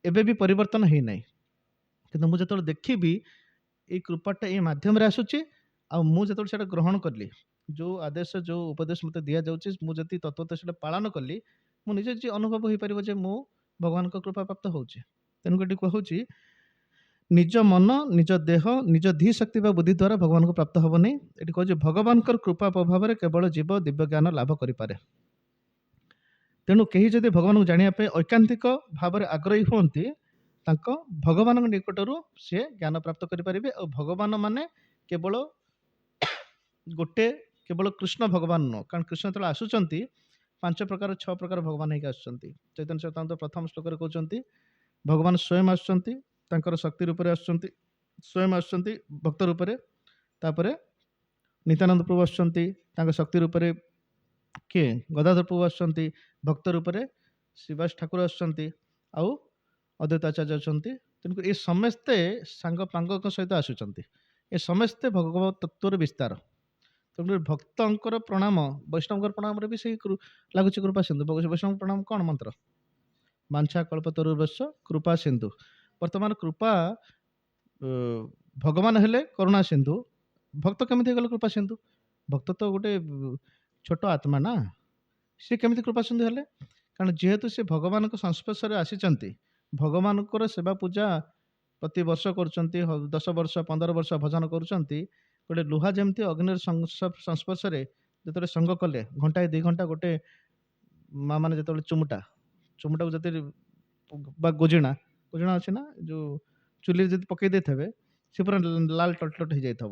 ଏବେ ବି ପରିବର୍ତ୍ତନ ହେଇନାହିଁ। କିନ୍ତୁ ମୁଁ ଯେତେବେଳେ ଦେଖିବି ଏଇ କୃପାଟା ଏଇ ମାଧ୍ୟମରେ ଆସୁଛି, ଆଉ ମୁଁ ଯେତେବେଳେ ସେଇଟା ଗ୍ରହଣ କଲି, ଯେଉଁ ଆଦେଶ ଯେଉଁ ଉପଦେଶ ମୋତେ ଦିଆଯାଉଛି, ମୁଁ ଯଦି ତତ୍ତ୍ୱତଃ ସେଇଟା ପାଳନ କଲି, ମୁଁ ନିଜେ ଅନୁଭବ ହେଇପାରିବ ଯେ ମୁଁ ଭଗବାନଙ୍କ କୃପା ପ୍ରାପ୍ତ ହେଉଛି। ତେଣୁ ଏଠି କହୁଛି ନିଜ ମନ, ନିଜ ଦେହ, ନିଜ ଧୀ ଶକ୍ତି ବା ବୁଦ୍ଧି ଦ୍ୱାରା ଭଗବାନଙ୍କୁ ପ୍ରାପ୍ତ ହେବନି। ଏଠି କହୁଛି ଭଗବାନଙ୍କର କୃପା ପ୍ରଭାବରେ କେବଳ ଜୀବ ଦିବ୍ୟ ଜ୍ଞାନ ଲାଭ କରିପାରେ। ତେଣୁ କେହି ଯଦି ଭଗବାନଙ୍କୁ ଜାଣିବା ପାଇଁ ଐକାନ୍ତିକ ଭାବରେ ଆଗ୍ରହୀ ହୁଅନ୍ତି, ତାଙ୍କ ଭଗବାନଙ୍କ ନିକଟରୁ ସେ ଜ୍ଞାନ ପ୍ରାପ୍ତ କରିପାରିବେ। ଆଉ ଭଗବାନ ମାନେ କେବଳ ଗୋଟେ, କେବଳ କୃଷ୍ଣ ଭଗବାନ ନୁହଁ। କାରଣ କୃଷ୍ଣ ଯେତେବେଳେ ଆସୁଛନ୍ତି 5 ପ୍ରକାର 6 ପ୍ରକାର ଭଗବାନ ହେଇକି ଆସୁଛନ୍ତି। ଚୈତନ୍ୟ ଚରିତାମୃତ ପ୍ରଥମ ଶ୍ଲୋକରେ କହୁଛନ୍ତି ଭଗବାନ ସ୍ୱୟଂ ଆସୁଛନ୍ତି, ତାଙ୍କର ଶକ୍ତି ରୂପରେ ଆସୁଛନ୍ତି, ସ୍ୱୟଂ ଆସୁଛନ୍ତି ଭକ୍ତ ରୂପରେ। ତାପରେ ନିତ୍ୟାନନ୍ଦ ପ୍ରଭୁ ଆସୁଛନ୍ତି ତାଙ୍କ ଶକ୍ତି ରୂପରେ, କିଏ ଗଦାଧର ପ୍ରଭୁ ଆସୁଛନ୍ତି ଭକ୍ତ ରୂପରେ, ଶ୍ରୀବାସ ଠାକୁର ଆସୁଛନ୍ତି, ଆଉ ଅଦ୍ୱୈତ ଆଚାର୍ଯ୍ୟ ଅଛନ୍ତି। ତେଣୁ ଏ ସମସ୍ତେ ସାଙ୍ଗ ପାଙ୍ଗଙ୍କ ସହିତ ଆସୁଛନ୍ତି। ଏ ସମସ୍ତେ ଭଗବତ ତତ୍ଵର ବିସ୍ତାର। ତେଣୁ ଭକ୍ତଙ୍କର ପ୍ରଣାମ, ବୈଷ୍ଣବଙ୍କର ପ୍ରଣାମରେ ବି ସେଇ ଲାଗୁଛି କୃପା ସିନ୍ଧୁ। ବୈଷ୍ଣବ ପ୍ରଣାମ କଣ ମନ୍ତ୍ର? ବାଞ୍ଛା କଳ୍ପତରୁଭ୍ୟଶ୍ଚ କୃପା ସିନ୍ଧୁ। ବର୍ତ୍ତମାନ କୃପା ଭଗବାନ ହେଲେ କରୁଣା ସିନ୍ଧୁ, ଭକ୍ତ କେମିତି ହେଇଗଲେ କୃପା ସିନ୍ଧୁ? ଭକ୍ତ ତ ଗୋଟେ ଛୋଟ ଆତ୍ମା ନା, ସେ କେମିତି କୃପା ସିନ୍ଧୁ ହେଲେ? କାରଣ ଯେହେତୁ ସେ ଭଗବାନଙ୍କ ସଂସ୍ପର୍ଶରେ ଆସିଛନ୍ତି, ଭଗବାନଙ୍କର ସେବା ପୂଜା ପ୍ରତି ବର୍ଷ କରୁଛନ୍ତି, 10 ବର୍ଷ 15 ବର୍ଷ ଭଜନ କରୁଛନ୍ତି। ଗୋଟେ ଲୁହା ଯେମିତି ଅଗ୍ନିର ସଂସ୍ପର୍ଶରେ ଯେତେବେଳେ ସଙ୍ଗ କଲେ, ଘଣ୍ଟାଏ 2 ଘଣ୍ଟା, ଗୋଟେ ମା ମାନେ ଯେତେବେଳେ ଚୁମୁଟାକୁ ଯଦି ବା ଗୋଜିଣା ଅଛି ନା, ଯୋଉ ଚୁଲିରେ ଯଦି ପକେଇ ଦେଇଥିବେ ସେ ପୁରା ଲାଲ ଟଟଲଟ ହେଇଯାଇଥିବ।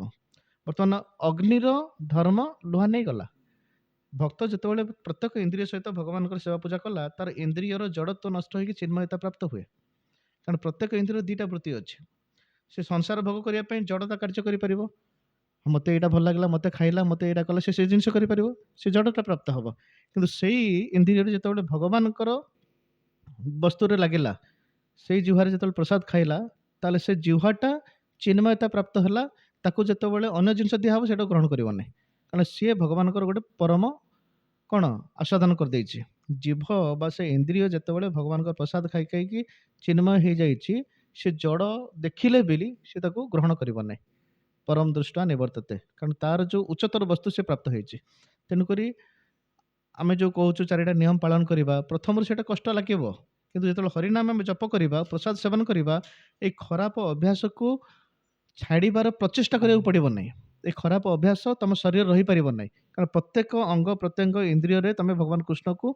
ବର୍ତ୍ତମାନ ଅଗ୍ନିର ଧର୍ମ ଲୁହା ନେଇଗଲା। ଭକ୍ତ ଯେତେବେଳେ ପ୍ରତ୍ୟେକ ଇନ୍ଦ୍ରିୟ ସହିତ ଭଗବାନଙ୍କର ସେବା ପୂଜା କଲା, ତାର ଇନ୍ଦ୍ରିୟର ଜଡ଼ତ୍ୱ ନଷ୍ଟ ହୋଇକି ଚିନ୍ମୟତା ପ୍ରାପ୍ତ ହୁଏ। କାରଣ ପ୍ରତ୍ୟେକ ଇନ୍ଦ୍ରିୟ 2ଟା ବୃତ୍ତି ଅଛି। ସେ ସଂସାର ଭୋଗ କରିବା ପାଇଁ ଜଡ଼ତା କାର୍ଯ୍ୟ କରିପାରିବ, ମୋତେ ଏଇଟା ଭଲ ଲାଗିଲା, ମୋତେ ଖାଇଲା, ମୋତେ ଏଇଟା କଲା, ସେ ସେଇ ଜିନିଷ କରିପାରିବ, ସେ ଜଡ଼ତା ପ୍ରାପ୍ତ ହବ। କିନ୍ତୁ ସେଇ ଇନ୍ଦ୍ରିୟରେ ଯେତେବେଳେ ଭଗବାନଙ୍କର ବସ୍ତୁରେ ଲାଗିଲା, ସେଇ ଜିହ୍ୱାରେ ଯେତେବେଳେ ପ୍ରସାଦ ଖାଇଲା, ତାହେଲେ ସେ ଜିହ୍ୱାଟା ଚିନ୍ମୟତା ପ୍ରାପ୍ତ ହେଲା। ତାକୁ ଯେତେବେଳେ ଅନ୍ୟ ଜିନିଷ ଦିଆହବ ସେଟାକୁ ଗ୍ରହଣ କରିବ ନାହିଁ, କାରଣ ସିଏ ଭଗବାନଙ୍କର ଗୋଟେ ପରମ କ'ଣ ଆସ୍ୱାଦନ କରିଦେଇଛି। ଜିଭ ବା ସେ ଇନ୍ଦ୍ରିୟ ଯେତେବେଳେ ଭଗବାନଙ୍କର ପ୍ରସାଦ ଖାଇ ଖାଇକି ଚିନ୍ମୟ ହେଇଯାଇଛି, ସେ ଜଡ଼ ଦେଖିଲେ ବି ସେ ତାକୁ ଗ୍ରହଣ କରିବ ନାହିଁ। ପରମ ଦୃଷ୍ଟା ନିବର୍ତ୍ତତେ, କାରଣ ତାର ଯେଉଁ ଉଚ୍ଚତର ବସ୍ତୁ ସେ ପ୍ରାପ୍ତ ହେଇଛି। ତେଣୁକରି ଆମେ ଯେଉଁ କହୁଛୁ 4ଟା ନିୟମ ପାଳନ କରିବା, ପ୍ରଥମରୁ ସେଇଟା କଷ୍ଟ ଲାଗିବ, କିନ୍ତୁ ଯେତେବେଳେ ହରିନାମ ଆମେ ଜପ କରିବା, ପ୍ରସାଦ ସେବନ କରିବା, ଏଇ ଖରାପ ଅଭ୍ୟାସକୁ ଛାଡ଼ିବାର ପ୍ରଚେଷ୍ଟା କରିବାକୁ ପଡ଼ିବ ନାହିଁ। ଏ ଖରାପ ଅଭ୍ୟାସ ତମ ଶରୀରରେ ରହିପାରିବ ନାହିଁ, କାରଣ ପ୍ରତ୍ୟେକ ଅଙ୍ଗ ପ୍ରତ୍ୟଙ୍ଗ ଇନ୍ଦ୍ରିୟରେ ତମେ ଭଗବାନ କୃଷ୍ଣକୁ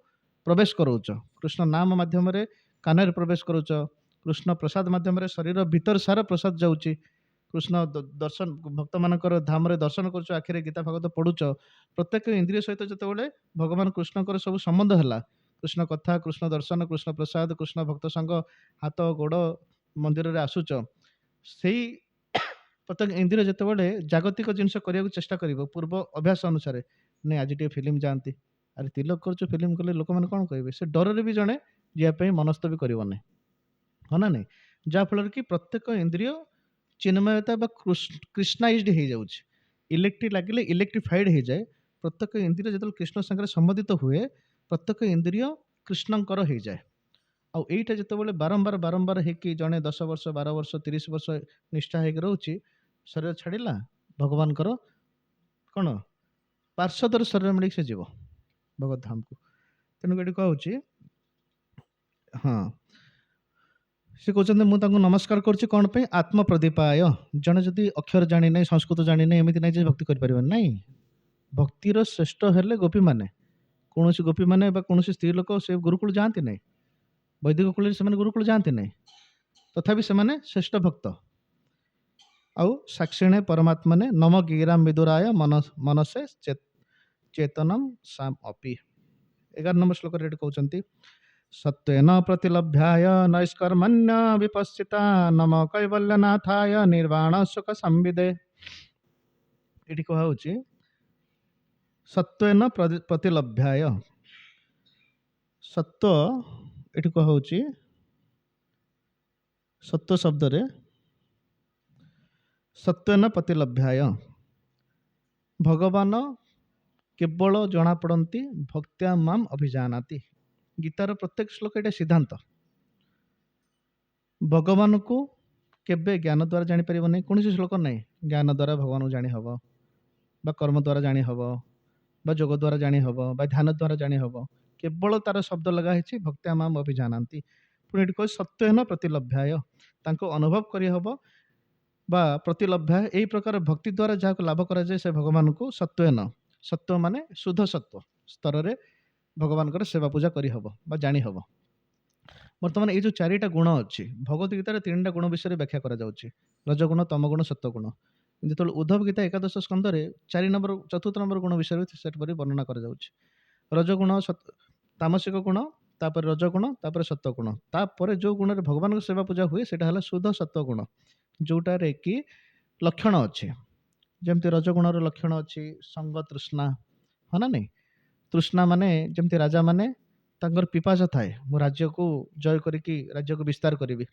ପ୍ରବେଶ କରଉଛ। କୃଷ୍ଣ ନାମ ମାଧ୍ୟମରେ କାନରେ ପ୍ରବେଶ କରୁଛ, କୃଷ୍ଣ ପ୍ରସାଦ ମାଧ୍ୟମରେ ଶରୀର ଭିତର ସାରା ପ୍ରସାଦ ଯାଉଛି। କୃଷ୍ଣ ଦର୍ଶନ ଭକ୍ତମାନଙ୍କର ଧାମରେ ଦର୍ଶନ କରୁଛ, ଆଖିରେ ଗୀତା ଭାଗବତ ପଢୁଛ। ପ୍ରତ୍ୟେକ ଇନ୍ଦ୍ରିୟ ସହିତ ଯେତେବେଳେ ଭଗବାନ କୃଷ୍ଣଙ୍କର ସବୁ ସମ୍ବନ୍ଧ ହେଲା, କୃଷ୍ଣ କଥା, କୃଷ୍ଣ ଦର୍ଶନ, କୃଷ୍ଣ ପ୍ରସାଦ, କୃଷ୍ଣ ଭକ୍ତ ସଂଗ, ହାତ ଗୋଡ଼ ମନ୍ଦିରରେ ଆସୁଛ, ସେଇ ପ୍ରତ୍ୟେକ ଇନ୍ଦ୍ରିୟ ଯେତେବେଳେ ଜାଗତିକ ଜିନିଷ କରିବାକୁ ଚେଷ୍ଟା କରିବ ପୂର୍ବ ଅଭ୍ୟାସ ଅନୁସାରେ, ନାଇଁ ଆଜି ଟିକେ ଫିଲ୍ମ ଯାଆନ୍ତି, ଆରେ ତିଲକ କରୁଛୁ, ଫିଲ୍ମ କଲେ ଲୋକମାନେ କ'ଣ କହିବେ, ସେ ଡରରେ ବି ଜଣେ ଯିବା ପାଇଁ ମନସ୍ଥ ବି କରିବ ନାହିଁ, ହଁ ନା ନାଇଁ? ଯାହାଫଳରେ କି ପ୍ରତ୍ୟେକ ଇନ୍ଦ୍ରିୟ ଚିନ୍ମୟତା ବା କୃଷ୍ଣାଇଜ୍ଡ ହେଇଯାଉଛି। ଇଲେକ୍ଟ୍ରି ଲାଗିଲେ ଇଲେକ୍ଟ୍ରିଫାଇଡ୍ ହେଇଯାଏ। ପ୍ରତ୍ୟେକ ଇନ୍ଦ୍ରିୟ ଯେତେବେଳେ କୃଷ୍ଣ ସାଙ୍ଗରେ ସମ୍ବନ୍ଧିତ ହୁଏ, ପ୍ରତ୍ୟେକ ଇନ୍ଦ୍ରିୟ କୃଷ୍ଣଙ୍କର ହେଇଯାଏ। ଆଉ ଏଇଟା ଯେତେବେଳେ ବାରମ୍ବାର ବାରମ୍ବାର ହେଇକି ଜଣେ 10 ବର୍ଷ 12 ବର୍ଷ 30 ବର୍ଷ ନିଷ୍ଠା ହେଇକି ରହୁଛି, ଶରୀର ଛାଡ଼ିଲା, ଭଗବାନଙ୍କର କ'ଣ ପାର୍ଶ୍ୱଦର ଶରୀର ମିଳିକି ସେ ଯିବ ଭଗବତ ଧାମକୁ। ତେଣୁ ଏଠି କହୁଛି, ହଁ ସେ କହୁଛନ୍ତି ମୁଁ ତାଙ୍କୁ ନମସ୍କାର କରୁଛି କ'ଣ ପାଇଁ? ଆତ୍ମପ୍ରଦୀପାୟ। ଜଣେ ଯଦି ଅକ୍ଷର ଜାଣିନାହିଁ, ସଂସ୍କୃତ ଜାଣିନାହିଁ, ଏମିତି ନାହିଁ ଯେ ଭକ୍ତି କରିପାରିବନି, ନାହିଁ। ଭକ୍ତିର ଶ୍ରେଷ୍ଠ ହେଲେ ଗୋପୀମାନେ। କୌଣସି ଗୋପୀମାନେ ବା କୌଣସି ସ୍ତ୍ରୀ ଲୋକ ସେ ଗୁରୁକୁଳ ଯାଆନ୍ତି ନାହିଁ, ବୈଦିକ କୁଳରେ ସେମାନେ ଗୁରୁକୁଳ ଯାଆନ୍ତି ନାହିଁ, ତଥାପି ସେମାନେ ଶ୍ରେଷ୍ଠ ଭକ୍ତ। ଆଉ ସାକ୍ଷିଣେ ପରମାତ୍ମନେ ନମ ଗିରାମ ବିଦୁରାୟ ମନସେ ଚେତନମ ସାମ ଅପି। 11 ନମ୍ବର ଶ୍ଲୋକରେ ଏଠି କହୁଛନ୍ତି ସତ୍ୱେନ ପ୍ରତିଲଭ୍ୟାୟ ନୈଷ୍କର୍ମଣ୍ୟ ବିପଶ୍ଚିତା ନମ କୈବଲ୍ୟନାଥାୟ ନିର୍ବାଣ ସୁଖ ସମ୍ବିଦେ। ଏଠି କୁହାଯାଉଛି ସତ୍ୱେନ ପ୍ରତିଲଭ୍ୟାୟ। ସତ୍ୱ ଏଠି କୁହାଯାଉଛି, ସତ୍ୱ ଶବ୍ଦରେ ସତ୍ୱେନ ପ୍ରତିଲଭ୍ୟାୟ, ଭଗବାନ କେବଳ ଜଣାପଡ଼ନ୍ତି ଭକ୍ତ୍ୟା ମାମ୍ ଅଭିଜାନାତି। ଗୀତାର ପ୍ରତ୍ୟେକ ଶ୍ଲୋକ ଏଇଟା ସିଦ୍ଧାନ୍ତ। ଭଗବାନଙ୍କୁ କେବେ ଜ୍ଞାନ ଦ୍ୱାରା ଜାଣିପାରିବ ନାହିଁ, କୌଣସି ଶ୍ଲୋକ ନାହିଁ ଜ୍ଞାନ ଦ୍ୱାରା ଭଗବାନଙ୍କୁ ଜାଣିହବ, ବା କର୍ମ ଦ୍ୱାରା ଜାଣିହବ, ବା ଯୋଗ ଦ୍ୱାରା ଜାଣିହବ, ବା ଧ୍ୟାନ ଦ୍ୱାରା ଜାଣିହବ। କେବଳ ତାର ଶବ୍ଦ ଲଗା ହେଇଛି ଭକ୍ତ୍ୟା ମାମ୍ ଅଭିଜାନାନ୍ତି। ପୁଣି ଏଠି କହୁଛି ସତ୍ୱେନ ପ୍ରତିଲଭ୍ୟାୟ, ତାଙ୍କୁ ଅନୁଭବ କରିହେବ ବା ପ୍ରତିଲଭ୍ୟ, ଏଇ ପ୍ରକାର ଭକ୍ତି ଦ୍ୱାରା ଯାହାକୁ ଲାଭ କରାଯାଏ ସେ ଭଗବାନଙ୍କୁ ସତ୍ୱେନ, ସତ୍ୱ ମାନେ ଶୁଦ୍ଧ ସତ୍ୱ ସ୍ତରରେ ଭଗବାନଙ୍କର ସେବା ପୂଜା କରିହବ ବା ଜାଣିହବ। ବର୍ତ୍ତମାନ ଏଇ ଯୋଉ ଚାରିଟା ଗୁଣ ଅଛି ଭଗବତ ଗୀତାରେ ତିନିଟା ଗୁଣ ବିଷୟରେ ବ୍ୟାଖ୍ୟା କରାଯାଉଛି, ରଜଗୁଣ, ତମଗୁଣ, ସତ୍ୱଗୁଣ। ଯେତେବେଳେ ଉଦ୍ଧବ ଗୀତା ଏକାଦଶ ସ୍କନ୍ଧରେ 4 ନମ୍ବର ଗୁଣ ବିଷୟରେ ସେପରି ବର୍ଣ୍ଣନା କରାଯାଉଛି। ରଜଗୁଣ, ତାମସିକ ଗୁଣ, ତାପରେ ରଜଗୁଣ, ତାପରେ ସତ୍ୱଗୁଣ, ତାପରେ ଯୋଉ ଗୁଣରେ ଭଗବାନଙ୍କ ସେବା ପୂଜା ହୁଏ ସେଇଟା ହେଲା ଶୁଦ୍ଧ ସତ୍ୱଗୁଣ, ଯୋଉଟାରେ କି ଲକ୍ଷଣ ଅଛି। ଯେମିତି ରଜଗୁଣର ଲକ୍ଷଣ ଅଛି ସଙ୍ଗ ତୃଷ୍ଣା, ହଁ ନା ନାଇଁ? ତୃଷ୍ଣା ମାନେ ଯେମିତି ରାଜା ମାନେ ତାଙ୍କର ପିପାସା ଥାଏ, ମୁଁ ରାଜ୍ୟକୁ ଜୟ କରିକି ରାଜ୍ୟକୁ ବିସ୍ତାର କରିବି,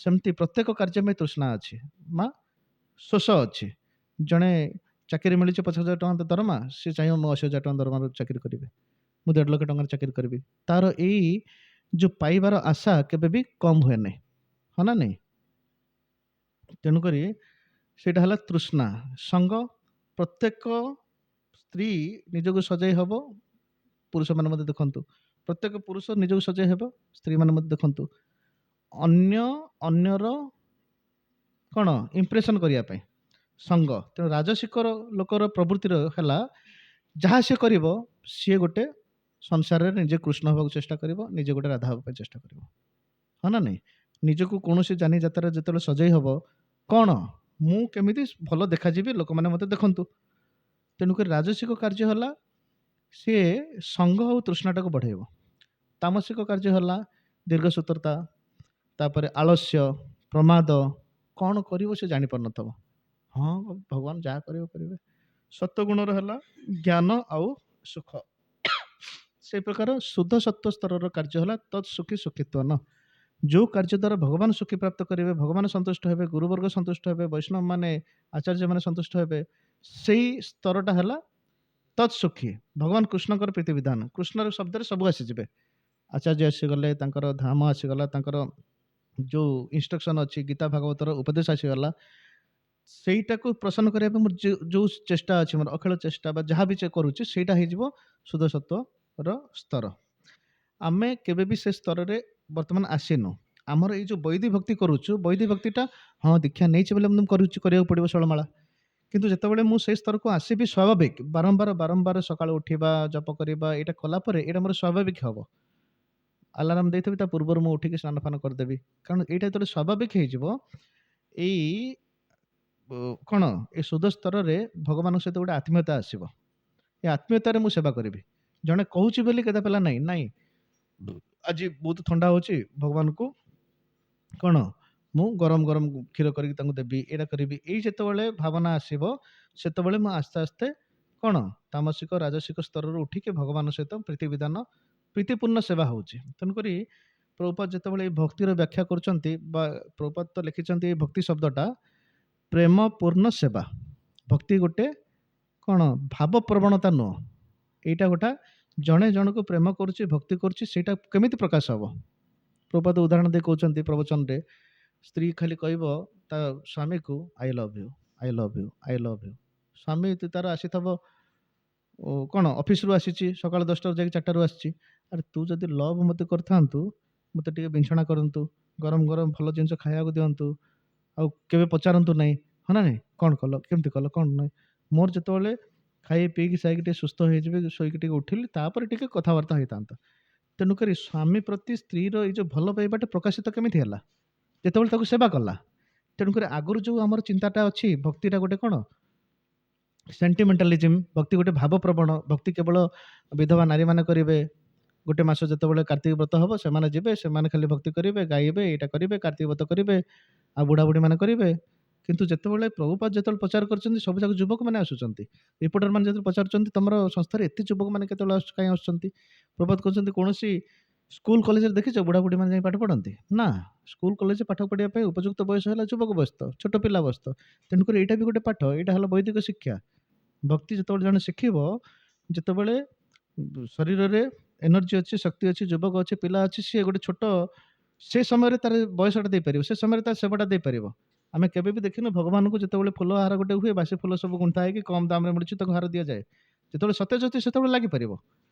ସେମିତି ପ୍ରତ୍ୟେକ କାର୍ଯ୍ୟ ପାଇଁ ତୃଷ୍ଣା ଅଛି ମା ଶୋଷ ଅଛି। ଜଣେ ଚାକିରି ମିଳିଛି 50,000 ଟଙ୍କା ଦରମା, ସେ ଚାହିଁବ ମୁଁ 80,000 ଟଙ୍କା ଦରମାର ଚାକିରି କରିବି, ମୁଁ 1.5 ଲକ୍ଷ ଟଙ୍କାର ଚାକିରି କରିବି, ତାର ଏଇ ଯୋଉ ପାଇବାର ଆଶା କେବେ ବି କମ ହୁଏ ନାହିଁ, ହଁ ନା ନାଇଁ? ତେଣୁକରି ସେଇଟା ହେଲା ତୃଷ୍ଣା। ସଙ୍ଗ, ପ୍ରତ୍ୟେକ ସ୍ତ୍ରୀ ନିଜକୁ ସଜେଇ ହବ, ପୁରୁଷମାନେ ମଧ୍ୟ ଦେଖନ୍ତୁ, ପ୍ରତ୍ୟେକ ପୁରୁଷ ନିଜକୁ ସଜେଇ ହେବ, ସ୍ତ୍ରୀମାନେ ମଧ୍ୟ ଦେଖନ୍ତୁ, ଅନ୍ୟର କ'ଣ ଇମ୍ପ୍ରେସନ୍ କରିବା ପାଇଁ ସଙ୍ଗ। ତେଣୁ ରାଜସିକର ଲୋକର ପ୍ରବୃତ୍ତିର ହେଲା ଯାହା ସିଏ କରିବ, ସିଏ ଗୋଟେ ସଂସାରରେ ନିଜେ କୃଷ୍ଣ ହେବାକୁ ଚେଷ୍ଟା କରିବ, ନିଜେ ଗୋଟେ ରାଧା ହେବା ପାଇଁ ଚେଷ୍ଟା କରିବ, ହଁ ନା ନାଇଁ? ନିଜକୁ କୌଣସି ଯାନି ଯାତ୍ରାରେ ଯେତେବେଳେ ସଜେଇ ହବ, କ'ଣ ମୁଁ କେମିତି ଭଲ ଦେଖାଯିବି, ଲୋକମାନେ ମୋତେ ଦେଖନ୍ତୁ। ତେଣୁକରି ରାଜସିକ କାର୍ଯ୍ୟ ହେଲା ସିଏ ସଙ୍ଗ ଆଉ ତୃଷ୍ଣାଟାକୁ ବଢ଼େଇବ। ତାମସିକ କାର୍ଯ୍ୟ ହେଲା ଦୀର୍ଘସୂତ୍ରତା, ତାପରେ ଆଳସ୍ୟ, ପ୍ରମାଦ, କ'ଣ କରିବ ସେ ଜାଣିପାରୁନଥିବ, ହଁ ଭଗବାନ ଯାହା କରିବ କରିବେ। ସତ୍ୱଗୁଣର ହେଲା ଜ୍ଞାନ ଆଉ ସୁଖ। ସେଇ ପ୍ରକାର ଶୁଦ୍ଧ ସତ୍ୱ ସ୍ତରର କାର୍ଯ୍ୟ ହେଲା ତତ୍ ସୁଖୀ ସୁଖିତ୍ୱନ, ଯୋଉ କାର୍ଯ୍ୟ ଦ୍ୱାରା ଭଗବାନ ସୁଖୀ ପ୍ରାପ୍ତ କରିବେ, ଭଗବାନ ସନ୍ତୁଷ୍ଟ ହେବେ, ଗୁରୁବର୍ଗ ସନ୍ତୁଷ୍ଟ ହେବେ, ବୈଷ୍ଣବ ମାନେ ଆଚାର୍ଯ୍ୟ ମାନେ ସନ୍ତୁଷ୍ଟ ହେବେ, ସେଇ ସ୍ତରଟା ହେଲା ତତ୍ ସୁଖୀ। ଭଗବାନ କୃଷ୍ଣଙ୍କର ପ୍ରୀତି ବିଧାନ, କୃଷ୍ଣର ଶବ୍ଦରେ ସବୁ ଆସିଯିବେ, ଆଚାର୍ଯ୍ୟ ଆସିଗଲେ, ତାଙ୍କର ଧାମ ଆସିଗଲା, ତାଙ୍କର ଯୋଉ ଇନଷ୍ଟ୍ରକ୍ସନ ଅଛି ଗୀତା ଭାଗବତର ଉପଦେଶ ଆସିଗଲା, ସେଇଟାକୁ ପ୍ରସନ୍ନ କରିବା ପାଇଁ ମୋର ଯୋଉ ଚେଷ୍ଟା ଅଛି, ମୋର ଅଖିଳ ଚେଷ୍ଟା ବା ଯାହା ବି କରୁଛି ସେଇଟା ହେଇଯିବ ଶୁଦ୍ଧ ସତ୍ୱର ସ୍ତର। ଆମେ କେବେ ବି ସେ ସ୍ତରରେ ବର୍ତ୍ତମାନ ଆସିନୁ। ଆମର ଏଇ ଯୋଉ ବୈଦିକ ଭକ୍ତି କରୁଛୁ, ବୈଦିକ ଭକ୍ତିଟା ହଁ ଦୀକ୍ଷା ନେଇଛି ବୋଲି ମୁଁ କରୁଛି, କରିବାକୁ ପଡ଼ିବ ଷୋଳମାଳା, କିନ୍ତୁ ଯେତେବେଳେ ମୁଁ ସେଇ ସ୍ତରକୁ ଆସିବି ସ୍ୱାଭାବିକ, ବାରମ୍ବାର ସକାଳୁ ଉଠିବା, ଜପ କରିବା, ଏଇଟା କଲା ପରେ ଏଇଟା ମୋର ସ୍ୱାଭାବିକ ହବ। ଆଲାରାମ ଦେଇଥିବି, ତା ପୂର୍ବରୁ ମୁଁ ଉଠିକି ସ୍ନାନ ଫାନ କରିଦେବି, କାରଣ ଏଇଟା ଯେତେବେଳେ ସ୍ୱାଭାବିକ ହେଇଯିବ, ଏଇ କ'ଣ ଏ ଶୁଦ୍ଧ ସ୍ତରରେ ଭଗବାନଙ୍କ ସହିତ ଗୋଟେ ଆତ୍ମୀୟତା ଆସିବ। ଏ ଆତ୍ମୀୟତାରେ ମୁଁ ସେବା କରିବି। ଜଣେ କହୁଛି ବୋଲି କେତେ ପିଲା ନାଇଁ ନାଇଁ ଆଜି ବହୁତ ଥଣ୍ଡା ହଉଛି, ଭଗବାନଙ୍କୁ କ'ଣ ମୁଁ ଗରମ ଗରମ କ୍ଷୀର କରିକି ତାଙ୍କୁ ଦେବି, ଏଇଟା କରିବି, ଏଇ ଯେତେବେଳେ ଭାବନା ଆସିବ, ସେତେବେଳେ ମୁଁ ଆସ୍ତେ ଆସ୍ତେ କ'ଣ ତାମସିକ ରାଜସିକ ସ୍ତରରୁ ଉଠିକି ଭଗବାନଙ୍କ ସହିତ ପ୍ରୀତିବିଧାନ, ପ୍ରୀତିପୂର୍ଣ୍ଣ ସେବା ହେଉଛି। ତେଣୁକରି ପ୍ରଭୁପାଦ ଯେତେବେଳେ ଏଇ ଭକ୍ତିର ବ୍ୟାଖ୍ୟା କରୁଛନ୍ତି, ବା ପ୍ରଭୁପାଦ ତ ଲେଖିଛନ୍ତି ଏଇ ଭକ୍ତି ଶବ୍ଦଟା ପ୍ରେମ ପୂର୍ଣ୍ଣ ସେବା। ଭକ୍ତି ଗୋଟେ କ'ଣ ଭାବ ପ୍ରବଣତା ନୁହଁ, ଏଇଟା ଗୋଟେ ଜଣେ ଜଣକୁ ପ୍ରେମ କରୁଛି, ଭକ୍ତି କରୁଛି, ସେଇଟା କେମିତି ପ୍ରକାଶ ହବ? ପ୍ରଭୁପାଦ ଉଦାହରଣ ଦେଇ କହୁଛନ୍ତି ପ୍ରବଚନରେ, ସ୍ତ୍ରୀ ଖାଲି କହିବ ତା ସ୍ୱାମୀକୁ I love you, I love you, I love you. ସ୍ୱାମୀ ତାର ଆସିଥିବ କ'ଣ ଅଫିସରୁ ଆସିଛି, ସକାଳ 10ଟାରୁ ଯାଇକି 4ଟାରୁ ଆସିଛି, ଆରେ ତୁ ଯଦି ଲଭ୍ ମୋତେ କରିଥାନ୍ତୁ, ମୋତେ ଟିକେ ବିଛଣା କରନ୍ତୁ, ଗରମ ଗରମ ଭଲ ଜିନିଷ ଖାଇବାକୁ ଦିଅନ୍ତୁ, ଆଉ କେବେ ପଚାରନ୍ତୁ ନାହିଁ, ହଁ ନା ନାହିଁ, କ'ଣ କଲ, କେମିତି କଲ, କ'ଣ ନାହିଁ। ମୋର ଯେତେବେଳେ ଖାଇ ପିଇକି ସାଇକି ଟିକେ ସୁସ୍ଥ ହେଇଯିବେ, ଶୋଇକି ଟିକେ ଉଠିଲି, ତାପରେ ଟିକେ କଥାବାର୍ତ୍ତା ହେଇଥାନ୍ତା। ତେଣୁକରି ସ୍ୱାମୀ ପ୍ରତି ସ୍ତ୍ରୀର ଏଇ ଯୋଉ ଭଲ ପାଇବାଟା ପ୍ରକାଶିତ କେମିତି ହେଲା? ଯେତେବେଳେ ତାକୁ ସେବା କଲା। ତେଣୁକରି ଆଗରୁ ଯୋଉ ଆମର ଚିନ୍ତାଟା ଅଛି, ଭକ୍ତିଟା ଗୋଟେ କ'ଣ ସେଣ୍ଟିମେଣ୍ଟାଲିଜିମ୍, ଭକ୍ତି ଗୋଟେ ଭାବପ୍ରବଣ, ଭକ୍ତି କେବଳ ବିଧବା ନାରୀମାନେ କରିବେ। ଗୋଟେ ମାସ ଯେତେବେଳେ କାର୍ତ୍ତିକ ବ୍ରତ ହେବ, ସେମାନେ ଯିବେ, ସେମାନେ ଖାଲି ଭକ୍ତି କରିବେ, ଗାଇବେ, ଏଇଟା କରିବେ, କାର୍ତ୍ତିକ ବ୍ରତ କରିବେ, ଆଉ ବୁଢ଼ାବୁଢ଼ୀମାନେ କରିବେ। କିନ୍ତୁ ଯେତେବେଳେ ପ୍ରଭୁପାଦ ଯେତେବେଳେ ପ୍ରଚାର କରିଛନ୍ତି, ସବୁ ଯାକ ଯୁବକମାନେ ଆସୁଛନ୍ତି। ରିପୋର୍ଟରମାନେ ଯେତେବେଳେ ପଚାରୁଛନ୍ତି ତମର ସଂସ୍ଥାରେ ଏତେ ଯୁବକମାନେ କେତେବେଳେ କାହିଁ ଆସୁଛନ୍ତି, ପ୍ରଭୁପାଦ କହୁଛନ୍ତି କୌଣସି ସ୍କୁଲ କଲେଜରେ ଦେଖିଛ ବୁଢ଼ାବୁଢ଼ୀମାନେ ଯାଇ ପାଠ ପଢ଼ନ୍ତି? ନା, ସ୍କୁଲ କଲେଜରେ ପାଠ ପଢ଼ିବା ପାଇଁ ଉପଯୁକ୍ତ ବୟସ ହେଲା ଯୁବକ ବୟସ, ଛୋଟ ପିଲା ବୟସ। ତେଣୁକରି ଏଇଟା ବି ଗୋଟେ ପାଠ, ଏଇଟା ହେଲା ବୈଦିକ ଶିକ୍ଷା। ଭକ୍ତି ଯେତେବେଳେ ଜଣେ ଶିଖିବ, ଯେତେବେଳେ ଶରୀରରେ ଏନର୍ଜି ଅଛି, ଶକ୍ତି ଅଛି, ଯୁବକ ଅଛି, ପିଲା ଅଛି, ସିଏ ଗୋଟେ ଛୋଟ, ସେ ସମୟରେ ତାର ବୟସଟା ଦେଇପାରିବ, ସେ ସମୟରେ ତାର ସେବାଟା ଦେଇପାରିବ। ଆମେ କେବେ ବି ଦେଖିନୁ ଭଗବାନଙ୍କୁ ଯେତେବେଳେ ଫୁଲ ହାର ଗୋଟେ ହୁଏ, ବାସି ଫୁଲ ସବୁ ଗୁନ୍ଥା ହେଇକି କମ୍ ଦାମରେ ମିଳୁଛି, ତାକୁ ହାର ଦିଆଯାଏ। ଯେତେବେଳେ ସତେଜ ଅଛି ସେତେବେଳେ ଲାଗିପାରିବ।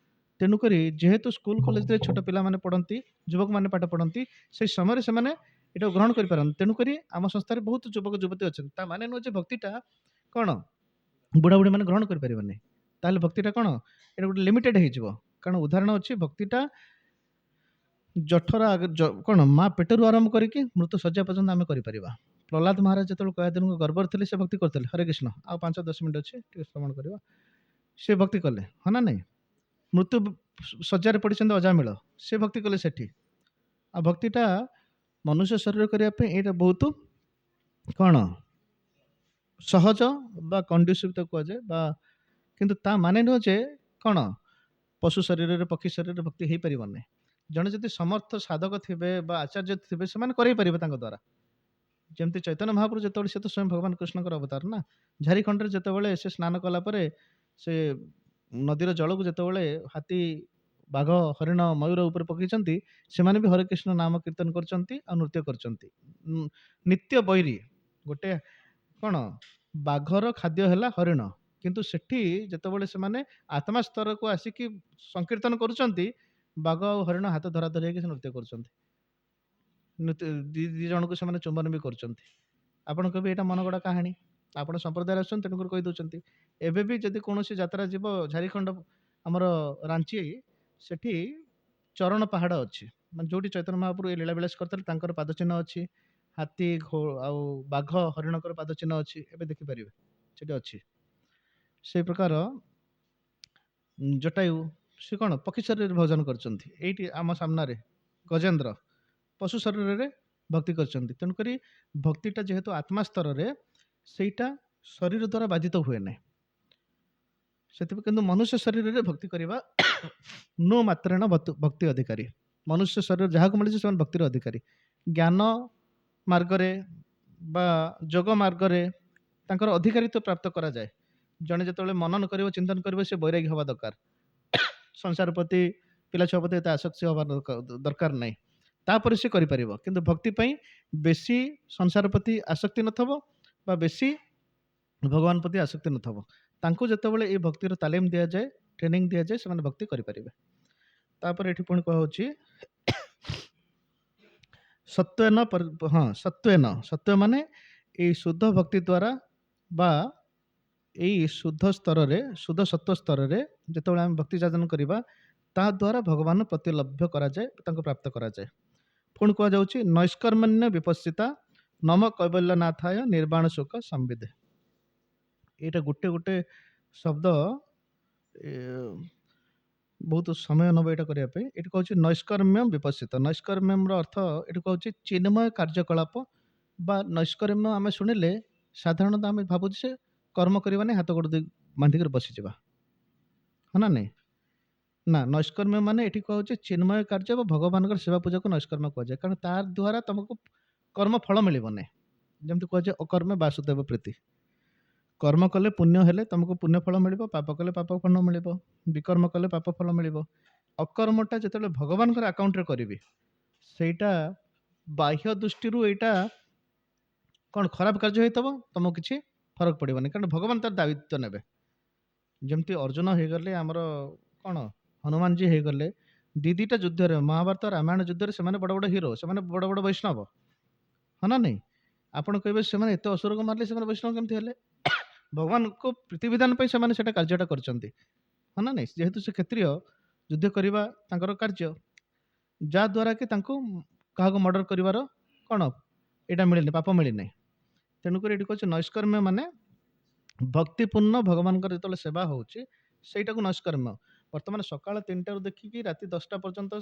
ତେଣୁକରି ଯେହେତୁ ସ୍କୁଲ କଲେଜରେ ଛୋଟ ପିଲାମାନେ ପଢ଼ନ୍ତି, ଯୁବକମାନେ ପାଠ ପଢ଼ନ୍ତି, ସେଇ ସମୟରେ ସେମାନେ ଏଟାକୁ ଗ୍ରହଣ କରିପାରନ୍ତି। ତେଣୁକରି ଆମ ସଂସ୍ଥାରେ ବହୁତ ଯୁବକ ଯୁବତୀ ଅଛନ୍ତି। ତା ମାନେ ନୁହେଁ ଯେ ଭକ୍ତିଟା କ'ଣ ବୁଢ଼ାବୁଢ଼ୀ ମାନେ ଗ୍ରହଣ କରିପାରିବେନି। ତାହେଲେ ଭକ୍ତିଟା କ'ଣ ଏଇଟା ଗୋଟେ ଲିମିଟେଡ୍ ହେଇଯିବ। କାରଣ ଉଦାହରଣ ଅଛି ଭକ୍ତିଟା ଜଠର କ'ଣ ମା ପେଟରୁ ଆରମ୍ଭ କରିକି ମୃତ୍ୟୁ ଶଯ୍ୟା ପର୍ଯ୍ୟନ୍ତ ଆମେ କରିପାରିବା। ପ୍ରହ୍ଲାଦ ମହାରାଜ ଯେତେବେଳେ କୟାଦିନଙ୍କ ଗର୍ଭରେ ଥିଲେ ସେ ଭକ୍ତି କରିଥିଲେ। ହରେ କୃଷ୍ଣ, ଆଉ 5-10 ମିନିଟ୍ ଅଛି ଟିକେ ଶ୍ରବଣ କରିବା। ସେ ଭକ୍ତି କଲେ, ହଁ ନା ନାଇଁ? ମୃତ୍ୟୁ ଶଯ୍ୟାରେ ପଡ଼ିଛନ୍ତି ଅଜାମିଳ, ସେ ଭକ୍ତି କଲେ ସେଠି। ଆଉ ଭକ୍ତିଟା ମନୁଷ୍ୟ ଶରୀର କରିବା ପାଇଁ ଏଇଟା ବହୁତ କ'ଣ ସହଜ ବା କଣ୍ଡୁସିଭ୍ ତ କୁହାଯାଏ। ବା କିନ୍ତୁ ତା ମାନେ ନୁହେଁ ଯେ କ'ଣ ପଶୁ ଶରୀରରେ ପକ୍ଷୀ ଶରୀରରେ ଭକ୍ତି ହେଇପାରିବନି। ଜଣେ ଯଦି ସମର୍ଥ ସାଧକ ଥିବେ ବା ଆଚାର୍ଯ୍ୟ ଥିବେ ସେମାନେ କରେଇ ପାରିବେ ତାଙ୍କ ଦ୍ୱାରା। ଯେମିତି ଚୈତନ୍ୟ ମହାପ୍ରଭୁ ଯେତେବେଳେ ସେ ତ ସ୍ୱୟଂ ଭଗବାନ କୃଷ୍ଣଙ୍କର ଅବତାର ନା। ଝାରିଖଣ୍ଡରେ ଯେତେବେଳେ ସେ ସ୍ନାନ କଲା ପରେ ସେ ନଦୀର ଜଳକୁ ଯେତେବେଳେ ହାତୀ, ବାଘ, ହରିଣ, ମୟୂର ଉପରେ ପକେଇଛନ୍ତି, ସେମାନେ ବି ହରେ କୃଷ୍ଣ ନାମ କୀର୍ତ୍ତନ କରୁଛନ୍ତି ଆଉ ନୃତ୍ୟ କରୁଛନ୍ତି। ନିତ୍ୟ ବୈରୀ ଗୋଟେ କ'ଣ ବାଘର ଖାଦ୍ୟ ହେଲା ହରିଣ, କିନ୍ତୁ ସେଠି ଯେତେବେଳେ ସେମାନେ ଆତ୍ମା ସ୍ତରକୁ ଆସିକି ସଂକୀର୍ତ୍ତନ କରୁଛନ୍ତି, ବାଘ ଆଉ ହରିଣ ହାତ ଧରାଧରି ହେଇକି ସେ ନୃତ୍ୟ କରୁଛନ୍ତି। ଦି ଜଣଙ୍କୁ ସେମାନେ ଚୁମ୍ବନ ବି କରୁଛନ୍ତି। ଆପଣ କହିବେ ଏଇଟା ମନଗଢ଼ା କାହାଣୀ, ଆପଣ ସମ୍ପ୍ରଦାୟରେ ଆସୁଛନ୍ତି ତେଣୁକରି କହିଦେଉଛନ୍ତି। ଏବେ ବି ଯଦି କୌଣସି ଯାତ୍ରା ଯିବ ଝାରିଖଣ୍ଡ ଆମର ରାଞ୍ଚି, ସେଠି ଚରଣ ପାହାଡ଼ ଅଛି, ମାନେ ଯୋଉଠି ଚୈତନ୍ୟ ମହାପ୍ରଭୁ ଏ ଲୀଳା ବିଳାସ କରିଥିଲେ ତାଙ୍କର ପାଦ ଚିହ୍ନ ଅଛି। ହାତୀ ଆଉ ବାଘ ହରିଣଙ୍କର ପାଦ ଚିହ୍ନ ଅଛି, ଏବେ ଦେଖିପାରିବେ ସେଠି ଅଛି। ସେଇ ପ୍ରକାର ଜଟାୟୁ ସେ କ'ଣ ପକ୍ଷୀ ଶରୀରରେ ଭୋଜନ କରିଛନ୍ତି। ଏଇଠି ଆମ ସାମ୍ନାରେ ଗଜେନ୍ଦ୍ର ପଶୁ ଶରୀରରେ ଭକ୍ତି କରିଛନ୍ତି। ତେଣୁକରି ଭକ୍ତିଟା ଯେହେତୁ ଆତ୍ମା ସ୍ତରରେ, ସେଇଟା ଶରୀର ଦ୍ୱାରା ବାଧିତ ହୁଏ ନାହିଁ। ସେଥିପାଇଁ କିନ୍ତୁ ମନୁଷ୍ୟ ଶରୀରରେ ଭକ୍ତି କରିବା ନୋ ମାତ୍ରେଣ ଭକ୍ତି ଅଧିକାରୀ। ମନୁଷ୍ୟ ଶରୀର ଯାହାକୁ ମିଳିଛି ସେମାନେ ଭକ୍ତିର ଅଧିକାରୀ। ଜ୍ଞାନ ମାର୍ଗରେ ବା ଯୋଗ ମାର୍ଗରେ ତାଙ୍କର ଅଧିକାରିତ୍ୱ ପ୍ରାପ୍ତ କରାଯାଏ। ଜଣେ ଯେତେବେଳେ ମନନ କରିବ, ଚିନ୍ତନ କରିବ, ସେ ବୈରାଗୀ ହେବା ଦରକାର। ସଂସାର ପ୍ରତି, ପିଲା ଛୁଆ ପ୍ରତି ଏତେ ଆସକ୍ତି ହେବା ଦରକାର ନାହିଁ। ତାପରେ ସେ କରିପାରିବ। କିନ୍ତୁ ଭକ୍ତି ପାଇଁ ବେଶୀ ସଂସାର ପ୍ରତି ଆସକ୍ତି ନଥିବ ବା ବେଶୀ ଭଗବାନ ପ୍ରତି ଆସକ୍ତି ନଥିବ। ତାଙ୍କୁ ଯେତେବେଳେ ଏଇ ଭକ୍ତିର ତାଲିମ ଦିଆଯାଏ, ଟ୍ରେନିଂ ଦିଆଯାଏ, ସେମାନେ ଭକ୍ତି କରିପାରିବେ। ତାପରେ ଏଠି ପୁଣି କୁହାଯାଉଛି ସତ୍ୱେନ, ହଁ ସତ୍ୱେନ, ସତ୍ୱ ମାନେ ଏଇ ଶୁଦ୍ଧ ଭକ୍ତି ଦ୍ୱାରା ବା ଏଇ ଶୁଦ୍ଧ ସ୍ତରରେ, ଶୁଦ୍ଧ ସତ୍ୱ ସ୍ତରରେ ଯେତେବେଳେ ଆମେ ଭକ୍ତି ସାଧନ କରିବା, ତାହା ଦ୍ୱାରା ଭଗବାନ ପ୍ରତିଲଭ୍ୟ କରାଯାଏ, ତାଙ୍କୁ ପ୍ରାପ୍ତ କରାଯାଏ। ପୁଣି କୁହାଯାଉଛି ନୈଷ୍କର୍ମଣ୍ୟ ବିପଶ୍ଚିତା ନମ କୈବଲ୍ୟନାଥାୟ ନିର୍ବାଣ ଶୋକ ସମ୍ବିଦେ। ଏଇଟା ଗୋଟେ ଗୋଟେ ଶବ୍ଦ ବହୁତ ସମୟ ନେବ ଏଇଟା କରିବା ପାଇଁ। ଏଠି କହୁଛି ନୈଷ୍କର୍ମ୍ୟ ବିପଶ୍ଚିତ। ନୈଷ୍କର୍ମ୍ୟର ଅର୍ଥ ଏଠି କହୁଛି ଚିନ୍ମୟ କାର୍ଯ୍ୟକଳାପ ବା ନୈଷ୍କର୍ମ୍ୟ। ଆମେ ଶୁଣିଲେ ସାଧାରଣତଃ ଆମେ ଭାବୁଛୁ ଯେ କର୍ମ କରିବା ନାହିଁ, ହାତ ଗୋଡ଼ ବାନ୍ଧିକରି ବସିଯିବା, ହଁ ନା ନାଇଁ? ନା, ନୈଷ୍କର୍ମ୍ୟ ମାନେ ଏଠି କୁହାଯାଉଛି ଚିନ୍ମୟ କାର୍ଯ୍ୟ ବା ଭଗବାନଙ୍କର ସେବା ପୂଜାକୁ ନୈଷ୍କର୍ମ୍ୟ କୁହାଯାଏ। କାରଣ ତା ଦ୍ୱାରା ତମକୁ କର୍ମ ଫଳ ମିଳିବ ନାହିଁ। ଯେମିତି କୁହାଯାଏ ଅକର୍ମେ ବାସୁଦେବ ପ୍ରୀତି। କର୍ମ କଲେ ପୁଣ୍ୟ ହେଲେ ତମକୁ ପୁଣ୍ୟ ଫଳ ମିଳିବ, ପାପ କଲେ ପାପ ଫଳ ମିଳିବ, ବିକର୍ମ କଲେ ପାପ ଫଳ ମିଳିବ। ଅକର୍ମଟା ଯେତେବେଳେ ଭଗବାନଙ୍କର ଆକାଉଣ୍ଟରେ କରିବି, ସେଇଟା ବାହ୍ୟ ଦୃଷ୍ଟିରୁ ଏଇଟା କ'ଣ ଖରାପ କାର୍ଯ୍ୟ ହେଇଥିବ, ତମକୁ କିଛି ଫରକ ପଡ଼ିବନି, କାରଣ ଭଗବାନ ତାର ଦାୟିତ୍ୱ ନେବେ। ଯେମିତି ଅର୍ଜୁନ ହେଇଗଲେ ଆମର କ'ଣ ହନୁମାନଜୀ ହେଇଗଲେ, ଦିଟା ଯୁଦ୍ଧରେ, ମହାଭାରତ ରାମାୟଣ ଯୁଦ୍ଧରେ ସେମାନେ ବଡ଼ ବଡ଼ ହିରୋ, ସେମାନେ ବଡ଼ ବଡ଼ ବୈଷ୍ଣବ, ହଁ ନା ନାଇଁ? ଆପଣ କହିବେ ସେମାନେ ଏତେ ଅସୁରକୁ ମାରିଲେ ସେମାନେ ବୈଷ୍ଣବ କେମିତି ହେଲେ? ଭଗବାନଙ୍କ ପ୍ରୀତିବିଧାନ ପାଇଁ ସେମାନେ ସେଟା କାର୍ଯ୍ୟଟା କରିଛନ୍ତି, ହଁ ନା ନାଇଁ? ଯେହେତୁ ସେ କ୍ଷତ୍ରିୟ, ଯୁଦ୍ଧ କରିବା ତାଙ୍କର କାର୍ଯ୍ୟ, ଯାହାଦ୍ୱାରା କି ତାଙ୍କୁ କାହାକୁ ମର୍ଡର କରିବାର କ'ଣ ଏଇଟା ମିଳିନି, ପାପ ମିଳିନାହିଁ। ତେଣୁକରି ଏଠି କହୁଛି ନୈଷ୍କର୍ମ୍ୟ ମାନେ ଭକ୍ତିପୂର୍ଣ୍ଣ ଭଗବାନଙ୍କର ଯେତେବେଳେ ସେବା ହେଉଛି, ସେଇଟାକୁ ନୈଷ୍କର୍ମ୍ୟ। ବର୍ତ୍ତମାନ ସକାଳ 3ଟାରୁ ଦେଖିକି ରାତି 10ଟା ପର୍ଯ୍ୟନ୍ତ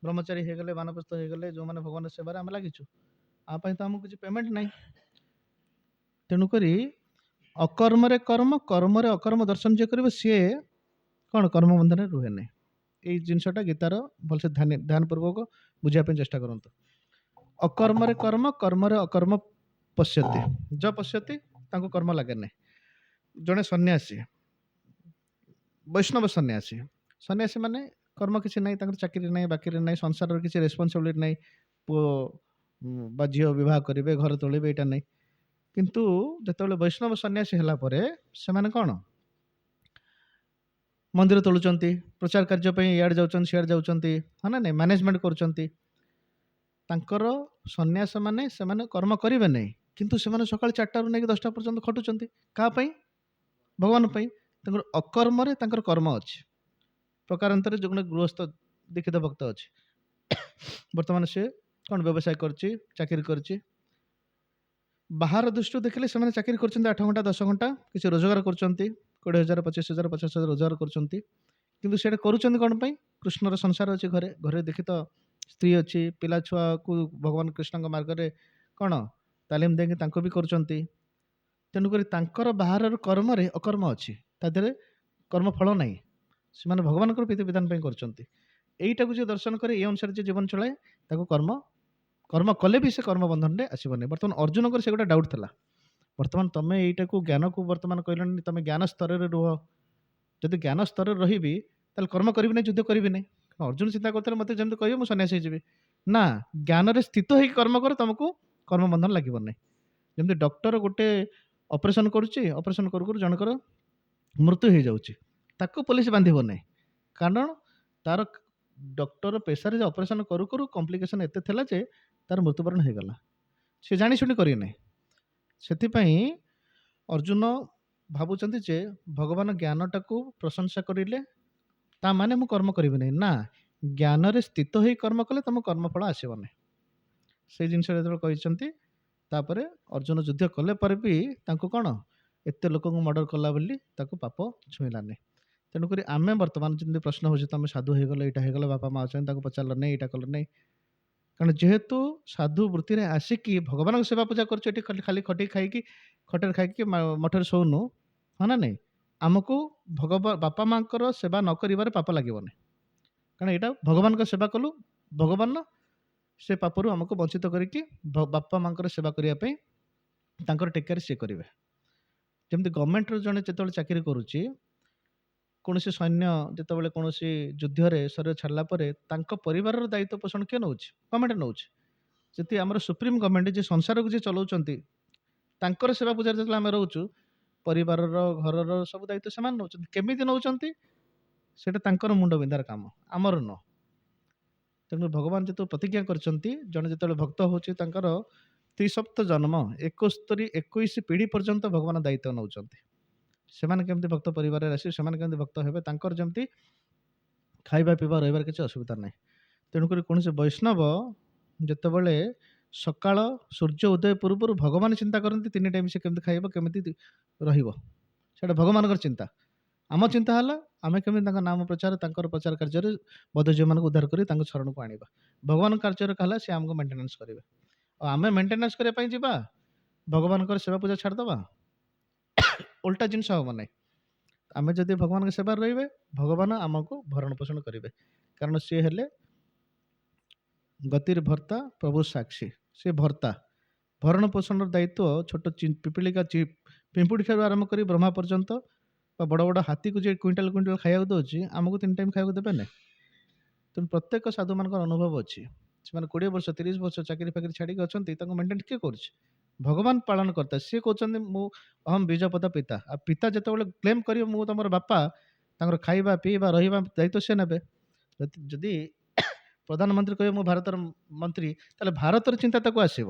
ବ୍ରହ୍ମଚାରୀ ହେଇଗଲେ, ବାନପ୍ରସ୍ଥ ହେଇଗଲେ, ଯେଉଁମାନେ ଭଗବାନଙ୍କ ସେବାରେ ଆମେ ଲାଗିଛୁ, ଆ ପାଇଁ ତ ଆମକୁ କିଛି ପେମେଣ୍ଟ ନାହିଁ। ତେଣୁକରି ଅକର୍ମରେ କର୍ମ, କର୍ମରେ ଅକର୍ମ ଦର୍ଶନ ଯିଏ କରିବ, ସିଏ କ'ଣ କର୍ମ ବନ୍ଧନରେ ରୁହେ ନାହିଁ। ଏଇ ଜିନିଷଟା ଗୀତାର ଭଲସେ ଧ୍ୟାନପୂର୍ବକ ବୁଝିବା ପାଇଁ ଚେଷ୍ଟା କରନ୍ତୁ। ଅକର୍ମରେ କର୍ମ, କର୍ମରେ ଅକର୍ମ ପଶ୍ୟତି, ଯ ପଶ୍ୟତି, ତାଙ୍କୁ କର୍ମ ଲାଗେ ନାହିଁ। ଜଣେ ସନ୍ନ୍ୟାସୀ, ବୈଷ୍ଣବ ସନ୍ନ୍ୟାସୀ, ସନ୍ନ୍ୟାସୀ ମାନେ କର୍ମ କିଛି ନାହିଁ, ତାଙ୍କର ଚାକିରି ନାହିଁ, ବାକିରି ନାହିଁ, ସଂସାରର କିଛି ରେସ୍ପନ୍ସିବିଲିଟି ନାହିଁ, ପୁଅ ବା ଝିଅ ବିବାହ କରିବେ, ଘର ତୋଳିବେ, ଏଇଟା ନାହିଁ। କିନ୍ତୁ ଯେତେବେଳେ ବୈଷ୍ଣବ ସନ୍ନ୍ୟାସୀ ହେଲା ପରେ ସେମାନେ କ'ଣ ମନ୍ଦିର ତୋଳୁଛନ୍ତି, ପ୍ରଚାର କାର୍ଯ୍ୟ ପାଇଁ ଇଆଡ଼େ ଯାଉଛନ୍ତି ସିଆଡ଼େ ଯାଉଛନ୍ତି, ହଁ ନା ନାହିଁ, ମ୍ୟାନେଜମେଣ୍ଟ କରୁଛନ୍ତି। ତାଙ୍କର ସନ୍ନ୍ୟାସମାନେ ସେମାନେ କର୍ମ କରିବେ ନାହିଁ, କିନ୍ତୁ ସେମାନେ ସକାଳ 4ଟାରୁ ନେଇକି 10ଟା ପର୍ଯ୍ୟନ୍ତ ଖଟୁଛନ୍ତି। କାହା ପାଇଁ? ଭଗବାନ ପାଇଁ। ତାଙ୍କର ଅକର୍ମରେ ତାଙ୍କର କର୍ମ ଅଛି। ପ୍ରକାରାନ୍ତରେ ଯେଉଁ ଜଣେ ଗୃହସ୍ଥ ଦୀକ୍ଷିତ ଭକ୍ତ ଅଛି, ବର୍ତ୍ତମାନ ସେ କ'ଣ ବ୍ୟବସାୟ କରୁଛି, ଚାକିରି କରୁଛି। ବାହାର ଦୃଷ୍ଟିରୁ ଦେଖିଲେ ସେମାନେ ଚାକିରି କରୁଛନ୍ତି 8 ଘଣ୍ଟା 10 ଘଣ୍ଟା, କିଛି ରୋଜଗାର କରୁଛନ୍ତି, 20,000 25,000 50,000 ରୋଜଗାର କରୁଛନ୍ତି। କିନ୍ତୁ ସେଇଟା କରୁଛନ୍ତି କ'ଣ ପାଇଁ? କୃଷ୍ଣର ସଂସାର ଅଛି, ଘରେ ଘରେ ଦୀକ୍ଷିତ ସ୍ତ୍ରୀ ଅଛି, ପିଲା ଛୁଆକୁ ଭଗବାନ କୃଷ୍ଣଙ୍କ ମାର୍ଗରେ କ'ଣ ତାଲିମ ଦେଇକି ତାଙ୍କୁ ବି କରୁଛନ୍ତି। ତେଣୁକରି ତାଙ୍କର ବାହାରର କର୍ମରେ ଅକର୍ମ ଅଛି, ତା ଦେହରେ କର୍ମଫଳ ନାହିଁ। ସେମାନେ ଭଗବାନଙ୍କର ବିଧିବିଧାନ ପାଇଁ କରୁଛନ୍ତି। ଏଇଟାକୁ ଯିଏ ଦର୍ଶନ କରେ, ଏ ଅନୁସାରେ ଯିଏ ଜୀବନ ଚଳାଏ, ତାକୁ କର୍ମ କଲେ ବି ସେ କର୍ମବନ୍ଧନରେ ଆସିବନି। ବର୍ତ୍ତମାନ ଅର୍ଜୁନଙ୍କର ସେ ଗୋଟେ ଡାଉଟ୍ ଥିଲା। ବର୍ତ୍ତମାନ ତମେ ଏଇଟାକୁ ଜ୍ଞାନକୁ ବର୍ତ୍ତମାନ କହିଲନି, ତମେ ଜ୍ଞାନ ସ୍ତରରେ ରୁହ। ଯଦି ଜ୍ଞାନ ସ୍ତରରେ ରହିବି ତାହେଲେ କର୍ମ କରିବି ନାହିଁ, ଯୁଦ୍ଧ କରିବି ନାହିଁ। ଅର୍ଜୁନ ଚିନ୍ତା କରୁଥିଲେ ମୋତେ ଯେମିତି କହିବେ ମୁଁ ସନ୍ନ୍ୟାସୀ ହେଇଯିବି। ନା, ଜ୍ଞାନରେ ସ୍ଥିତ ହେଇକି କର୍ମ କର, ତମକୁ କର୍ମବନ୍ଧନ ଲାଗିବ ନାହିଁ। ଯେମିତି ଡକ୍ଟର ଗୋଟେ ଅପରେସନ କରୁଛି, ଅପରେସନ କରୁ କରୁ ଜଣଙ୍କର ମୃତ୍ୟୁ ହେଇଯାଉଛି, ତାକୁ ପୋଲିସ ବାନ୍ଧିବ ନାହିଁ। କାରଣ ତାର ଡକ୍ଟର ପେଶାରେ ଯେ ଅପରେସନ କରୁ କରୁ କମ୍ପ୍ଲିକେସନ ଏତେ ଥିଲା ଯେ ତାର ମୃତ୍ୟୁବରଣ ହେଇଗଲା, ସେ ଜାଣିଶୁଣି କରିବେ ନାହିଁ। ସେଥିପାଇଁ ଅର୍ଜୁନ ଭାବୁଛନ୍ତି ଯେ ଭଗବାନ ଜ୍ଞାନଟାକୁ ପ୍ରଶଂସା କରିଲେ ତା ମାନେ ମୁଁ କର୍ମ କରିବି ନାହିଁ। ନା, ଜ୍ଞାନରେ ସ୍ଥିତ ହେଇ କର୍ମ କଲେ ତମ କର୍ମଫଳ ଆସିବ ନାହିଁ। ସେଇ ଜିନିଷ ଯେତେବେଳେ କହିଛନ୍ତି, ତାପରେ ଅର୍ଜୁନ ଯୁଦ୍ଧ କଲେ ପରେ ବି ତାଙ୍କୁ କ'ଣ ଏତେ ଲୋକଙ୍କୁ ମର୍ଡର କଲା ବୋଲି ତାକୁ ପାପ ଛୁଇଁଲାନି। ତେଣୁକରି ଆମେ ବର୍ତ୍ତମାନ ଯେମିତି ପ୍ରଶ୍ନ ହେଉଛି, ତମେ ସାଧୁ ହେଇଗଲ, ଏଇଟା ହେଇଗଲ, ବାପା ମା ଅଛନ୍ତି ତାଙ୍କୁ ପଚାରିଲ ନାହିଁ, ଏଇଟା କଲ ନାହିଁ। କାରଣ ଯେହେତୁ ସାଧୁ ବୃତ୍ତିରେ ଆସିକି ଭଗବାନଙ୍କ ସେବା ପୂଜା କରୁଛୁ, ଏଠି ଖାଲି ଖଟି ଖାଇକି ଖଟରେ ଖାଇକି ମଠରେ ଶୋଉନୁ, ହଁ ନା ନାହିଁ, ଆମକୁ ବାପା ମାଙ୍କର ସେବା ନ କରିବାରେ ପାପ ଲାଗିବନି। କାରଣ ଏଇଟା ଭଗବାନଙ୍କ ସେବା କଲୁ, ଭଗବାନ ସେ ପାପରୁ ଆମକୁ ବଞ୍ଚିତ କରିକି ବାପା ମାଙ୍କର ସେବା କରିବା ପାଇଁ ତାଙ୍କର ଟେକାରେ ସିଏ କରିବେ। ଯେମିତି ଗଭର୍ଣ୍ଣମେଣ୍ଟର ଜଣେ ଯେତେବେଳେ ଚାକିରି କରୁଛି, କୌଣସି ସୈନ୍ୟ ଯେତେବେଳେ କୌଣସି ଯୁଦ୍ଧରେ ଶରୀର ଛାଡ଼ିଲା ପରେ ତାଙ୍କ ପରିବାରର ଦାୟିତ୍ୱ ପୋଷଣ କିଏ ନେଉଛି? ଗଭର୍ଣ୍ଣମେଣ୍ଟ ନେଉଛି। ଯଦି ଆମର ସୁପ୍ରିମ ଗଭର୍ଣ୍ଣମେଣ୍ଟ ଯିଏ ସଂସାରକୁ ଯିଏ ଚଲାଉଛନ୍ତି, ତାଙ୍କର ସେବା ପୂଜାରେ ଯେତେବେଳେ ଆମେ ରହୁଛୁ, ପରିବାରର ଘରର ସବୁ ଦାୟିତ୍ୱ ସେମାନେ ନେଉଛନ୍ତି। କେମିତି ନେଉଛନ୍ତି ସେଇଟା ତାଙ୍କର ମୁଣ୍ଡ ବିନ୍ଧାର କାମ, ଆମର ନୁହଁ। ତେଣୁ ଭଗବାନ ଯେତେବେଳେ ପ୍ରତିଜ୍ଞା କରିଛନ୍ତି, ଜଣେ ଯେତେବେଳେ ଭକ୍ତ ହେଉଛି ତାଙ୍କର ତ୍ରିସପ୍ତ ଜନ୍ମ 21 ପିଢ଼ି ପର୍ଯ୍ୟନ୍ତ ଭଗବାନ ଦାୟିତ୍ୱ ନେଉଛନ୍ତି। ସେମାନେ କେମିତି ଭକ୍ତ ପରିବାରରେ ଆସିବେ, ସେମାନେ କେମିତି ଭକ୍ତ ହେବେ, ତାଙ୍କର ଯେମିତି ଖାଇବା ପିଇବା ରହିବାର କିଛି ଅସୁବିଧା ନାହିଁ। ତେଣୁକରି କୌଣସି ବୈଷ୍ଣବ ଯେତେବେଳେ ସକାଳ ସୂର୍ଯ୍ୟ ଉଦୟ ପୂର୍ବରୁ ଭଗବାନ ଚିନ୍ତା କରନ୍ତି 3 ଟାଇମ୍ ସେ କେମିତି ଖାଇବ, କେମିତି ରହିବ, ସେଇଟା ଭଗବାନଙ୍କର ଚିନ୍ତା। ଆମ ଚିନ୍ତା ହେଲା ଆମେ କେମିତି ତାଙ୍କ ନାମ ପ୍ରଚାର, ତାଙ୍କର ପ୍ରଚାର କାର୍ଯ୍ୟରେ ବଦ୍ଧଜୀବମାନଙ୍କୁ ଉଦ୍ଧାର କରି ତାଙ୍କ ଶରଣକୁ ଆଣିବା। ଭଗବାନଙ୍କ କାର୍ଯ୍ୟରେ ହେଲା ସେ ଆମକୁ ମେଣ୍ଟେନାନ୍ସ କରିବେ। ଆଉ ଆମେ ମେଣ୍ଟେନାନ୍ସ କରିବା ପାଇଁ ଯିବା, ଭଗବାନଙ୍କର ସେବା ପୂଜା ଛାଡ଼ିଦେବା, ଓଲଟା ଜିନିଷ ହେବ ନାହିଁ। ଆମେ ଯଦି ଭଗବାନଙ୍କ ସେବାରେ ରହିବେ, ଭଗବାନ ଆମକୁ ଭରଣ ପୋଷଣ କରିବେ। କାରଣ ସିଏ ହେଲେ ଗତିର ଭର୍ତ୍ତା, ପ୍ରଭୁ ସାକ୍ଷୀ। ସେ ଭର୍ତ୍ତା, ଭରଣ ପୋଷଣର ଦାୟିତ୍ୱ ଛୋଟ ପିପିଳିକା ପିମ୍ପୁଡ଼ି ଠାରୁ ଆରମ୍ଭ କରି ବ୍ରହ୍ମା ପର୍ଯ୍ୟନ୍ତ, ବା ବଡ଼ ବଡ଼ ହାତୀକୁ ଯେ କୁଇଣ୍ଟାଲ କୁଇଣ୍ଟାଲ ଖାଇବାକୁ ଦେଉଛି, ଆମକୁ 3 ଟାଇମ୍ ଖାଇବାକୁ ଦେବେ ନାହିଁ। ତେଣୁ ପ୍ରତ୍ୟେକ ସାଧୁମାନଙ୍କର ଅନୁଭବ ଅଛି। ସେମାନେ 20 ବର୍ଷ 30 ବର୍ଷ ଚାକିରି ଫାକିରି ଛାଡ଼ିକି ଅଛନ୍ତି, ତାଙ୍କୁ ମେଣ୍ଟେନ୍ କିଏ କରୁଛି? ଭଗବାନ ପାଳନ କରିତା। ସିଏ କହୁଛନ୍ତି ମୁଁ ଅହମ୍ ବୀଜପତ ପିତା। ଆଉ ପିତା ଯେତେବେଳେ କ୍ଲେମ୍ କରିବେ ମୁଁ ତମର ବାପା, ତାଙ୍କର ଖାଇବା ପିଇବା ରହିବା ଦାୟିତ୍ୱ ସେ ନେବେ। ଯଦି ପ୍ରଧାନମନ୍ତ୍ରୀ କହିବେ ମୁଁ ଭାରତର ମନ୍ତ୍ରୀ, ତାହେଲେ ଭାରତର ଚିନ୍ତା ତାକୁ ଆସିବ,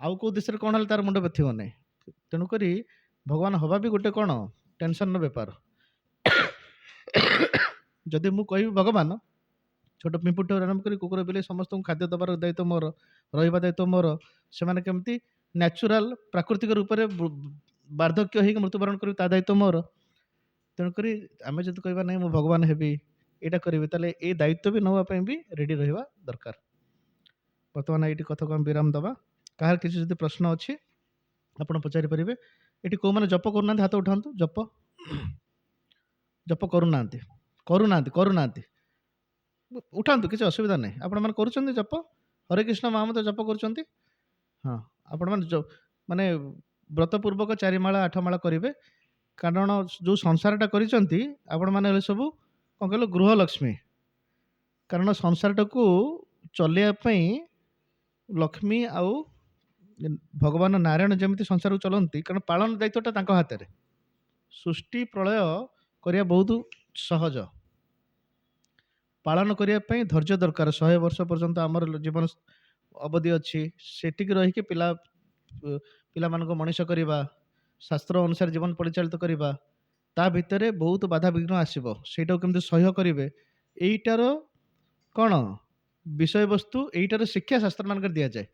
ଆଉ କେଉଁ ଦେଶରେ କ'ଣ ହେଲେ ତାର ମୁଣ୍ଡ ବ୍ୟଥିବ ନାହିଁ। ତେଣୁକରି ଭଗବାନ ହବା ବି ଗୋଟେ କ'ଣ ଟେନସନର ବେପାର। ଯଦି ମୁଁ କହିବି ଭଗବାନ, ଛୋଟ ପିମ୍ପୁଡ଼ିଠାରୁ ଆରମ୍ଭ କରି କୁକୁର ବିଲେଇ ସମସ୍ତଙ୍କୁ ଖାଦ୍ୟ ଦେବାର ଦାୟିତ୍ୱ ମୋର, ରହିବା ଦାୟିତ୍ୱ ମୋର, ସେମାନେ କେମିତି ନ୍ୟାଚୁରାଲ ପ୍ରାକୃତିକ ରୂପରେ ବାର୍ଦ୍ଧକ୍ୟ ହେଇକି ମୃତ୍ୟୁବରଣ କରିବି ତା ଦାୟିତ୍ୱ ମୋର। ତେଣୁକରି ଆମେ ଯଦି କହିବା ନାହିଁ ମୁଁ ଭଗବାନ ହେବି, ଏଇଟା କରିବି, ତାହେଲେ ଏଇ ଦାୟିତ୍ୱ ବି ନେବା ପାଇଁ ବି ରେଡ଼ି ରହିବା ଦରକାର। ବର୍ତ୍ତମାନ ଏଇଠି କଥାକୁ ଆମେ ବିରାମ ଦେବା। କାହାର କିଛି ଯଦି ପ୍ରଶ୍ନ ଅଛି ଆପଣ ପଚାରିପାରିବେ। ଏଠି କେଉଁମାନେ ଜପ କରୁନାହାନ୍ତି ହାତ ଉଠାନ୍ତୁ। ଜପ କରୁନାହାନ୍ତି, କରୁନାହାନ୍ତି, ଉଠାନ୍ତୁ, କିଛି ଅସୁବିଧା ନାହିଁ। ଆପଣମାନେ କରୁଛନ୍ତି ଜପ, ହରେ କୃଷ୍ଣ ମହାମନ୍ତ୍ର ଜପ କରୁଛନ୍ତି? ହଁ, ଆପଣମାନେ ମାନେ ବ୍ରତପୂର୍ବକ 4 ମାଳ 8 ମାଳ କରିବେ। କାରଣ ଯେଉଁ ସଂସାରଟା କରିଛନ୍ତି ଆପଣମାନେ ହେଲେ ସବୁ କ'ଣ କହିଲ ଗୃହଲକ୍ଷ୍ମୀ। କାରଣ ସଂସାରଟାକୁ ଚଲେଇବା ପାଇଁ ଲକ୍ଷ୍ମୀ ଆଉ ଭଗବାନ ନାରାୟଣ ଯେମିତି ସଂସାରକୁ ଚଳନ୍ତି, କାରଣ ପାଳନ ଦାୟିତ୍ୱଟା ତାଙ୍କ ହାତରେ। ସୃଷ୍ଟି ପ୍ରଳୟ କରିବା ବହୁତ ସହଜ। ପାଳନ କରିବା ପାଇଁ ଧୈର୍ଯ୍ୟ ଦରକାର। 100 ବର୍ଷ ପର୍ଯ୍ୟନ୍ତ ଆମର ଜୀବନ ଅବଧି ଅଛି, ସେଠିକି ରହିକି ପିଲାମାନଙ୍କୁ ମଣିଷ କରିବା, ଶାସ୍ତ୍ର ଅନୁସାରେ ଜୀବନ ପରିଚାଳିତ କରିବା, ତା ଭିତରେ ବହୁତ ବାଧାବିଘ୍ନ ଆସିବ। ସେଇଟାକୁ କେମିତି ସହ୍ୟ କରିବେ, ଏଇଟାର କ'ଣ ବିଷୟବସ୍ତୁ, ଏଇଟାର ଶିକ୍ଷା ଶାସ୍ତ୍ର ମାନଙ୍କରେ ଦିଆଯାଏ।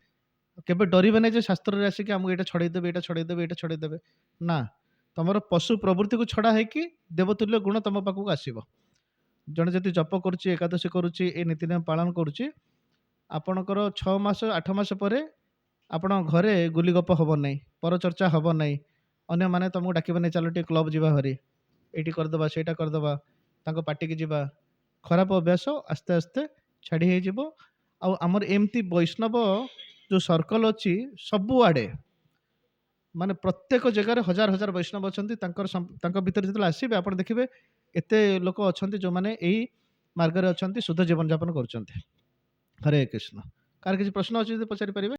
କେବେ ଡରିବେ ନାହିଁ ଯେ ଶାସ୍ତ୍ରରେ ଆସିକି ଆମକୁ ଏଇଟା ଛଡ଼େଇଦେବେ, ଏଇଟା ଛଡ଼େଇଦେବେ, ଏଇଟା ଛଡ଼େଇଦେବେ। ନା, ତମର ପଶୁ ପ୍ରବୃତ୍ତିକୁ ଛଡ଼ା ହେଇକି ଦେବତୁଲ୍ୟ ଗୁଣ ତମ ପାଖକୁ ଆସିବ। ଜଣେ ଯଦି ଜପ କରୁଛି, ଏକାଦଶୀ କରୁଛି, ଏ ନୀତିନିୟମ ପାଳନ କରୁଛି, ଆପଣଙ୍କର 6 ମାସ 8 ମାସ ପରେ ଆପଣଙ୍କ ଘରେ ଗୁଲିଗପ ହବ ନାହିଁ, ପରଚର୍ଚ୍ଚା ହବ ନାହିଁ, ଅନ୍ୟମାନେ ତମକୁ ଡାକିବେ ନାହିଁ ଚାଲ ଟିକେ କ୍ଲବ୍ ଯିବା, ହରି ଏଇଠି କରିଦେବା, ସେଇଟା କରିଦେବା, ତାଙ୍କ ପାଟିକି ଯିବା। ଖରାପ ଅଭ୍ୟାସ ଆସ୍ତେ ଆସ୍ତେ ଛାଡ଼ି ହେଇଯିବ। ଆଉ ଆମର ଏମିତି ବୈଷ୍ଣବ ଯେଉଁ ସର୍କଲ ଅଛି ସବୁଆଡ଼େ, ମାନେ ପ୍ରତ୍ୟେକ ଜାଗାରେ ହଜାର ହଜାର ବୈଷ୍ଣବ ଅଛନ୍ତି। ତାଙ୍କ ଭିତରେ ଯେତେବେଳେ ଆସିବେ ଆପଣ ଦେଖିବେ ଏତେ ଲୋକ ଅଛନ୍ତି ଯେଉଁମାନେ ଏଇ ମାର୍ଗରେ ଅଛନ୍ତି, ଶୁଦ୍ଧ ଜୀବନଯାପନ କରୁଛନ୍ତି। ହରେ କୃଷ୍ଣ। କାହାର କିଛି ପ୍ରଶ୍ନ ଅଛି ଯଦି ପଚାରି ପାରିବେ।